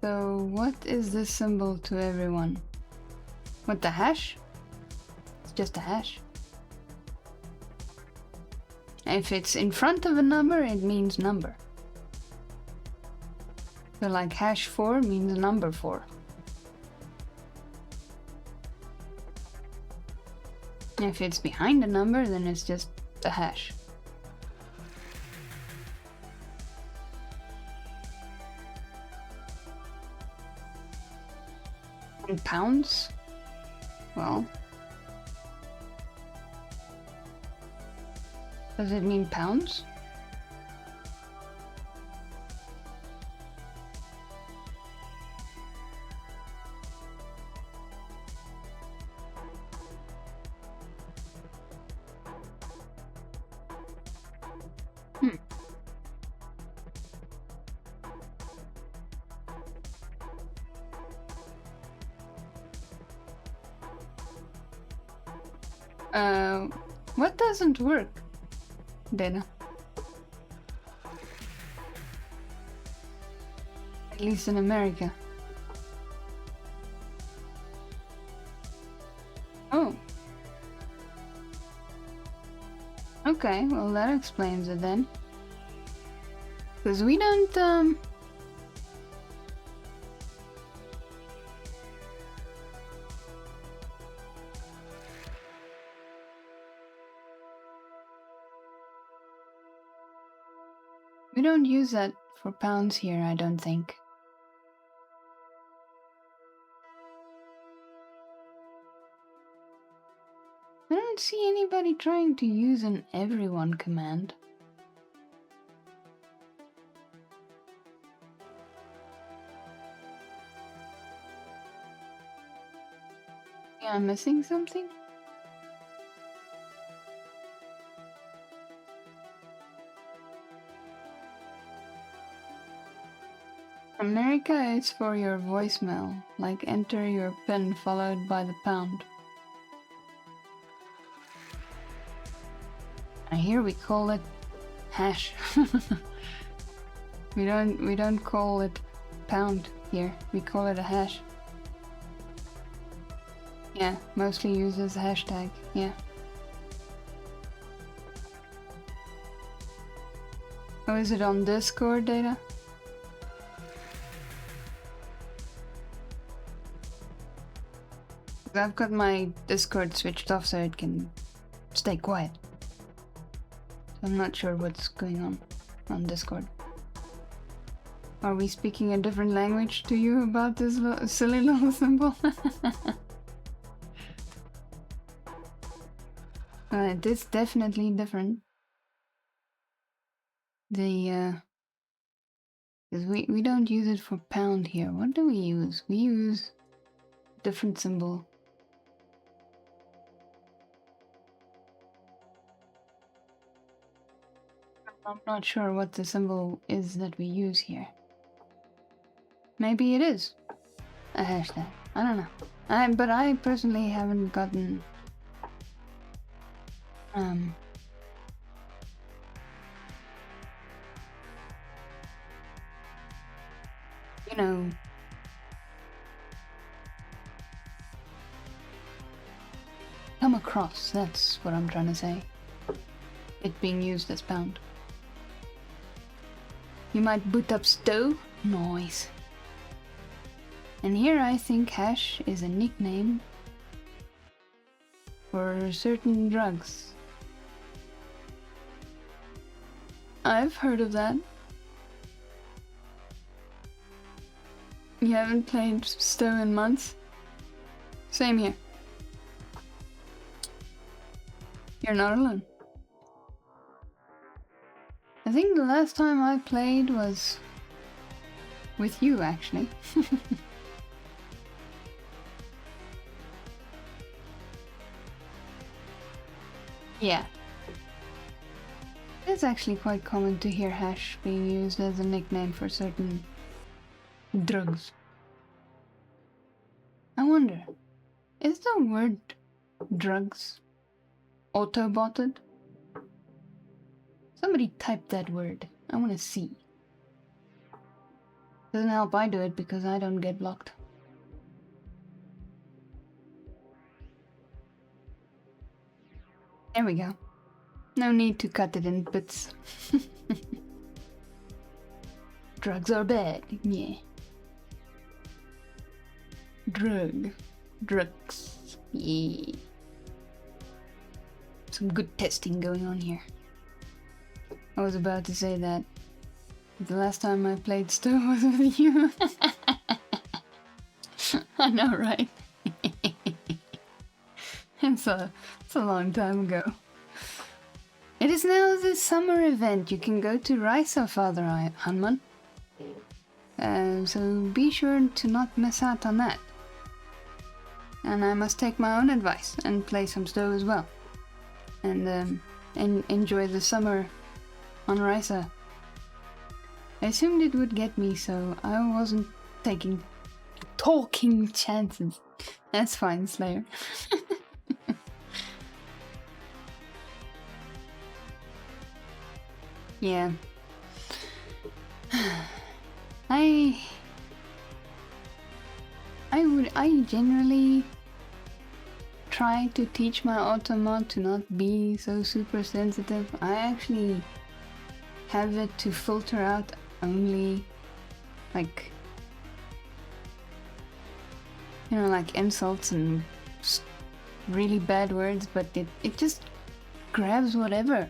So, what is this symbol to everyone? What, the hash? It's just a hash. If it's in front of a number, it means number. So like hash 4 means number 4. If it's behind a number, then it's just a hash. And pounds? Well, does it mean pounds? What doesn't work, Dana? At least in America. Oh. Okay, well that explains it then. Because we don't, we don't use that for pounds here, I don't think. I don't see anybody trying to use an everyone command. Yeah, I'm missing something? America is for your voicemail, like enter your PIN followed by the pound. And here we call it hash. we don't call it pound here. We call it a hash. Yeah, mostly uses hashtag. Yeah. Oh, is it on Discord data? I've got my Discord switched off so it can stay quiet. I'm not sure what's going on Discord. Are we speaking a different language to you about this silly little symbol? It is definitely different. Because we don't use it for pound here. What do we use? We use different symbol. I'm not sure what the symbol is that we use here. Maybe it is a hashtag. I don't know. But I personally haven't gotten you know, come across, that's what I'm trying to say. It being used as pound. You might boot up Stowe? Nice. And here I think hash is a nickname for certain drugs. I've heard of that. You haven't played Stowe in months? Same here. You're not alone. I think the last time I played was with you, actually. Yeah. It's actually quite common to hear hash being used as a nickname for certain drugs. I wonder, is the word drugs auto-botted? Somebody type that word. I want to see. Doesn't help I do it because I don't get blocked. There we go. No need to cut it in bits. Drugs are bad, yeah. Drugs, yeah. Some good testing going on here. I was about to say that the last time I played Stowe was with you. I know, right? It's a long time ago. It is now the summer event. You can go to Risa, Father Hanman. So be sure to not miss out on that. And I must take my own advice and play some Stowe as well. And enjoy the summer on Risa. I assumed it would get me, so I wasn't taking talking chances. That's fine, Slayer. Yeah. I generally try to teach my automat to not be so super sensitive. I actually have it to filter out only like, you know, like insults and really bad words, but it just grabs whatever.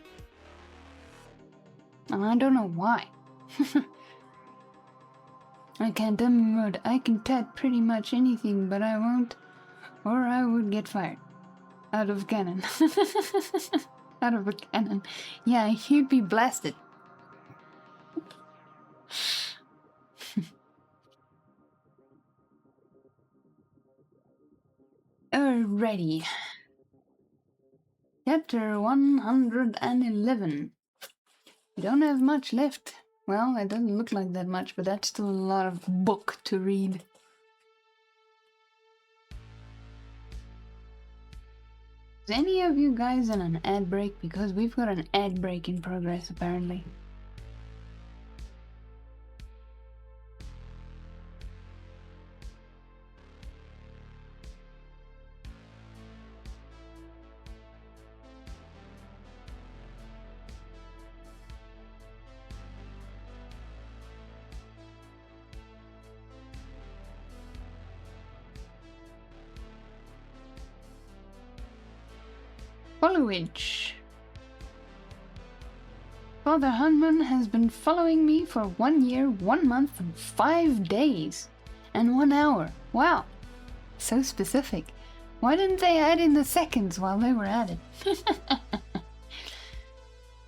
And I don't know why. I can't emote. I can type pretty much anything, but I won't, or I would get fired. Out of cannon. Out of a cannon. Yeah, you'd be blasted. Alrighty. Chapter 111. We don't have much left. Well, it doesn't look like that much, but that's still a lot of book to read. Is any of you guys on an ad break? Because we've got an ad break in progress, apparently. Followage. Father Herman has been following me for 1 year, 1 month, and 5 days. And 1 hour. Wow. So specific. Why didn't they add in the seconds while they were at it?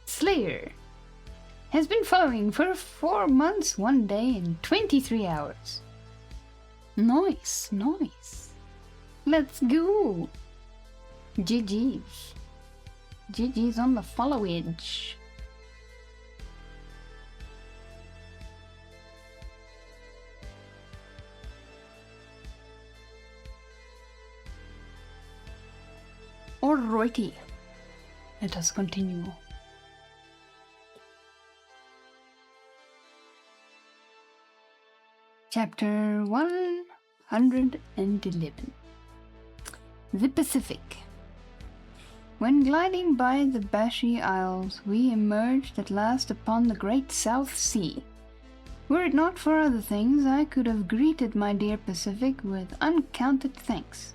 Slayer has been following for 4 months, 1 day, and 23 hours. Nice, nice. Let's go. GG's. GG's on the followage. Alrighty. Let us continue. Chapter 111. The Pacific. When gliding by the Bashi Isles, we emerged at last upon the great South Sea. Were it not for other things, I could have greeted my dear Pacific with uncounted thanks,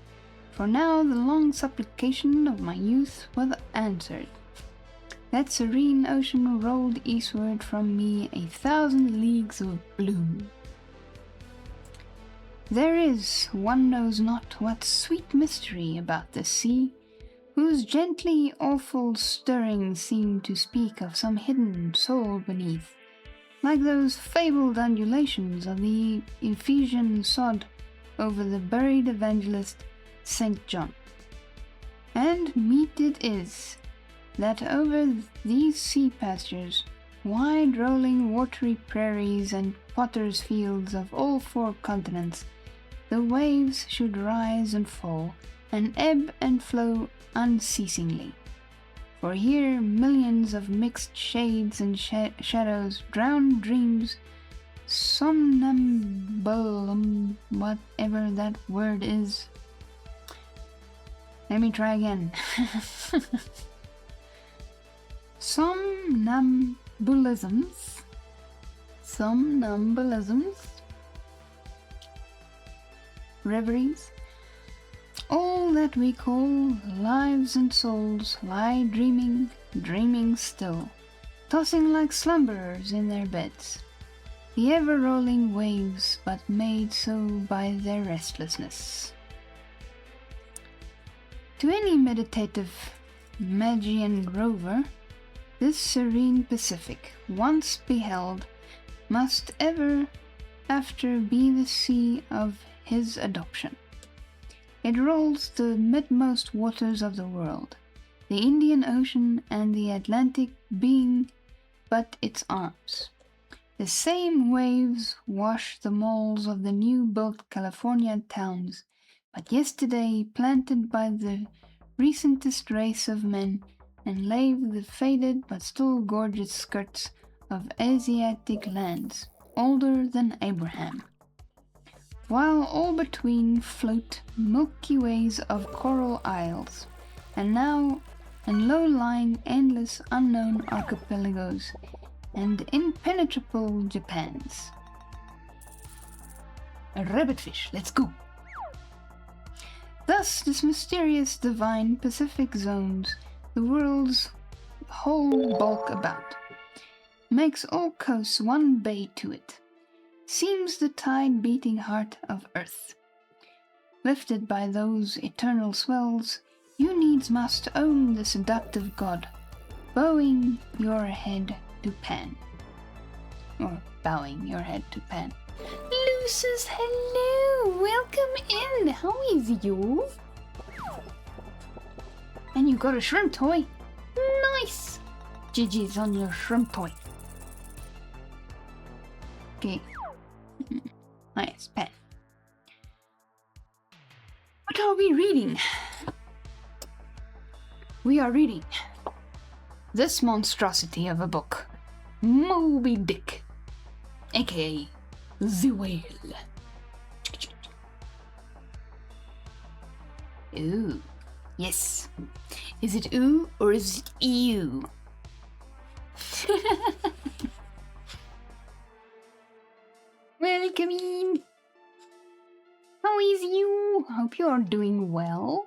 for now the long supplication of my youth was answered. That serene ocean rolled eastward from me 1,000 leagues of blue. There is, one knows not what sweet mystery about the sea, whose gently awful stirrings seem to speak of some hidden soul beneath, like those fabled undulations of the Ephesian sod over the buried evangelist St. John. And meet it is, that over these sea pastures, wide rolling watery prairies and potters' fields of all 4 continents, the waves should rise and fall, and ebb and flow unceasingly. For here millions of mixed shades and shadows, drowned dreams, somnambulum, whatever that word is. Let me try again. Somnambulisms, reveries, all that we call lives and souls lie dreaming, dreaming still, tossing like slumberers in their beds, the ever-rolling waves but made so by their restlessness. To any meditative Magian rover, this serene Pacific, once beheld, must ever after be the sea of his adoption. It rolls the midmost waters of the world, the Indian Ocean and the Atlantic being but its arms. The same waves wash the malls of the new-built California towns, but yesterday planted by the recentest race of men, and lave the faded but still gorgeous skirts of Asiatic lands, older than Abraham, while all between float milky ways of coral isles, and low-lying endless unknown archipelagos, and impenetrable Japans. A rabbitfish, let's go! Thus this mysterious divine Pacific zones the world's whole bulk about, makes all coasts one bay to it, seems the tide-beating heart of earth. Lifted by those eternal swells, you needs must own the seductive god, bowing your head to Pan. Or bowing your head to Pan. Lucis, hello! Welcome in! How is you? And you got a shrimp toy? Nice! GG's on your shrimp toy. Okay. Nice pen. What are we reading? We are reading this monstrosity of a book, Moby Dick, aka the Whale. Ooh, yes. Is it ooh or is it ew? Welcome in. How is you? Hope you are doing well.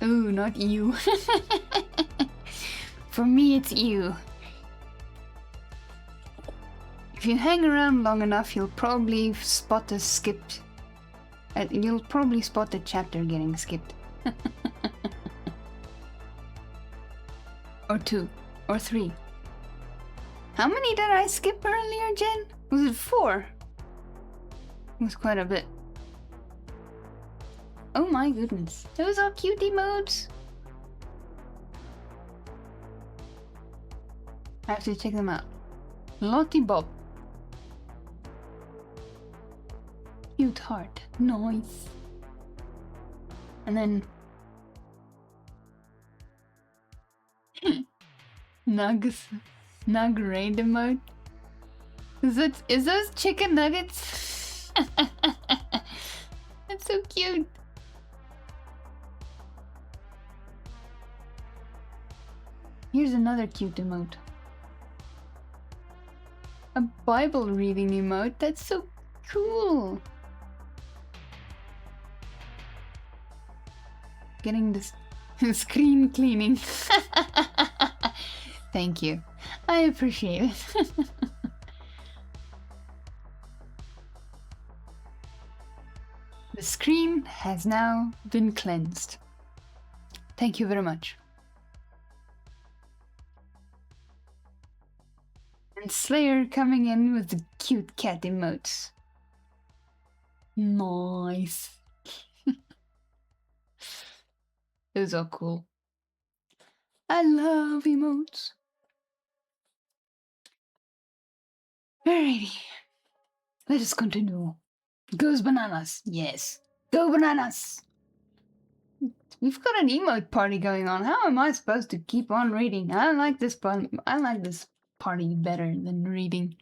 Ooh, not you. For me, it's you. If you hang around long enough, you'll probably spot a skipped. You'll probably spot a chapter getting skipped. Or 2. Or 3. How many did I skip earlier, Jen? Was it 4? It was quite a bit. Oh my goodness. Those are cute emotes. I have to check them out. Lottie Bob. Cute heart. Nice. And then Nugs. Nug raid emote. Is those chicken nuggets? That's so cute. Here's another cute emote. A Bible reading emote. That's so cool. Getting this screen cleaning. Thank you. I appreciate it. The screen has now been cleansed. Thank you very much. And Slayer coming in with the cute cat emotes. Nice. Those are cool. I love emotes. Alrighty. Let us continue. Goes bananas. Yes. Go bananas. We've got an emote party going on. How am I supposed to keep on reading? I like this party. I like this party better than reading.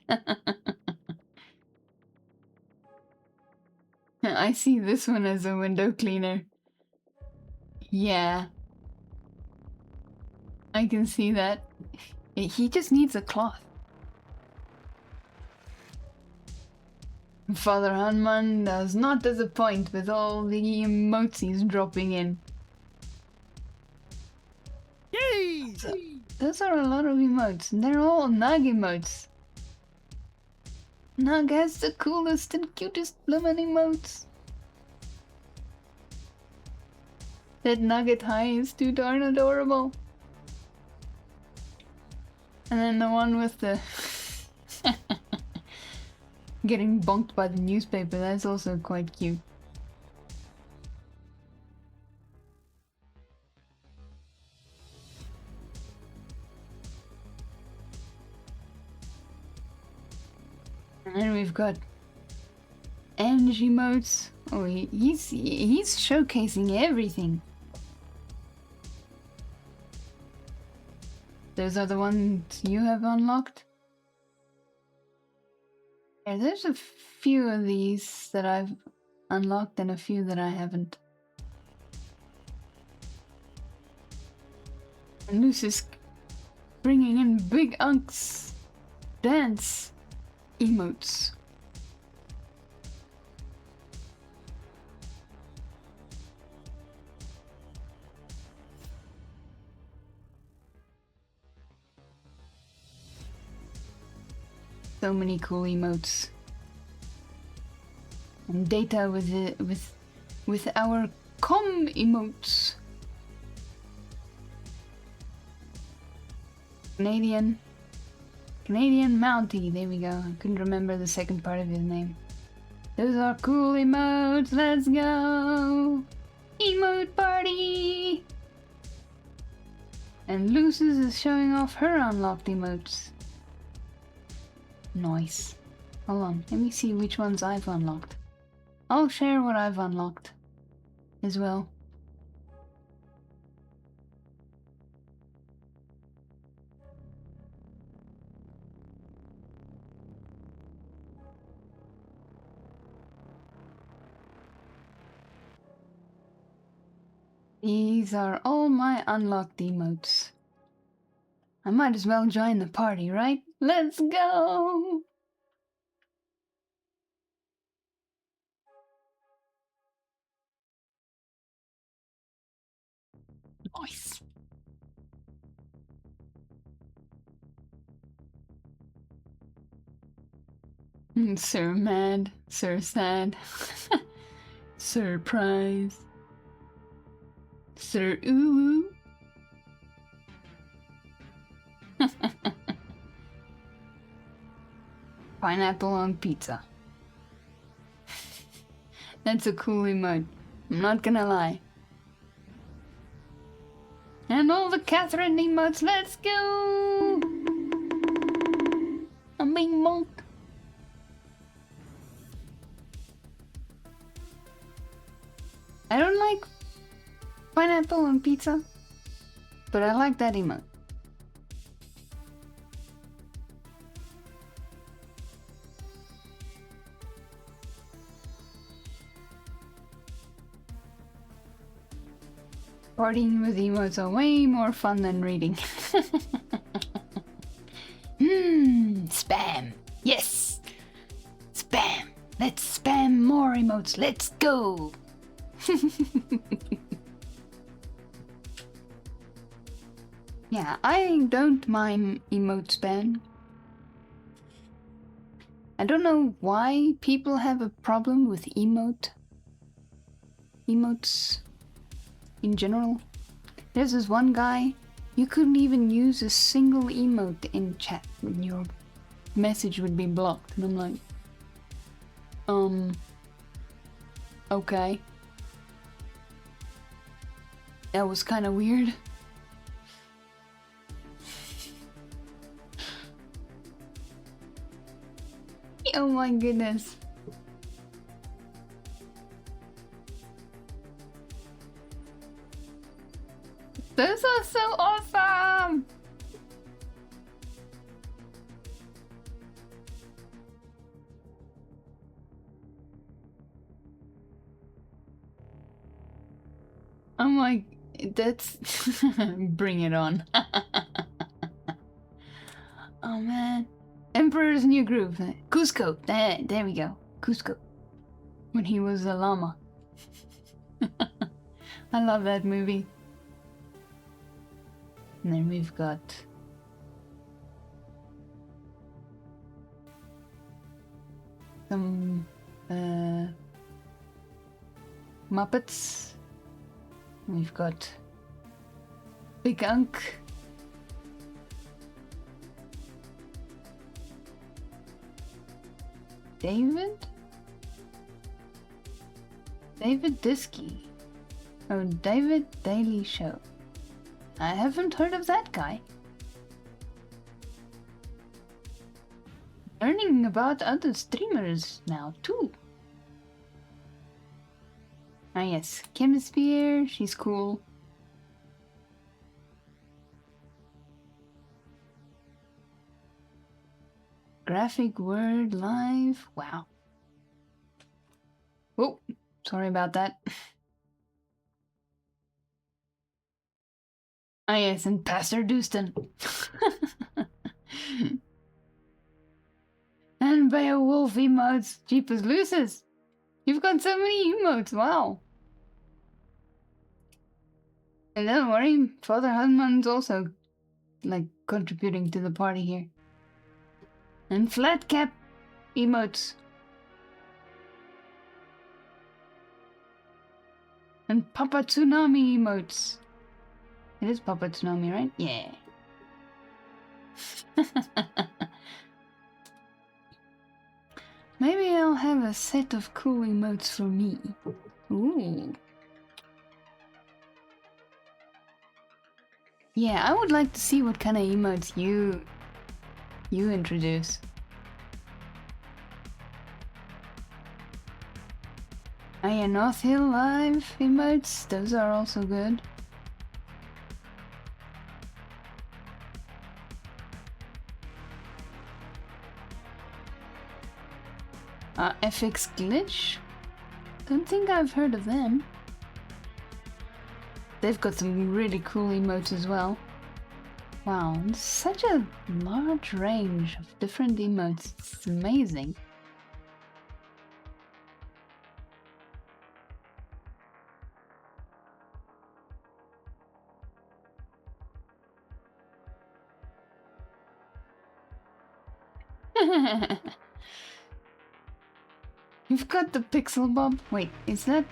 I see this one as a window cleaner. Yeah. I can see that. He just needs a cloth. Father Herman does not disappoint with all the emotes he's dropping in. Yay! So, those are a lot of emotes, and they're all Nug emotes. Nug has the coolest and cutest bloomin' emotes. That nugget high is too darn adorable. And then the one with the getting bonked by the newspaper, that's also quite cute. And then we've got Angie emotes. Oh, he's showcasing everything. Those are the ones you have unlocked? Yeah, there's a few of these that I've unlocked and a few that I haven't. And Lucy's bringing in Big Unc's dance emotes. So many cool emotes. And data with our com emotes. Canadian Mountie, there we go. I couldn't remember the second part of his name. Those are cool emotes, let's go! Emote party! And Lucis is showing off her unlocked emotes. Nice. Hold on, let me see which ones I've unlocked. I'll share what I've unlocked as well. These are all my unlocked emotes. I might as well join the party, right? Let's go! Nice. Sir mad, Sir sad, surprise, Sir ooh. Pineapple on pizza. That's a cool emote. I'm not gonna lie. And all the Catherine emotes, let's go! I'm being monked. I don't like pineapple on pizza, but I like that emote. Partying with emotes are way more fun than reading. Spam. Yes! Spam. Let's spam more emotes. Let's go! Yeah, I don't mind emote spam. I don't know why people have a problem with emotes in general. There's this one guy, you couldn't even use a single emote in chat when your message would be blocked. And I'm like, okay. That was kind of weird. Oh my goodness. Those are so awesome! I'm like, that's... Bring it on. Oh man. Emperor's New Groove. Cusco. There we go. Cusco. When he was a llama. I love that movie. And then we've got some Muppets. We've got Big Unk. David Diskey. Oh, David Daily Show. I haven't heard of that guy. Learning about other streamers now too. Ah yes, Chemisphere, she's cool. Graphic Word Live, wow. Oh, sorry about that. Ah yes, and Pastor Dustin. And Beowulf emotes, Jeepers Lucis. You've got so many emotes, wow. And don't worry, Father Husman's also like contributing to the party here. And flat cap emotes. And Papa Tsunami emotes. It is Papa Tsunami, right? Yeah. Maybe I'll have a set of cool emotes for me. Ooh. Yeah, I would like to see what kind of emotes you introduce. Oh yeah, North Hill Live emotes, those are also good. FX Glitch? Don't think I've heard of them. They've got some really cool emotes as well. Wow, it's such a large range of different emotes. It's amazing. You've got the Pixel Bob. Wait, is that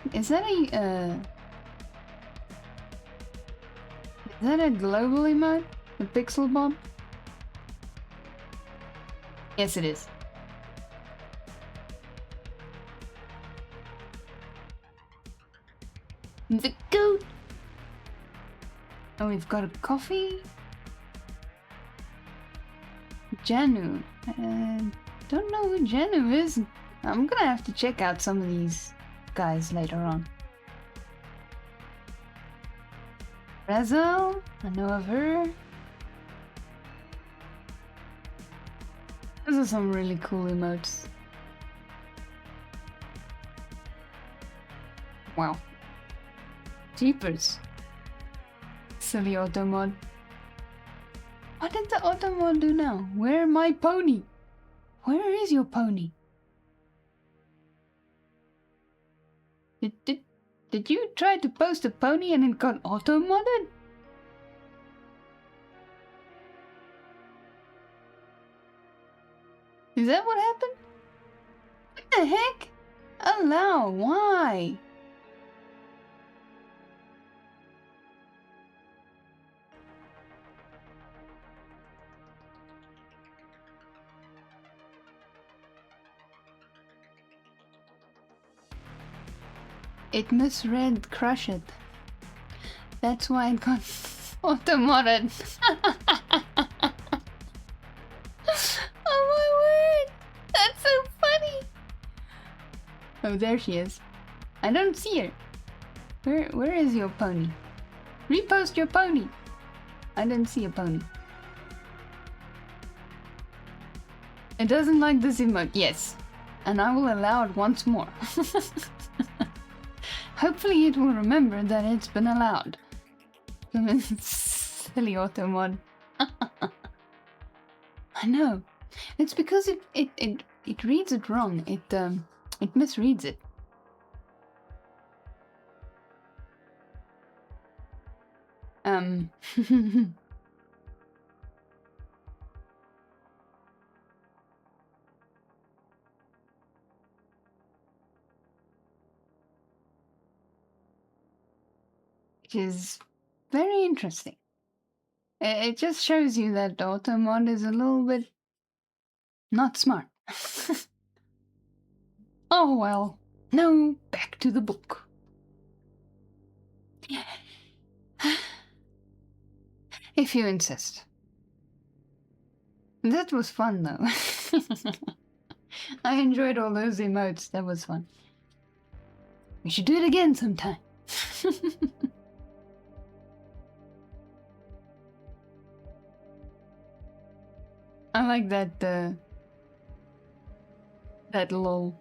a global emote? The Pixel Bob? Yes, it is. The goat. Oh, we've got a coffee. Janu. Don't know who Janu is. I'm gonna have to check out some of these guys later on. Razel, I know of her. Those are some really cool emotes. Wow. Jeepers. Silly auto mod. What did the auto mod do now? Where my pony? Where is your pony? Did you try to post a pony and it got auto modded? Is that what happened? What the heck? Allow, why? It misread Crush It. That's why it got auto-modded. Oh my word! That's so funny! Oh, there she is. I don't see her. Where is your pony? Repost your pony! I didn't see a pony. It doesn't like this emote. Yes. And I will allow it once more. Hopefully it will remember that it's been allowed. Silly auto mod. I know. It's because it reads it wrong. It misreads it. Which is very interesting. It just shows you that Automod is a little bit not smart. Oh well. Now back to the book. If you insist. That was fun though. I enjoyed all those emotes. That was fun. We should do it again sometime. I like that that lol.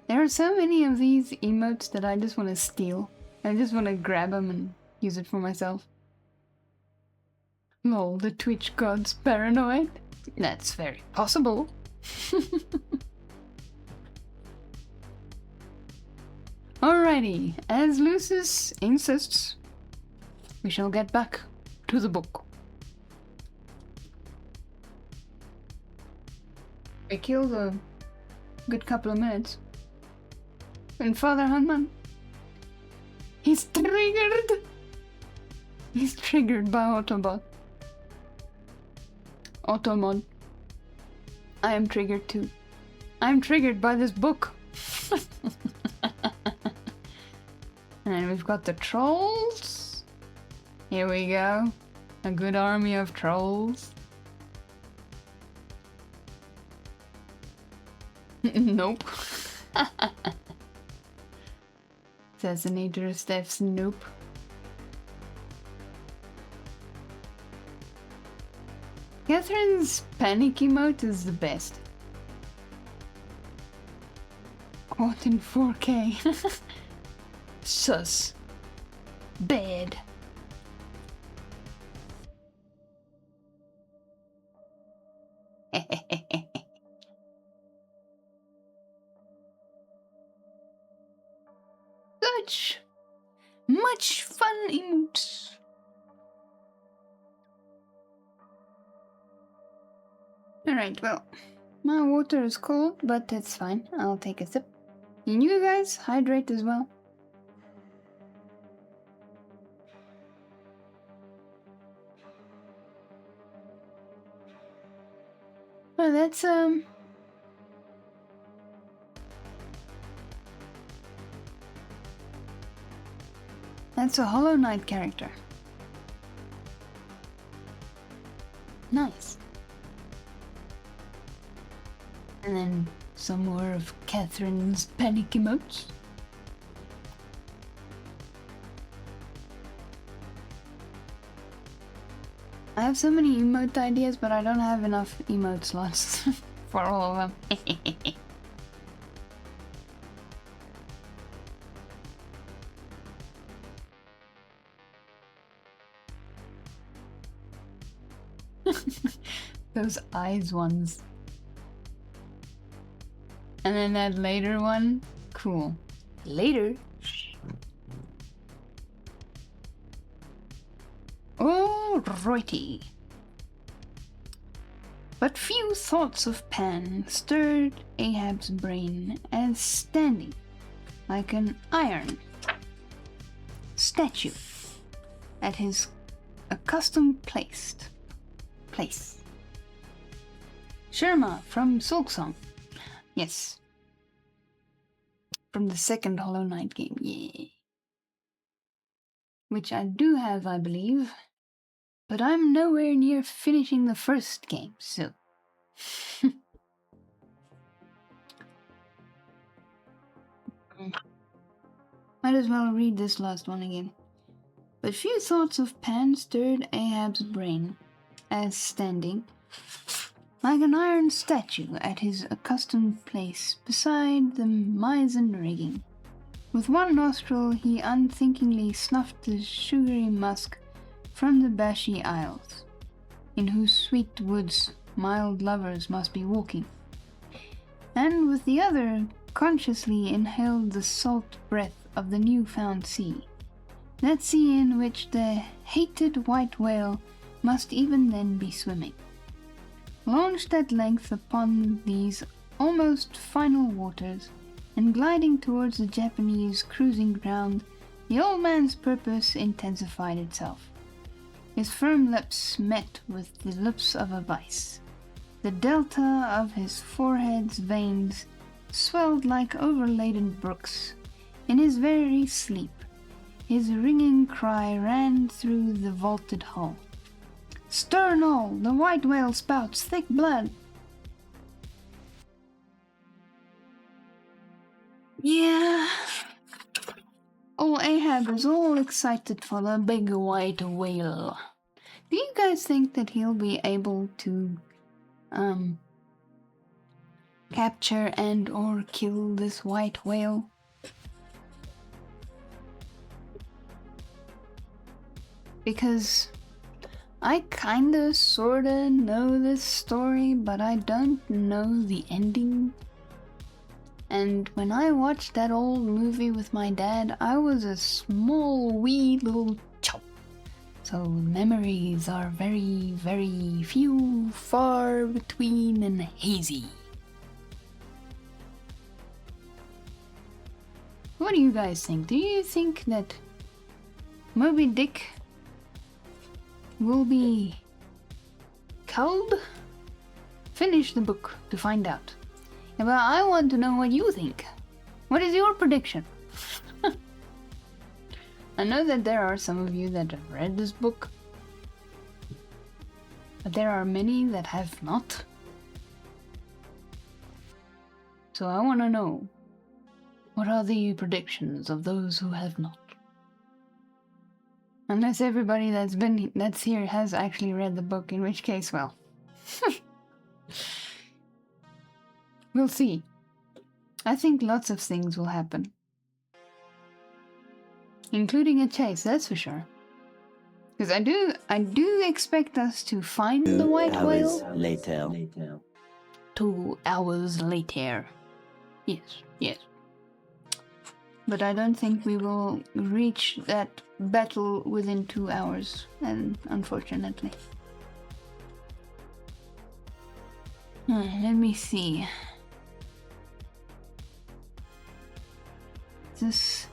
There are so many of these emotes that I just want to steal. I just want to grab them and use it for myself. Lol, the Twitch god's paranoid? That's very possible. Alrighty, as Lucius insists, we shall get back to the book. We killed a good couple of minutes. And Father Herman, he's triggered! He's triggered by Autobot. Automod. I am triggered too. I am triggered by this book. And we've got the trolls. Here we go. A good army of trolls. Nope. Assassinator Steph's nope. Catherine's panic emote is the best. Caught in 4K. Sus. Bad. Such much fun emotes. Alright, well, my water is cold, but it's fine. I'll take a sip. And you guys hydrate as well. Oh, that's a Hollow Knight character. Nice. And then some more of Catherine's panic emotes. I have so many emote ideas, but I don't have enough emote slots for all of them. Those eyes ones. And then that later one, cool. Later. Alrighty. But few thoughts of Pan stirred Ahab's brain as standing like an iron statue at his accustomed place. Sherma from Silksong. Yes. From the second Hollow Knight game, yeah. Which I do have, I believe. But I'm nowhere near finishing the first game, so... Might as well read this last one again. But few thoughts of Pan stirred Ahab's brain, as standing like an iron statue at his accustomed place beside the mizzen rigging. With one nostril he unthinkingly snuffed the sugary musk from the Bashi Isles, in whose sweet woods mild lovers must be walking, and with the other consciously inhaled the salt breath of the new-found sea, that sea in which the hated white whale must even then be swimming. Launched at length upon these almost final waters, and gliding towards the Japanese cruising ground, the old man's purpose intensified itself. His firm lips met with the lips of a vice. The delta of his forehead's veins swelled like overladen brooks. In his very sleep, his ringing cry ran through the vaulted hull. Stern all, the white whale spouts thick blood. Yeah. Old Ahab is all excited for the big white whale. Do you guys think that he'll be able to capture and or kill this white whale? Because I kinda sorta know this story, but I don't know the ending. And when I watched that old movie with my dad, I was a small, wee little chop. So memories are very, very few, far between, and hazy. What do you guys think? Do you think that Moby Dick will be killed? Finish the book to find out. But I want to know what you think. What is your prediction? I know that there are some of you that have read this book, but there are many that have not. So I want to know, what are the predictions of those who have not? Unless everybody that's here has actually read the book, in which case, well, we'll see. I think lots of things will happen. Including a chase, that's for sure. Because I do expect us to find the white whale. 2 hours later. 2 hours later. Yes, yes. But I don't think we will reach that battle within 2 hours, and unfortunately. Let me see. This...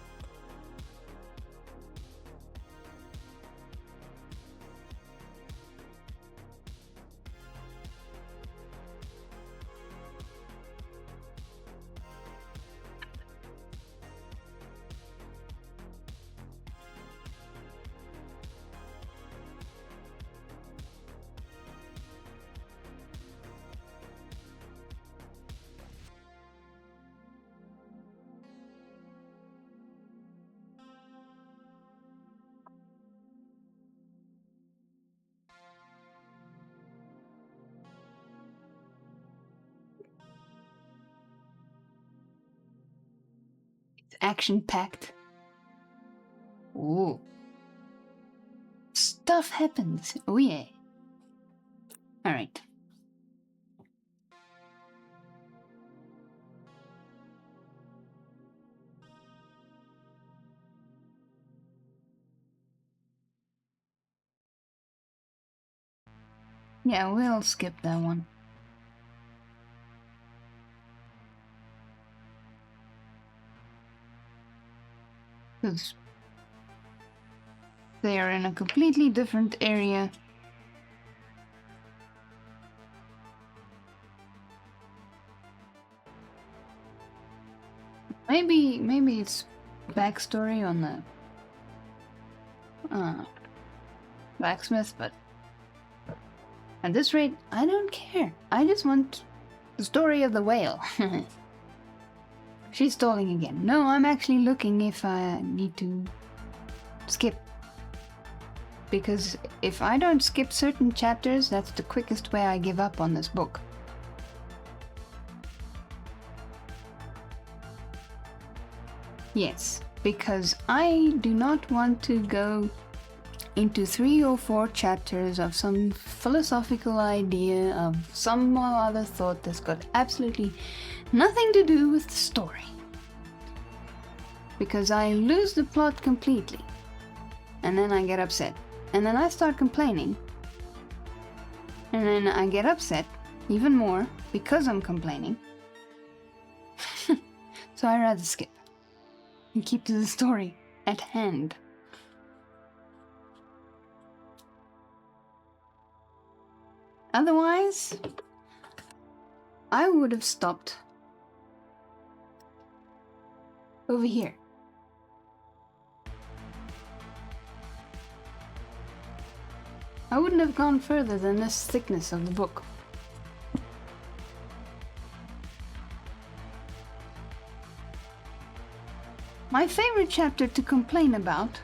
action-packed. Ooh. Stuff happens. Oh yeah. Alright. Yeah, we'll skip that one. Because they are in a completely different area. Maybe it's backstory on the blacksmith, but at this rate, I don't care. I just want the story of the whale. She's stalling again. No, I'm actually looking if I need to skip. Because if I don't skip certain chapters, that's the quickest way I give up on this book. Yes, because I do not want to go into 3 or 4 chapters of some philosophical idea of some other thought that's got absolutely nothing to do with the story. Because I lose the plot completely. And then I get upset. And then I start complaining. And then I get upset even more because I'm complaining. So I rather skip. And keep to the story at hand. Otherwise, I would have stopped over here. I wouldn't have gone further than this thickness of the book. My favorite chapter to complain about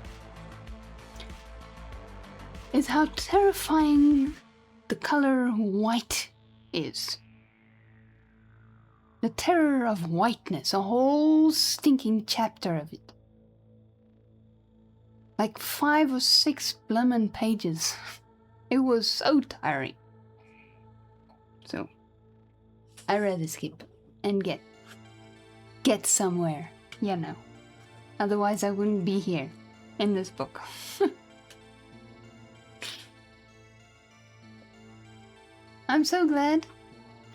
is how terrifying the color white is. The terror of whiteness, a whole stinking chapter of it. Like 5 or 6 bloomin' pages. It was so tiring. So, I'd rather skip and get somewhere, you know. Otherwise I wouldn't be here in this book. I'm so glad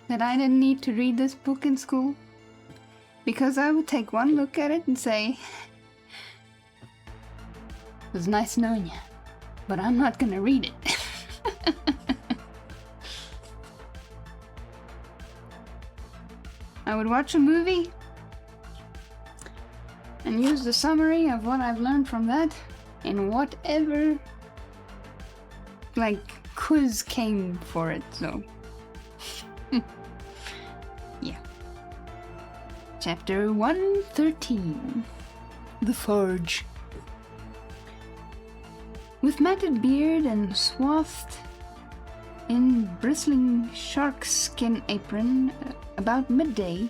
that I didn't need to read this book in school, because I would take one look at it and say, it was nice knowing you, but I'm not gonna read it. I would watch a movie and use the summary of what I've learned from that in whatever, quiz came for it, so. Yeah. Chapter 113. The Forge. With matted beard and swathed in bristling sharkskin apron, about midday,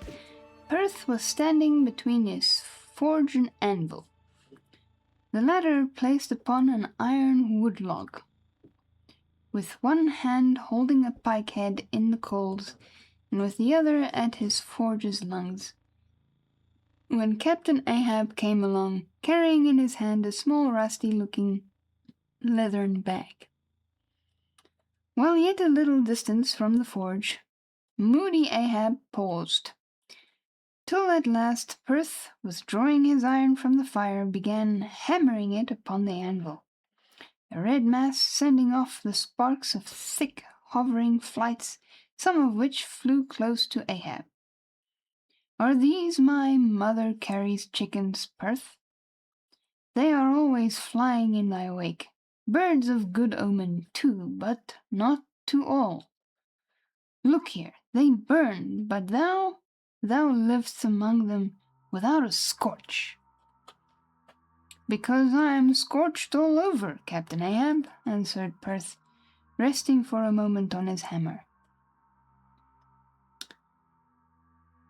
Perth was standing between his forge and anvil, the latter placed upon an iron wood log, with one hand holding a pike head in the coals, and with the other at his forge's lungs, when Captain Ahab came along, carrying in his hand a small rusty-looking leathern bag. While yet a little distance from the forge, moody Ahab paused, till at last Perth, withdrawing his iron from the fire, began hammering it upon the anvil, a red mass sending off the sparks of thick, hovering flights, some of which flew close to Ahab. "Are these my Mother Carey's chickens, Perth? They are always flying in thy wake, birds of good omen, too, but not to all. Look here, they burn, but thou livest among them without a scorch." "Because I am scorched all over, Captain Ahab," answered Perth, resting for a moment on his hammer.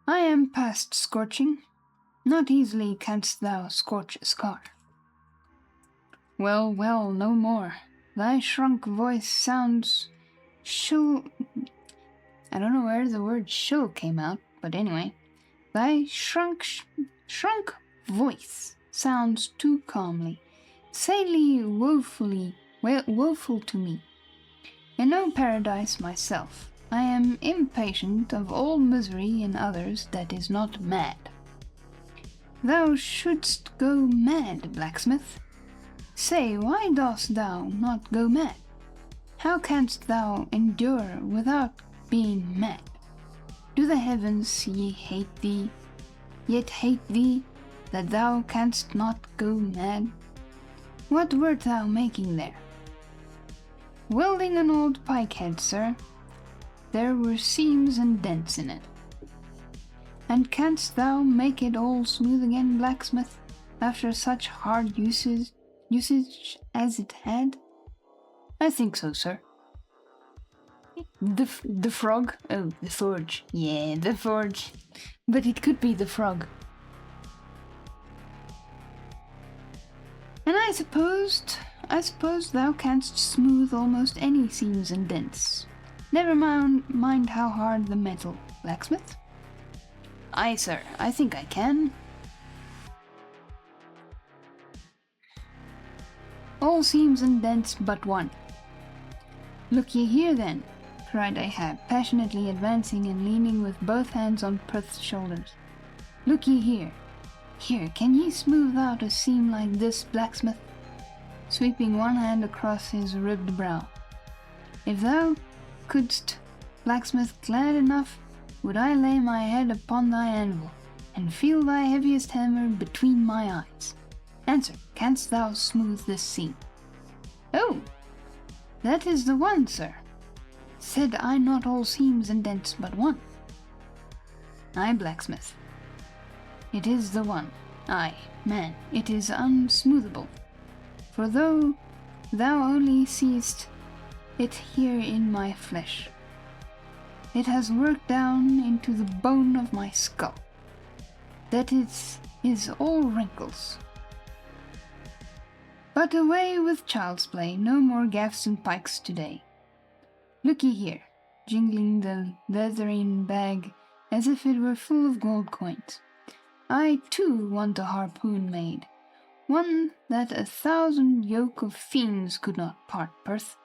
"I am past scorching. Not easily canst thou scorch a scar." "Well, well, no more. Thy shrunk voice sounds shrill." I don't know where the word "shill" came out, but anyway. "Thy shrunk voice sounds too calmly, sadly, woeful to me. In no paradise myself, I am impatient of all misery in others that is not mad." "Thou shouldst go mad, blacksmith. Say, why dost thou not go mad? How canst thou endure without being mad? Do the heavens yet hate thee, that thou canst not go mad? What wert thou making there?" "Welding an old pike head, sir. There were seams and dents in it." "And canst thou make it all smooth again, blacksmith, after such hard usage as it had?" "I think so, sir." The frog? Oh, the forge. Yeah, the forge. But it could be the frog. "And I suppose thou canst smooth almost any seams and dents. Never mind how hard the metal, blacksmith." "Aye, sir, I think I can." "All seams and dents but one." "Look ye here, then," cried Ahab, passionately advancing and leaning with both hands on Perth's shoulders. "Look ye here. Here, can ye smooth out a seam like this, blacksmith?" sweeping one hand across his ribbed brow. "If thou couldst, blacksmith, glad enough would I lay my head upon thy anvil, and feel thy heaviest hammer between my eyes. Answer, canst thou smooth this seam?" "Oh, that is the one, sir. Said I not all seams and dents but one?" "Aye, blacksmith, it is the one. Aye, man, it is unsmoothable. For though thou only seest it here in my flesh, it has worked down into the bone of my skull. That is all wrinkles. But away with child's play, no more gaffs and pikes today. Look ye here," jingling the leathern bag as if it were full of gold coins. "I too want a harpoon made, one that 1,000 yoke of fiends could not part, Perth.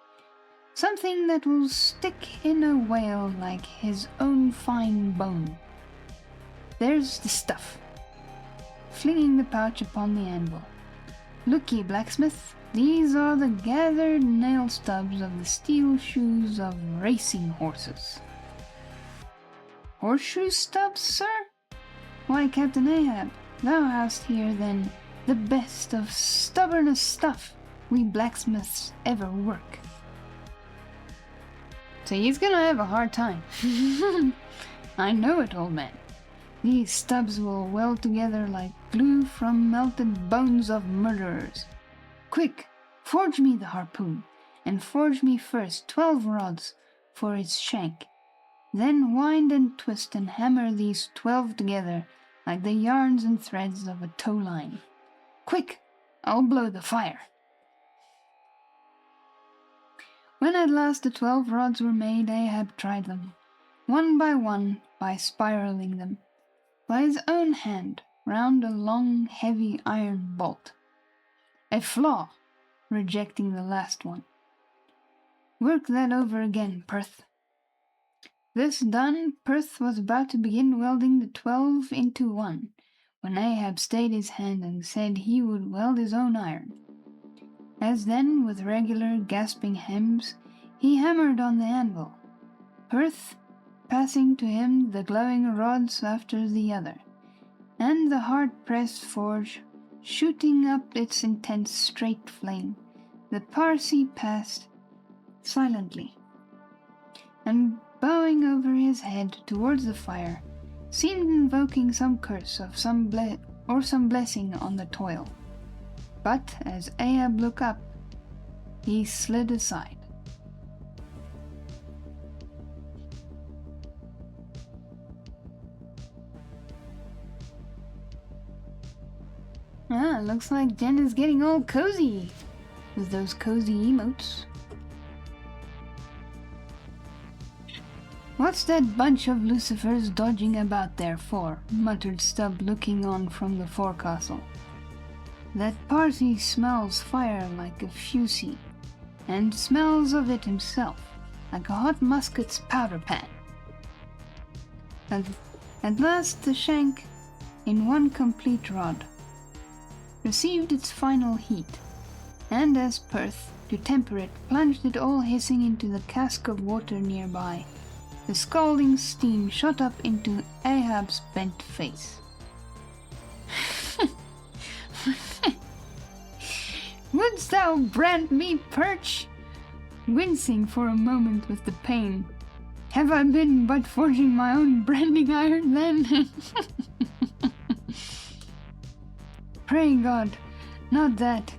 Something that will stick in a whale like his own fine bone. There's the stuff," flinging the pouch upon the anvil. "Look ye, blacksmith, these are the gathered nail stubs of the steel shoes of racing horses." "Horseshoe stubs, sir? Why, Captain Ahab, thou hast here, then, the best of stubbornest stuff we blacksmiths ever work. So he's gonna have a hard time. I know it, old man. These stubs will weld together like glue from melted bones of murderers. Quick, forge me the harpoon, and forge me first 12 rods for its shank. Then wind and twist and hammer these 12 together like the yarns and threads of a tow line. Quick, I'll blow the fire. When at last the 12 rods were made, Ahab tried them, one by spiraling them, by his own hand, round a long, heavy iron bolt. A flaw, rejecting the last one. Work that over again, Perth. This done, Perth was about to begin welding the 12 into one, when Ahab stayed his hand and said he would weld his own iron. As then, with regular gasping hems, he hammered on the anvil, Perth passing to him the glowing rods after the other, and the hard-pressed forge shooting up its intense straight flame. The Parsee passed silently, and bowing over his head towards the fire, seemed invoking some curse of some blessing on the toil. But as Ahab looked up, he slid aside. Looks like Jen is getting all cozy with those cozy emotes. What's that bunch of lucifers dodging about there for? Muttered Stubb, looking on from the forecastle. That Parsee smells fire like a fusee, and smells of it himself, like a hot musket's powder pan. At last the shank, in one complete rod, received its final heat, and as Perth, to temper it, plunged it all hissing into the cask of water nearby, the scalding steam shot up into Ahab's bent face. Wouldst thou brand me, Perch? Wincing for a moment with the pain. Have I been but forging my own branding iron then? Pray God, not that.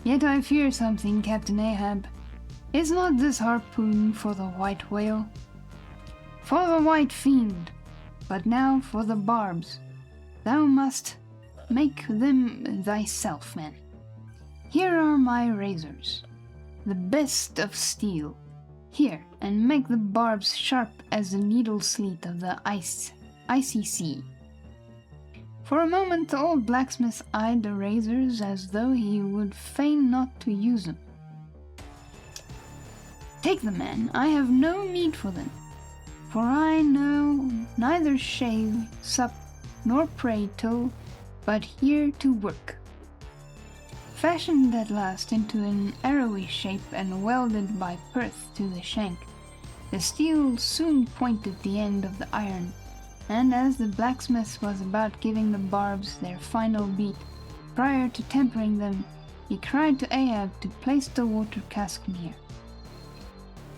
Yet I fear something, Captain Ahab. Is not this harpoon for the white whale? For the white fiend, but now for the barbs. Thou must make them thyself, man. Here are my razors, the best of steel. Here, and make the barbs sharp as the needle sleet of the icy sea. For a moment the old blacksmith eyed the razors as though he would fain not to use them. Take them, man, I have no need for them, for I know neither shave, sup, nor pray till, but here to work. Fashioned at last into an arrowy shape and welded by Perth to the shank, the steel soon pointed the end of the iron, and as the blacksmith was about giving the barbs their final beat, prior to tempering them, he cried to Ahab to place the water cask near.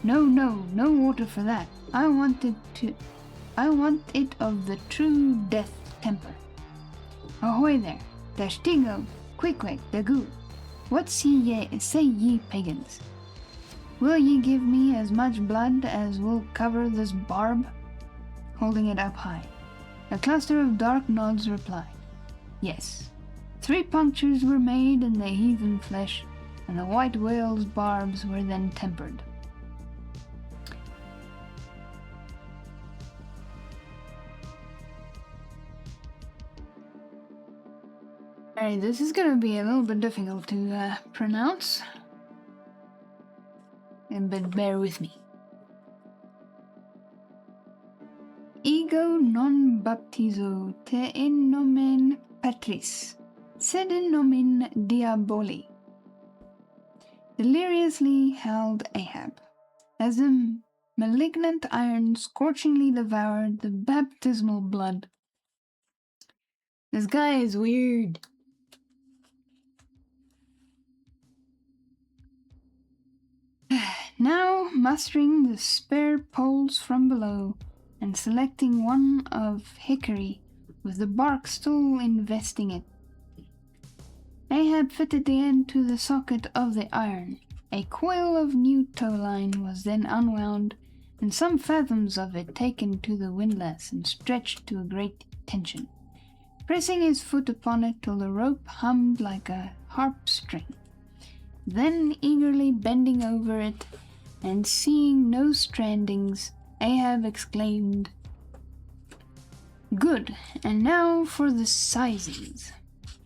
No, no water for that. I want it of the true death temper. Ahoy there, Dashtigo, Quick, Dagu. What say ye pagans? Will ye give me as much blood as will cover this barb? Holding it up high. A cluster of dark nods replied, yes. 3 punctures were made in the heathen flesh, and the white whale's barbs were then tempered. Alright, this is gonna be a little bit difficult to pronounce, but bear with me. Ego non baptizo te in nomen Patris, sed in nomen Diaboli. Deliriously howled Ahab, as the malignant iron scorchingly devoured the baptismal blood. This guy is weird. Now, mustering the spare poles from below and selecting one of hickory with the bark still investing it, Ahab fitted the end to the socket of the iron. A coil of new tow line was then unwound, and some fathoms of it taken to the windlass and stretched to a great tension, pressing his foot upon it till the rope hummed like a harp string. Then, eagerly bending over it, and seeing no strandings, Ahab exclaimed, "Good, and now for the sizings,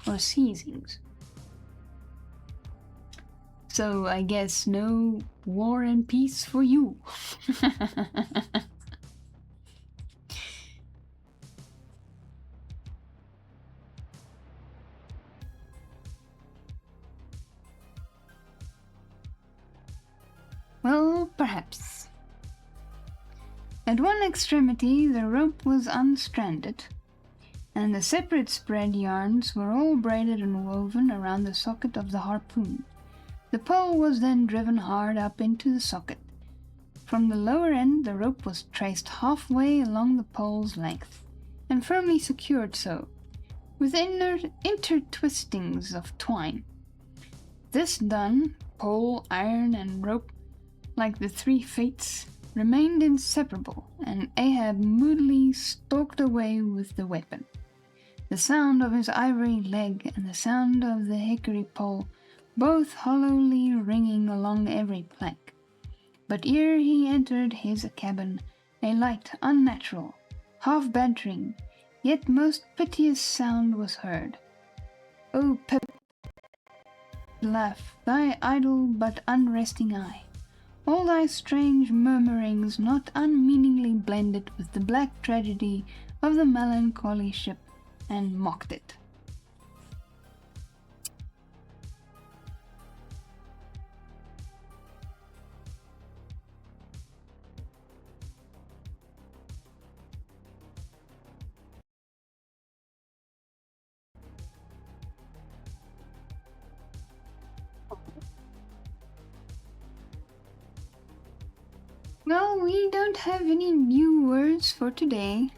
or seizings." So I guess no war and peace for you. Well, perhaps. At one extremity the rope was unstranded, and the separate spread yarns were all braided and woven around the socket of the harpoon. The pole was then driven hard up into the socket. From the lower end the rope was traced halfway along the pole's length, and firmly secured so, with intertwistings of twine. This done, pole, iron, and rope, like the three fates, remained inseparable, and Ahab moodily stalked away with the weapon, the sound of his ivory leg and the sound of the hickory pole both hollowly ringing along every plank. But ere he entered his cabin, a light, unnatural, half-bantering, yet most piteous sound was heard. "O Pep, laugh, thy idle but unresting eye, all thy strange murmurings not unmeaningly blended with the black tragedy of the melancholy ship, and mocked it." Well, we don't have any new words for today.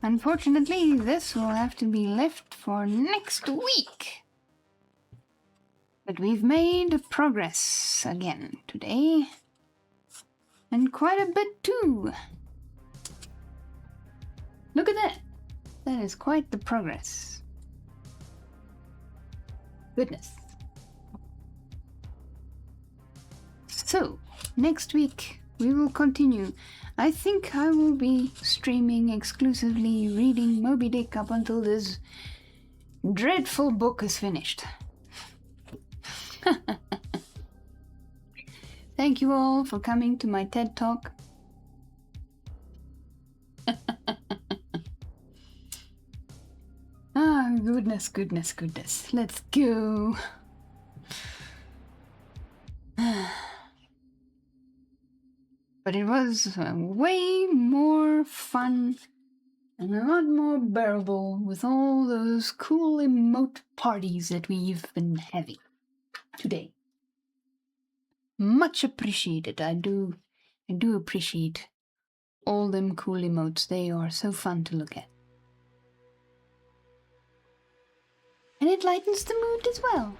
Unfortunately, this will have to be left for next week. But we've made progress again today. And quite a bit too. Look at that. That is quite the progress. Goodness. So, next week we will continue. I think I will be streaming exclusively reading Moby Dick up until this dreadful book is finished. Thank you all for coming to my TED Talk. Ah, goodness, goodness, goodness. Let's go. But it was way more fun and a lot more bearable with all those cool emote parties that we've been having today. Much appreciated. I do appreciate all them cool emotes. They are so fun to look at. And it lightens the mood as well.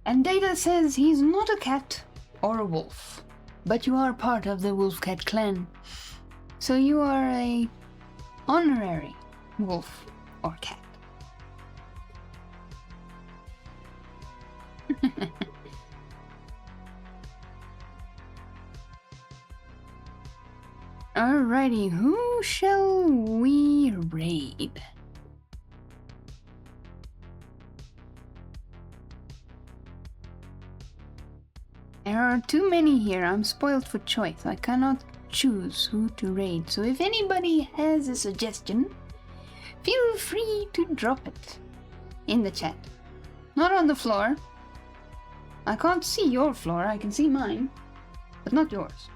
And Data says he's not a cat or a wolf, but you are part of the Wolf Cat clan. So you are a honorary wolf or cat. Alrighty, who shall we raid? There are too many here. I'm spoiled for choice. I cannot choose who to raid. So if anybody has a suggestion, feel free to drop it in the chat. Not on the floor. I can't see your floor. I can see mine, but not yours.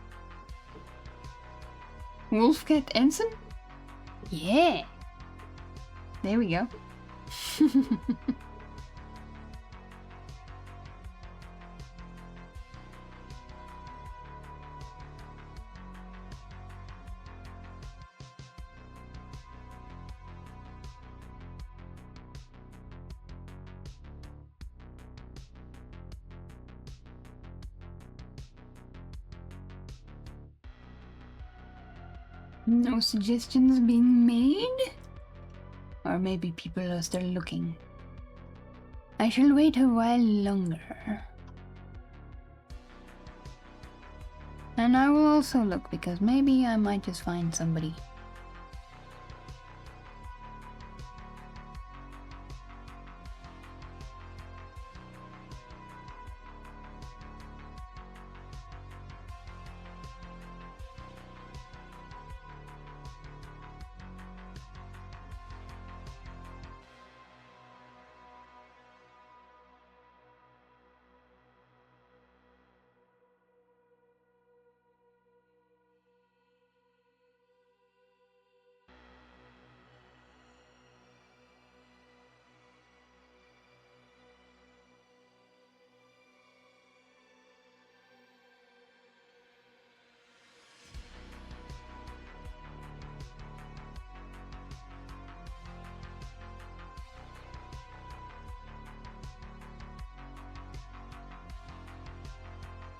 Wolfcat Ensign? Yeah. There we go. No suggestions being made? Or maybe people are still looking. I shall wait a while longer. And I will also look, because maybe I might just find somebody.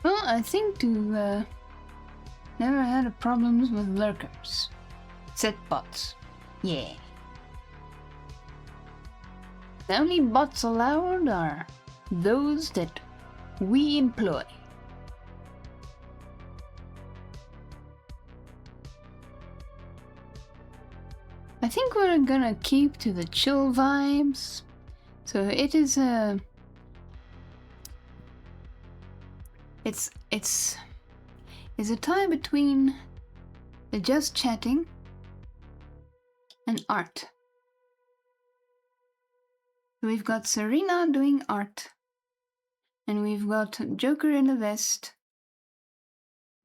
Well, I think to never had problems with lurkers. Set bots. Yeah. The only bots allowed are those that we employ. I think we're gonna keep to the chill vibes. So it is a... It's a tie between the just chatting and art. So we've got Serena doing art, and we've got Joker in a vest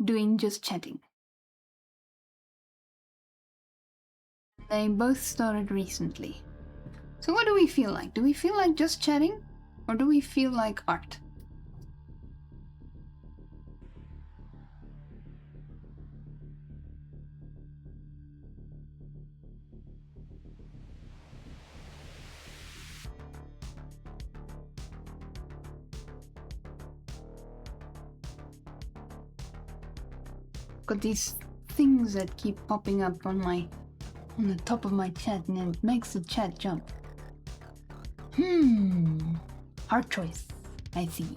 doing just chatting. They both started recently. So what do we feel like? Do we feel like just chatting, or do we feel like art? Got these things that keep popping up on the top of my chat, and it makes the chat jump. Hard choice. I see.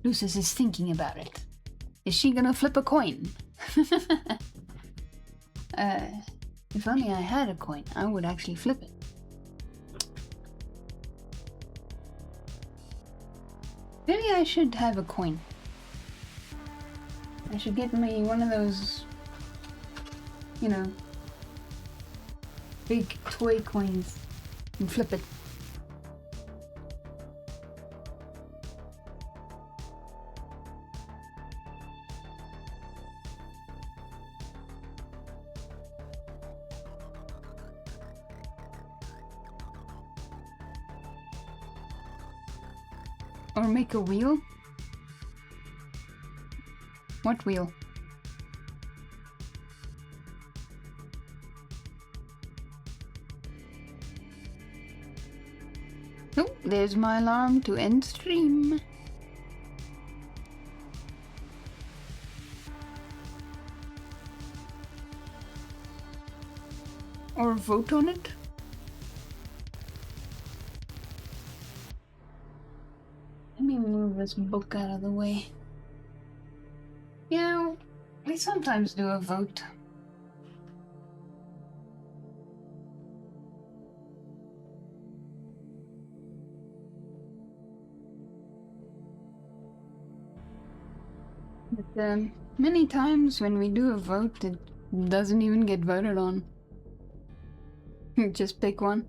Lucis is thinking about it. Is she gonna flip a coin? If only I had a coin, I would actually flip it. Maybe I should have a coin. I should get me one of those, you know, big toy coins and flip it. Or make a wheel? What wheel? Oh, there's my alarm to end stream. Or vote on it? Let me move this book out of the way. You know, we sometimes do a vote. But many times when we do a vote, it doesn't even get voted on. Just pick one.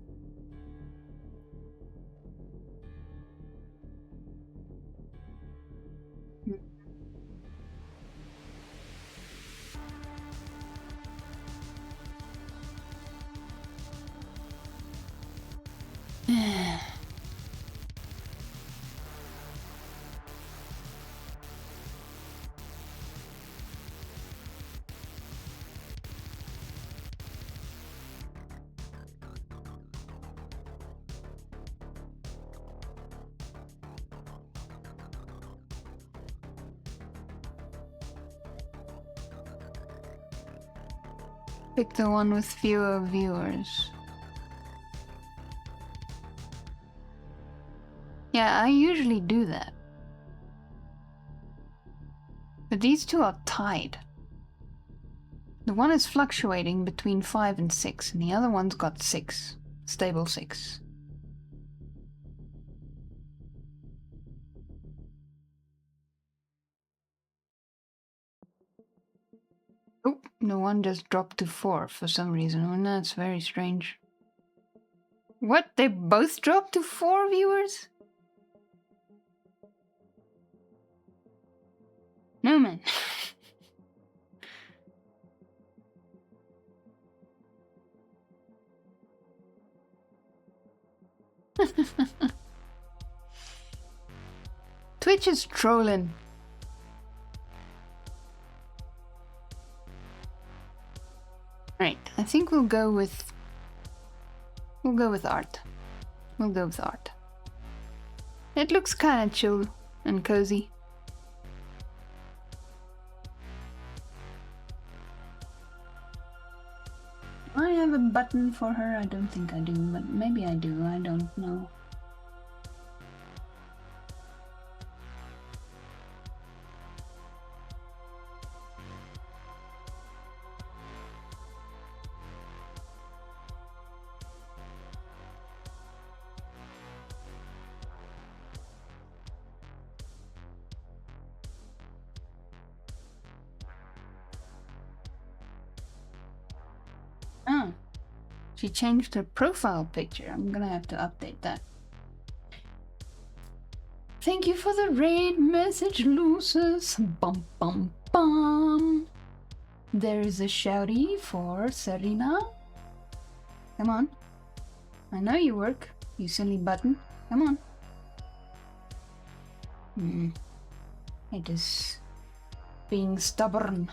Pick the one with fewer viewers. Yeah, I usually do that. But these two are tied. The one is fluctuating between 5 and 6, and the other one's got 6. Stable 6. Oh, the one just dropped to 4 for some reason, and that's very strange. What? They both dropped to 4 viewers? No, man. Twitch is trolling. Right, I think we'll go with art. We'll go with art. It looks kind of chill and cozy. Do I have a button for her? I don't think I do, but maybe I do. I don't know. Oh, she changed her profile picture. I'm gonna have to update that. Thank you for the raid message, Lucis. Bum bum bum. There is a shouty for Serena. Come on. I know you work, you silly button. Come on. It is being stubborn.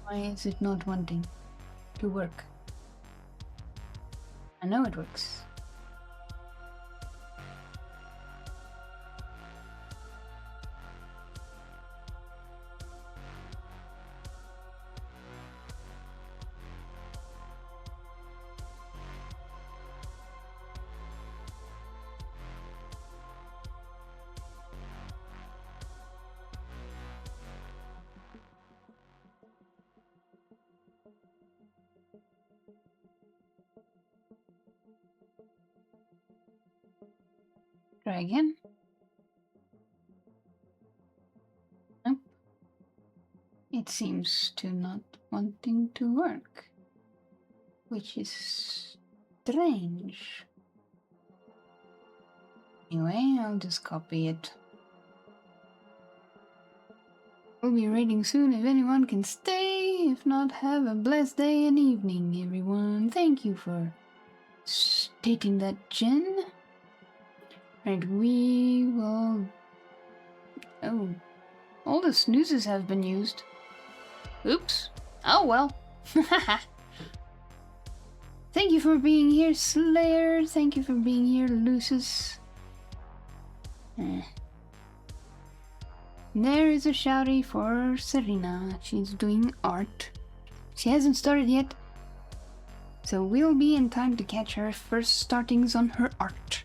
Why is it not wanting to work? I know it works. Try again. Nope. It seems to not wanting to work, which is strange. Anyway, I'll just copy it. We'll be raiding soon if anyone can stay. If not, have a blessed day and evening, everyone. Thank you for stating that, Jen. Right, we will... Oh, all the snoozes have been used. Oops. Oh well. Thank you for being here, Slayer. Thank you for being here, Lucis. There is a shouty for Serena. She's doing art. She hasn't started yet, so we'll be in time to catch her first startings on her art.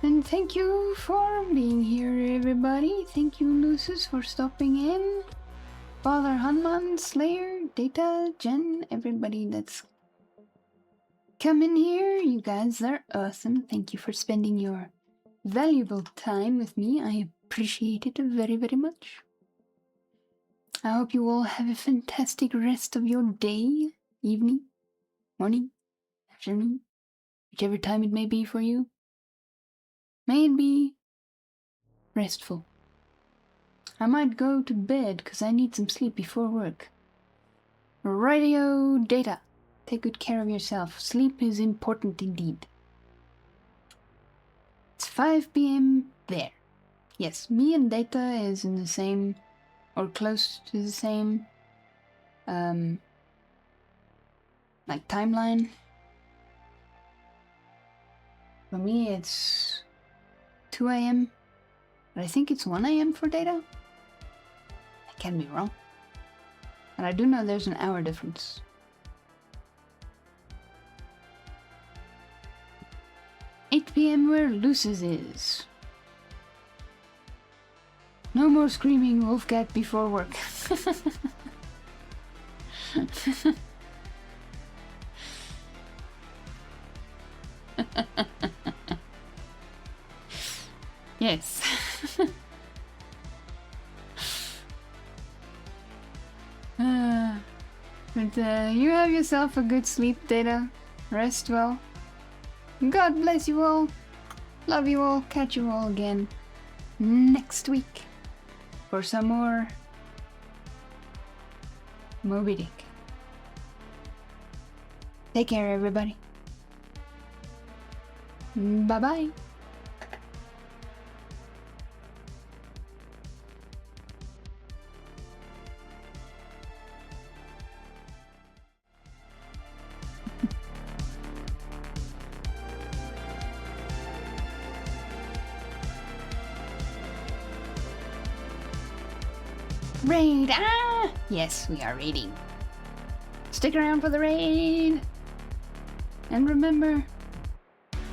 And thank you for being here, everybody. Thank you, Lucis, for stopping in. Father Hanman, Slayer, Data, Jen, everybody that's come in here. You guys are awesome. Thank you for spending your valuable time with me. I appreciate it very, very much. I hope you all have a fantastic rest of your day, evening, morning, afternoon, whichever time it may be for you. May it be restful. I might go to bed because I need some sleep before work. Radio Data. Take good care of yourself. Sleep is important indeed. It's 5 p.m. there. Yes, me and Data is in the same, or close to the same, like timeline. For me, it's 2 a.m., but I think it's 1 a.m. for Data. I can be wrong. And I do know there's an hour difference. "8 p.m. where Luce's is. No more screaming wolfcat before work." Yes. But you have yourself a good sleep, Data. Rest well. God bless you all. Love you all. Catch you all again next week for some more Moby Dick. Take care, everybody. Bye-bye. Raid! Ah! Yes, we are raiding. Stick around for the raid! And remember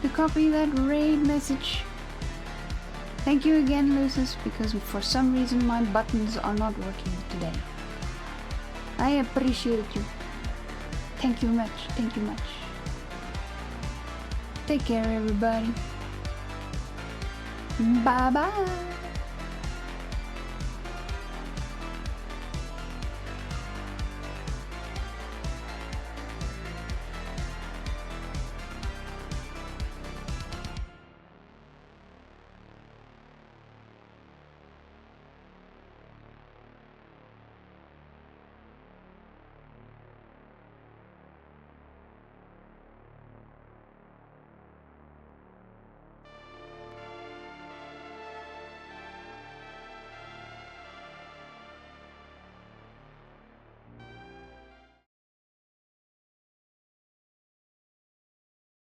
to copy that raid message. Thank you again, Lucis, because for some reason my buttons are not working today. I appreciate you. Thank you much. Thank you much. Take care, everybody. Bye-bye.